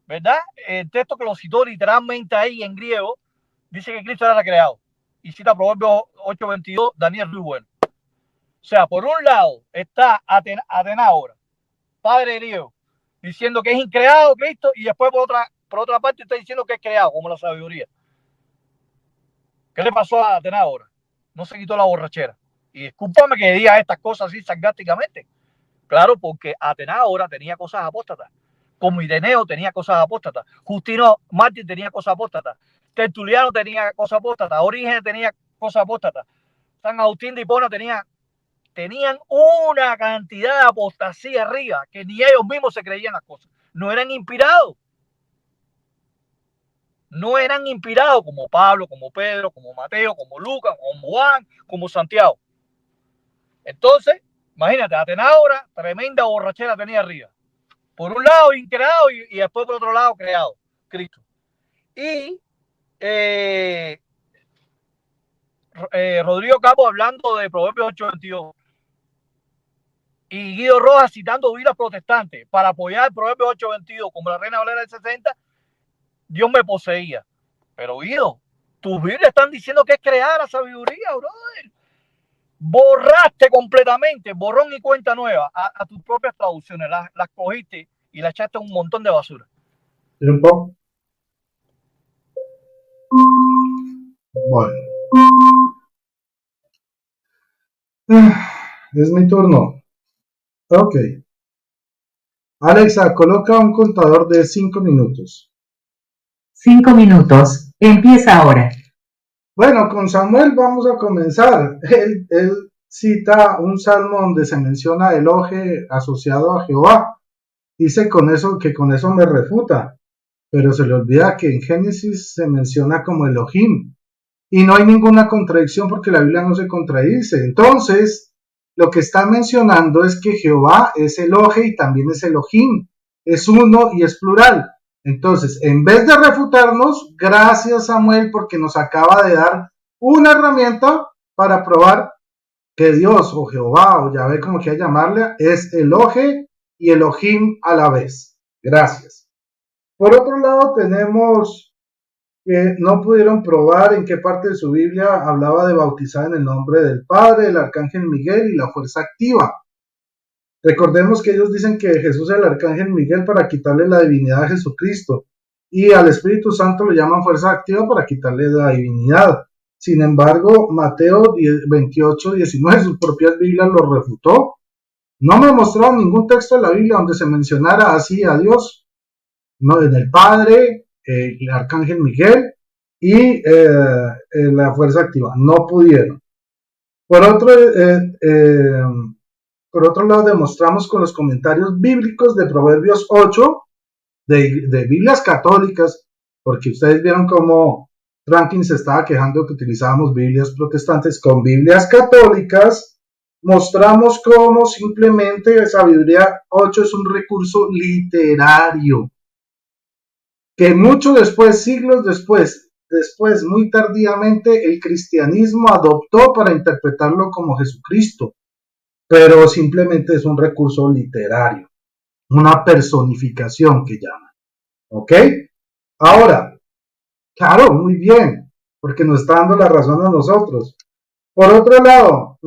¿verdad? El texto que lo citó literalmente ahí en griego, dice que Cristo era recreado. Y cita Proverbios 8:22, Daniel Ruiz Bueno. O sea, por un lado está Atenágora, padre griego, diciendo que es increado Cristo, y después por otra parte está diciendo que es creado, como la sabiduría. ¿Qué le pasó a Atenágora? No se quitó la borrachera. Y discúlpame que diga estas cosas así sarcásticamente. Claro, porque Atenágora tenía cosas apóstatas. Como Ireneo tenía cosas apóstatas. Justino Mártir tenía cosas apóstatas. Tertuliano tenía cosas apóstatas. Orígenes tenía cosas apóstatas. San Agustín de Hipona tenían una cantidad de apostasía arriba que ni ellos mismos se creían las cosas. No eran inspirados. No eran inspirados como Pablo, como Pedro, como Mateo, como Lucas, como Juan, como Santiago. Entonces, imagínate, Atenágora, tremenda borrachera tenía arriba. Por un lado increado y después por otro lado creado, Cristo. Y Rodrigo Capo hablando de Proverbios 8:22 y Guido Rojas citando Biblias protestantes para apoyar el Proverbios 8:22 como la Reina Valera del 60, Dios me poseía. Pero Guido, tus Biblias están diciendo que es crear la sabiduría, brother. Borraste completamente, borrón y cuenta nueva a tus propias traducciones, las cogiste y las echaste un montón de basura. ¿Tiempo? Bueno. Es mi turno. Ok. Alexa, coloca un contador de 5 minutos. 5 minutos. Empieza ahora. Bueno, con Samuel vamos a comenzar. Él cita un salmo donde se menciona Elohe asociado a Jehová. Dice que con eso me refuta, pero se le olvida que en Génesis se menciona como Elohim. Y no hay ninguna contradicción porque la Biblia no se contradice. Entonces, lo que está mencionando es que Jehová es Elohe y también es Elohim. Es uno y es plural. Entonces, en vez de refutarnos, gracias Samuel porque nos acaba de dar una herramienta para probar que Dios o Jehová o Yahvé, como quiera llamarle, es Elohe y Elohim a la vez. Gracias. Por otro lado, tenemos que no pudieron probar en qué parte de su Biblia hablaba de bautizar en el nombre del Padre, del Arcángel Miguel y la fuerza activa. Recordemos que ellos dicen que Jesús es el Arcángel Miguel para quitarle la divinidad a Jesucristo y al Espíritu Santo lo llaman fuerza activa para quitarle la divinidad. Sin embargo, Mateo 28:19, sus propias Biblias lo refutó. No me mostraron ningún texto de la Biblia donde se mencionara así a Dios, no, en el Padre, el Arcángel Miguel y la fuerza activa. No pudieron. Por otro lado, demostramos con los comentarios bíblicos de Proverbios 8, de Biblias católicas, porque ustedes vieron cómo Franklin se estaba quejando que utilizábamos Biblias protestantes con Biblias católicas. Mostramos cómo simplemente Sabiduría 8 es un recurso literario que mucho después, siglos después, después, muy tardíamente, el cristianismo adoptó para interpretarlo como Jesucristo, pero simplemente es un recurso literario, una personificación que llaman. ¿Ok? Ahora, claro, muy bien, porque nos está dando la razón a nosotros. Por otro lado,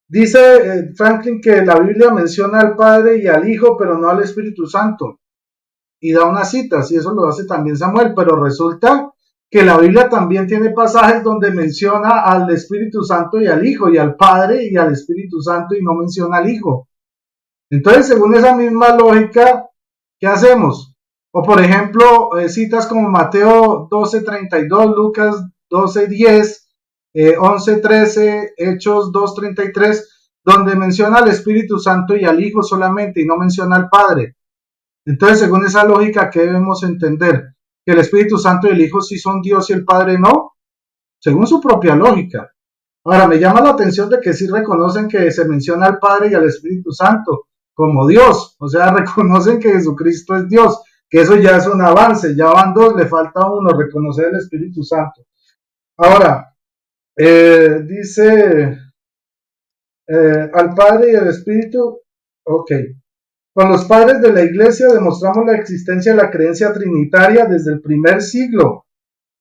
dice Franklin que la Biblia menciona al Padre y al Hijo, pero no al Espíritu Santo. Y da unas citas, y eso lo hace también Samuel, pero resulta que la Biblia también tiene pasajes donde menciona al Espíritu Santo y al Hijo, y al Padre y al Espíritu Santo, y no menciona al Hijo. Entonces, según esa misma lógica, ¿qué hacemos? O por ejemplo, citas como Mateo 12:32, Lucas 12:10, 11:13, Hechos 2:33, donde menciona al Espíritu Santo y al Hijo solamente y no menciona al Padre. Entonces, según esa lógica, ¿qué debemos entender? ¿Que el Espíritu Santo y el Hijo sí son Dios y el Padre no? Según su propia lógica. Ahora, me llama la atención de que sí reconocen que se menciona al Padre y al Espíritu Santo como Dios, o sea, reconocen que Jesucristo es Dios, que eso ya es un avance, ya van dos, le falta uno, reconocer el Espíritu Santo. Ahora, dice al Padre y al Espíritu, ok. Con los padres de la Iglesia demostramos la existencia de la creencia trinitaria desde el primer siglo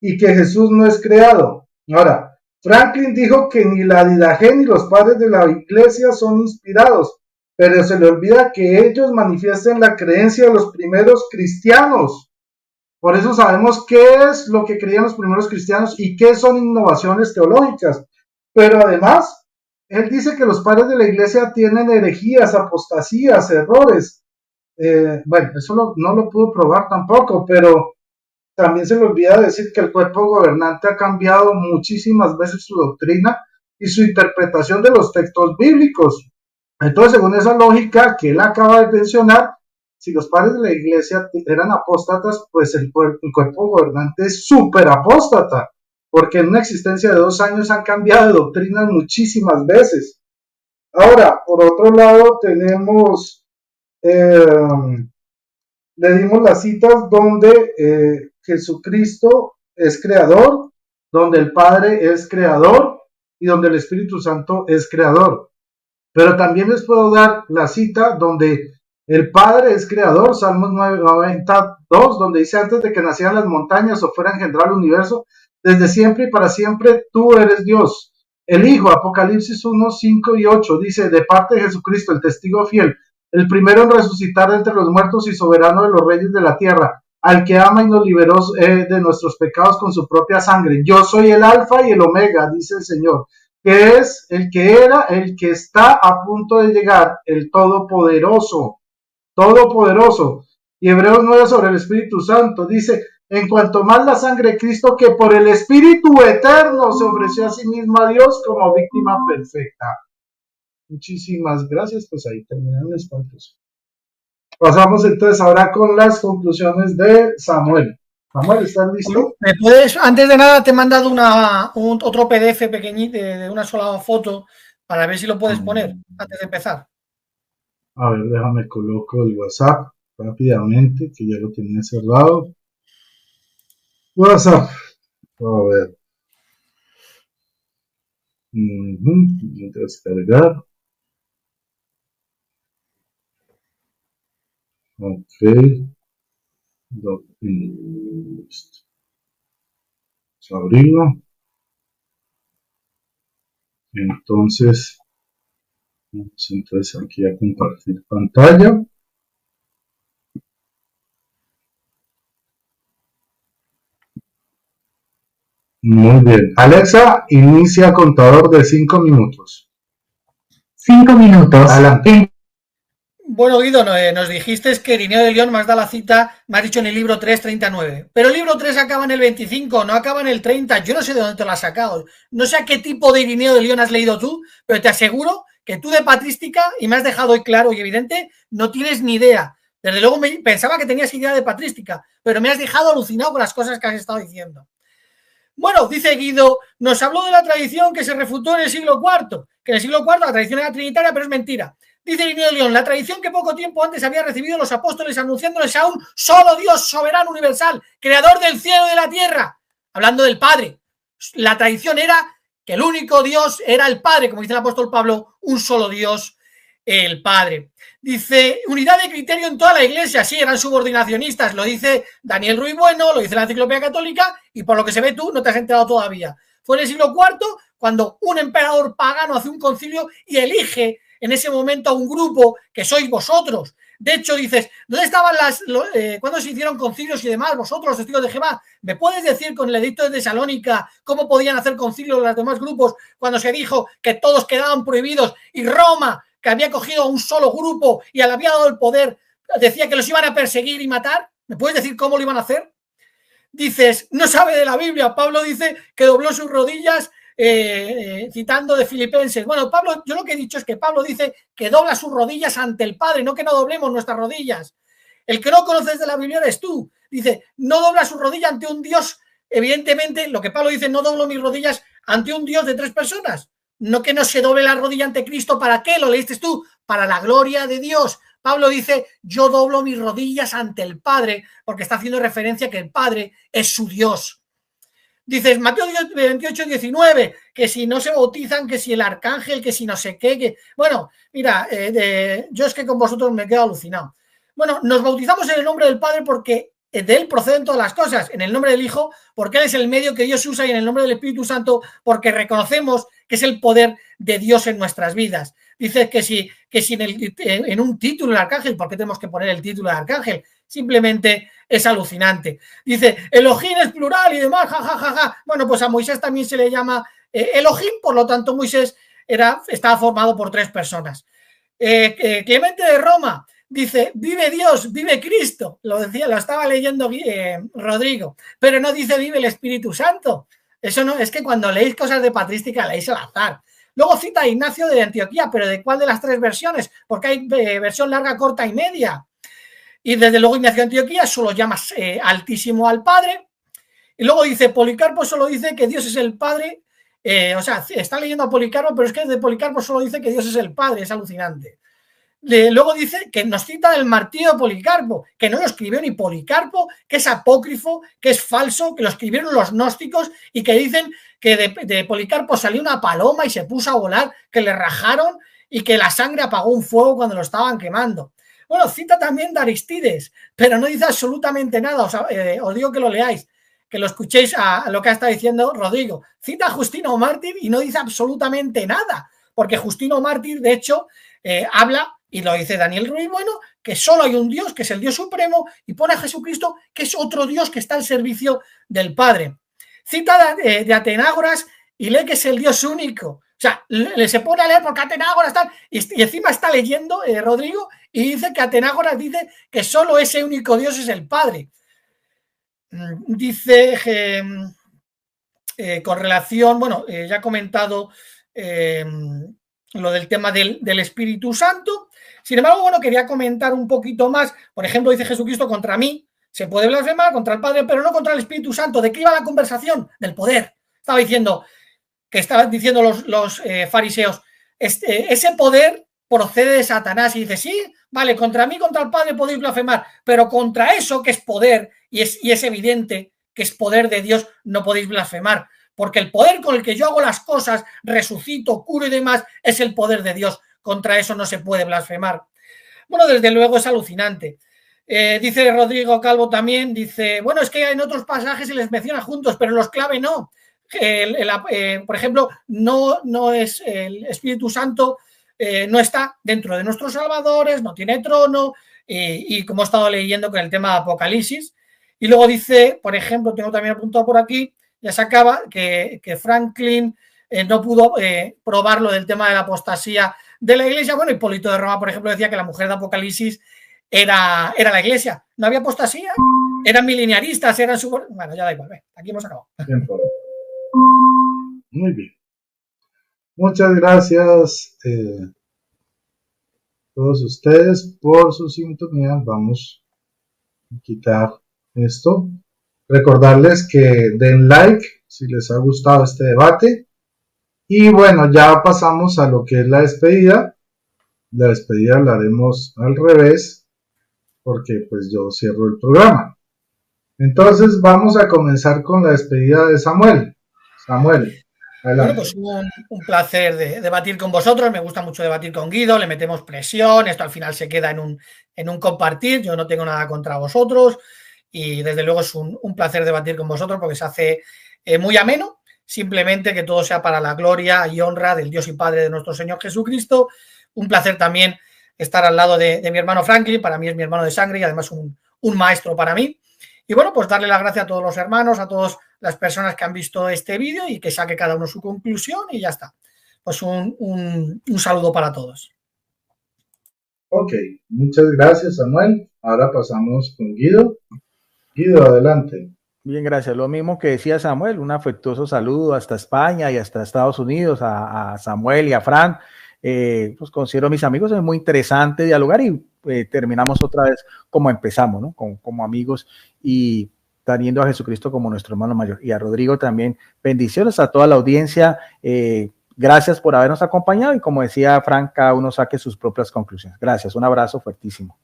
y que Jesús no es creado. Ahora, Franklin dijo que ni la Didache ni los padres de la Iglesia son inspirados, pero se le olvida que ellos manifiestan la creencia de los primeros cristianos. Por eso sabemos qué es lo que creían los primeros cristianos y qué son innovaciones teológicas. Pero además, él dice que los padres de la Iglesia tienen herejías, apostasías, errores. Bueno, eso no lo pudo probar tampoco, pero también se le olvida decir que el cuerpo gobernante ha cambiado muchísimas veces su doctrina y su interpretación de los textos bíblicos. Entonces, según esa lógica que él acaba de mencionar, si los padres de la Iglesia eran apóstatas, pues el cuerpo gobernante es súper apóstata, porque en una existencia de 2 años han cambiado de doctrinas muchísimas veces. Ahora, por otro lado, tenemos, le dimos las citas donde Jesucristo es creador, donde el Padre es creador y donde el Espíritu Santo es creador. Pero también les puedo dar la cita donde el Padre es creador, Salmos 9:92, donde dice: antes de que nacieran las montañas o fuera engendrado el universo, desde siempre y para siempre tú eres Dios. El Hijo, Apocalipsis 1:5-8, dice: de parte de Jesucristo, el testigo fiel, el primero en resucitar entre los muertos y soberano de los reyes de la tierra, al que ama y nos liberó de nuestros pecados con su propia sangre. Yo soy el Alfa y el Omega, dice el Señor, que es el que era, el que está a punto de llegar, el Todopoderoso. Todopoderoso. Y Hebreos 9 sobre el Espíritu Santo dice: en cuanto más la sangre de Cristo, que por el Espíritu eterno se ofreció a sí mismo a Dios como víctima perfecta. Muchísimas gracias, pues ahí terminan las conclusiones. Pasamos entonces ahora con las conclusiones de Samuel. Samuel, ¿estás listo? ¿Me puedes, antes de nada, te he mandado otro PDF pequeñito de una sola foto para ver si lo puedes poner antes de empezar? A ver, déjame coloco el WhatsApp rápidamente, que ya lo tenía cerrado. WhatsApp. A ver. Descargar. Ok. Listo. Abrirlo. Entonces aquí a compartir pantalla. Muy bien. Alexa, inicia contador de 5 minutos. 5 minutos. Adelante. Bueno, Guido, nos dijiste que Irineo de León me has dado la cita, me has dicho en el libro 3:39. Pero el libro 3 acaba en el 25, no acaba en el 30. Yo no sé de dónde te lo has sacado. No sé a qué tipo de Irineo de León has leído tú, pero te aseguro que tú de patrística, y me has dejado hoy claro y evidente, no tienes ni idea. Desde luego pensaba que tenías idea de patrística, pero me has dejado alucinado con las cosas que has estado diciendo. Bueno, dice Guido, nos habló de la tradición que se refutó en el siglo IV, que en el siglo IV la tradición era trinitaria, pero es mentira. Dice Irineo de León, la tradición que poco tiempo antes había recibido los apóstoles anunciándoles a un solo Dios soberano universal, creador del cielo y de la tierra, hablando del Padre. La tradición era que el único Dios era el Padre, como dice el apóstol Pablo, un solo Dios, el Padre. Dice, unidad de criterio en toda la Iglesia, sí, eran subordinacionistas, lo dice Daniel Ruiz Bueno, lo dice la Enciclopedia Católica, y por lo que se ve tú no te has enterado todavía. Fue en el siglo IV cuando un emperador pagano hace un concilio y elige en ese momento a un grupo que sois vosotros. De hecho, dices, ¿dónde estaban cuándo se hicieron concilios y demás? Vosotros, los testigos de Jehová, ¿me puedes decir con el edicto de Tesalónica cómo podían hacer concilios los demás grupos cuando se dijo que todos quedaban prohibidos y Roma, que había cogido a un solo grupo y le había dado el poder, decía que los iban a perseguir y matar? ¿Me puedes decir cómo lo iban a hacer? Dices, no sabe de la Biblia. Pablo dice que dobló sus rodillas, citando de Filipenses. Bueno, Pablo, yo lo que he dicho es que Pablo dice que dobla sus rodillas ante el Padre, no que no doblemos nuestras rodillas. El que no conoces de la Biblia eres tú. Dice, no dobla su rodilla ante un Dios. Evidentemente, lo que Pablo dice, no doblo mis rodillas ante un Dios de 3 personas. No que no se doble la rodilla ante Cristo. ¿Para qué? Lo leíste tú. Para la gloria de Dios. Pablo dice, yo doblo mis rodillas ante el Padre, porque está haciendo referencia a que el Padre es su Dios. Dices, Mateo 28, 19, que si no se bautizan, que si el arcángel, que si no sé qué, que... Bueno, mira, yo es que con vosotros me quedo alucinado. Bueno, nos bautizamos en el nombre del Padre porque de él proceden todas las cosas, en el nombre del Hijo, porque él es el medio que Dios usa, y en el nombre del Espíritu Santo, porque reconocemos que es el poder de Dios en nuestras vidas. Dice que si en un título el arcángel, ¿por qué tenemos que poner el título de arcángel? Simplemente es alucinante. Dice, Elohim es plural y demás, jajajaja. Bueno, pues a Moisés también se le llama Elohim, por lo tanto Moisés estaba formado por 3 personas. Clemente de Roma dice, vive Dios, vive Cristo. Lo estaba leyendo Rodrigo, pero no dice vive el Espíritu Santo. Eso no, es que cuando leéis cosas de patrística leéis al azar. Luego cita a Ignacio de Antioquía, pero ¿de cuál de las 3 versiones? Porque hay versión larga, corta y media. Y desde luego Ignacio de Antioquía solo llama altísimo al Padre. Y luego dice, Policarpo solo dice que Dios es el Padre. O sea, está leyendo a Policarpo, pero es que de Policarpo solo dice que Dios es el Padre. Es alucinante. Luego dice que nos cita el martirio de Policarpo, que no lo escribió ni Policarpo, que es apócrifo, que es falso, que lo escribieron los gnósticos y que dicen que de Policarpo salió una paloma y se puso a volar, que le rajaron y que la sangre apagó un fuego cuando lo estaban quemando. Bueno, cita también de Aristides, pero no dice absolutamente nada. Os digo que lo leáis, que lo escuchéis a lo que ha estado diciendo Rodrigo. Cita a Justino Mártir y no dice absolutamente nada, porque Justino Mártir, de hecho, habla, y lo dice Daniel Ruiz Bueno, que solo hay un Dios, que es el Dios supremo, y pone a Jesucristo, que es otro Dios que está al servicio del Padre. Cita de Atenágoras y lee que es el Dios único. O sea, se pone a leer porque Atenágoras está, y encima está leyendo Rodrigo, y dice que Atenágoras dice que solo ese único Dios es el Padre. Dice con relación, bueno, ya he comentado lo del tema del Espíritu Santo. Sin embargo, bueno, quería comentar un poquito más. Por ejemplo, dice Jesucristo, contra mí se puede blasfemar, contra el Padre, pero no contra el Espíritu Santo. ¿De qué iba la conversación? Del poder. Estaban diciendo los fariseos, ese poder procede de Satanás, y dice, sí, vale, contra mí, contra el Padre podéis blasfemar, pero contra eso que es poder, y es evidente que es poder de Dios, no podéis blasfemar, porque el poder con el que yo hago las cosas, resucito, curo y demás, es el poder de Dios. Contra eso no se puede blasfemar. Bueno, desde luego es alucinante. Dice Rodrigo Calvo también, dice, bueno, es que en otros pasajes se les menciona juntos, pero los clave no. Por ejemplo, no es el Espíritu Santo, no está dentro de nuestros salvadores, no tiene trono, y como he estado leyendo con el tema de Apocalipsis. Y luego dice, por ejemplo, tengo también apuntado por aquí, ya se acaba, que Franklin no pudo probar lo del tema de la apostasía de la Iglesia. Bueno, Hipólito de Roma, por ejemplo, decía que la mujer de Apocalipsis era la Iglesia. No había apostasía, eran mileniaristas, eran bueno, ya da igual, aquí hemos acabado. Muy bien. Muchas gracias todos ustedes por su sintonía. Vamos a quitar esto. Recordarles que den like si les ha gustado este debate. Y bueno, ya pasamos a lo que es la despedida. La despedida la haremos al revés, porque pues yo cierro el programa. Entonces vamos a comenzar con la despedida de Samuel. Samuel, adelante. Bueno, pues un placer debatir con vosotros. Me gusta mucho debatir con Guido, le metemos presión, esto al final se queda en un compartir. Yo no tengo nada contra vosotros y desde luego es un placer debatir con vosotros porque se hace muy ameno. Simplemente que todo sea para la gloria y honra del Dios y Padre de nuestro Señor Jesucristo. Un placer también estar al lado de mi hermano Franklin. Para mí es mi hermano de sangre y además un maestro para mí. Y bueno, pues darle las gracias a todos los hermanos, a todas las personas que han visto este vídeo y que saque cada uno su conclusión y ya está. Pues un saludo para todos. Ok, muchas gracias, Samuel. Ahora pasamos con Guido. Guido, adelante. Bien, gracias. Lo mismo que decía Samuel, un afectuoso saludo hasta España y hasta Estados Unidos, a Samuel y a Fran. Pues considero mis amigos, es muy interesante dialogar y terminamos otra vez como empezamos, ¿no? Como amigos y teniendo a Jesucristo como nuestro hermano mayor. Y a Rodrigo también, bendiciones a toda la audiencia. Gracias por habernos acompañado y como decía Fran, cada uno saque sus propias conclusiones. Gracias, un abrazo fuertísimo.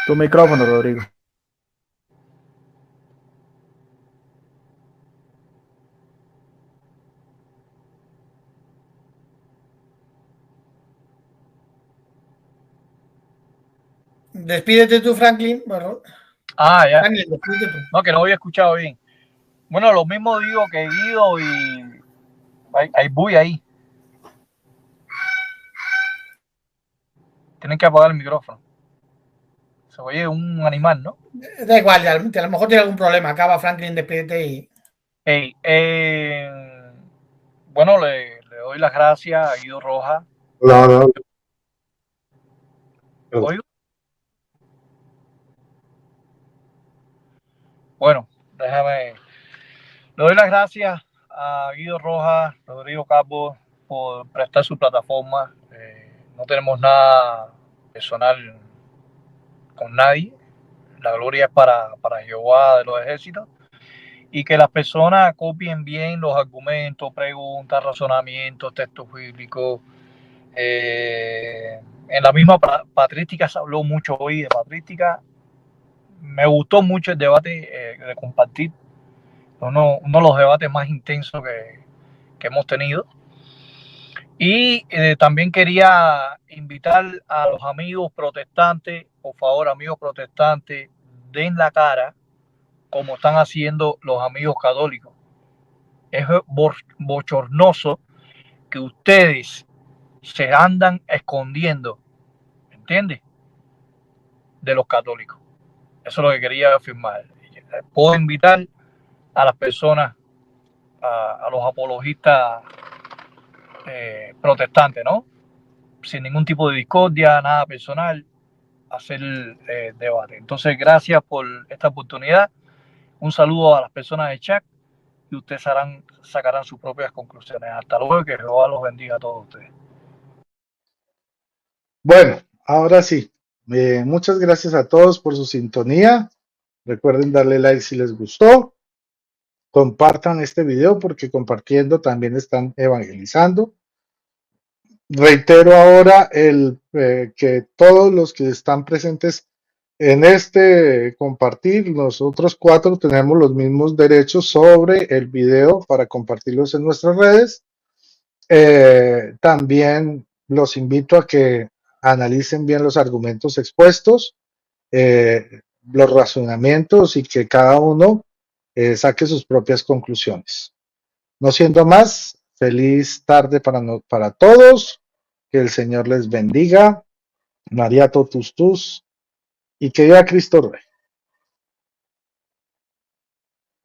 Tu micrófono, Rodrigo. Despídete tú, Franklin. Bueno, ya. Franklin, despídete tú. No, que no había escuchado bien. Bueno, lo mismo digo que Guido y hay bulla ahí. Tienen que apagar el micrófono. Se oye un animal, ¿no? Da igual, a lo mejor tiene algún problema. Acaba, Franklin, despídete y... Hey, bueno, le doy las gracias a Guido Rojas. No. ¿Oigo? Bueno, le doy las gracias a Guido Rojas, Rodrigo Capo, por prestar su plataforma. No tenemos nada personal con nadie. La gloria es para Jehová de los ejércitos. Y que las personas copien bien los argumentos, preguntas, razonamientos, textos bíblicos. En la misma patrística se habló mucho hoy de patrística. Me gustó mucho el debate de compartir. Uno de los debates más intensos que hemos tenido. Y también quería invitar a los amigos protestantes, por favor, amigos protestantes, den la cara como están haciendo los amigos católicos. Es bochornoso que ustedes se andan escondiendo, ¿entiendes? De los católicos. Eso es lo que quería afirmar. Puedo invitar a las personas, a los apologistas protestantes, ¿no? Sin ningún tipo de discordia, nada personal, hacer debate. Entonces, gracias por esta oportunidad. Un saludo a las personas de chat y ustedes sacarán sus propias conclusiones. Hasta luego, que Jehová los bendiga a todos ustedes. Bueno, ahora sí. Muchas gracias a todos por su sintonía. Recuerden darle like si les gustó. Compartan este video porque compartiendo también están evangelizando. Reitero ahora que todos los que están presentes en este compartir, nosotros 4 tenemos los mismos derechos sobre el video para compartirlos en nuestras redes. También los invito a que analicen bien los argumentos expuestos, los razonamientos y que cada uno saque sus propias conclusiones. No siendo más, feliz tarde para todos, que el Señor les bendiga, María totus tus, y que viva Cristo Rey.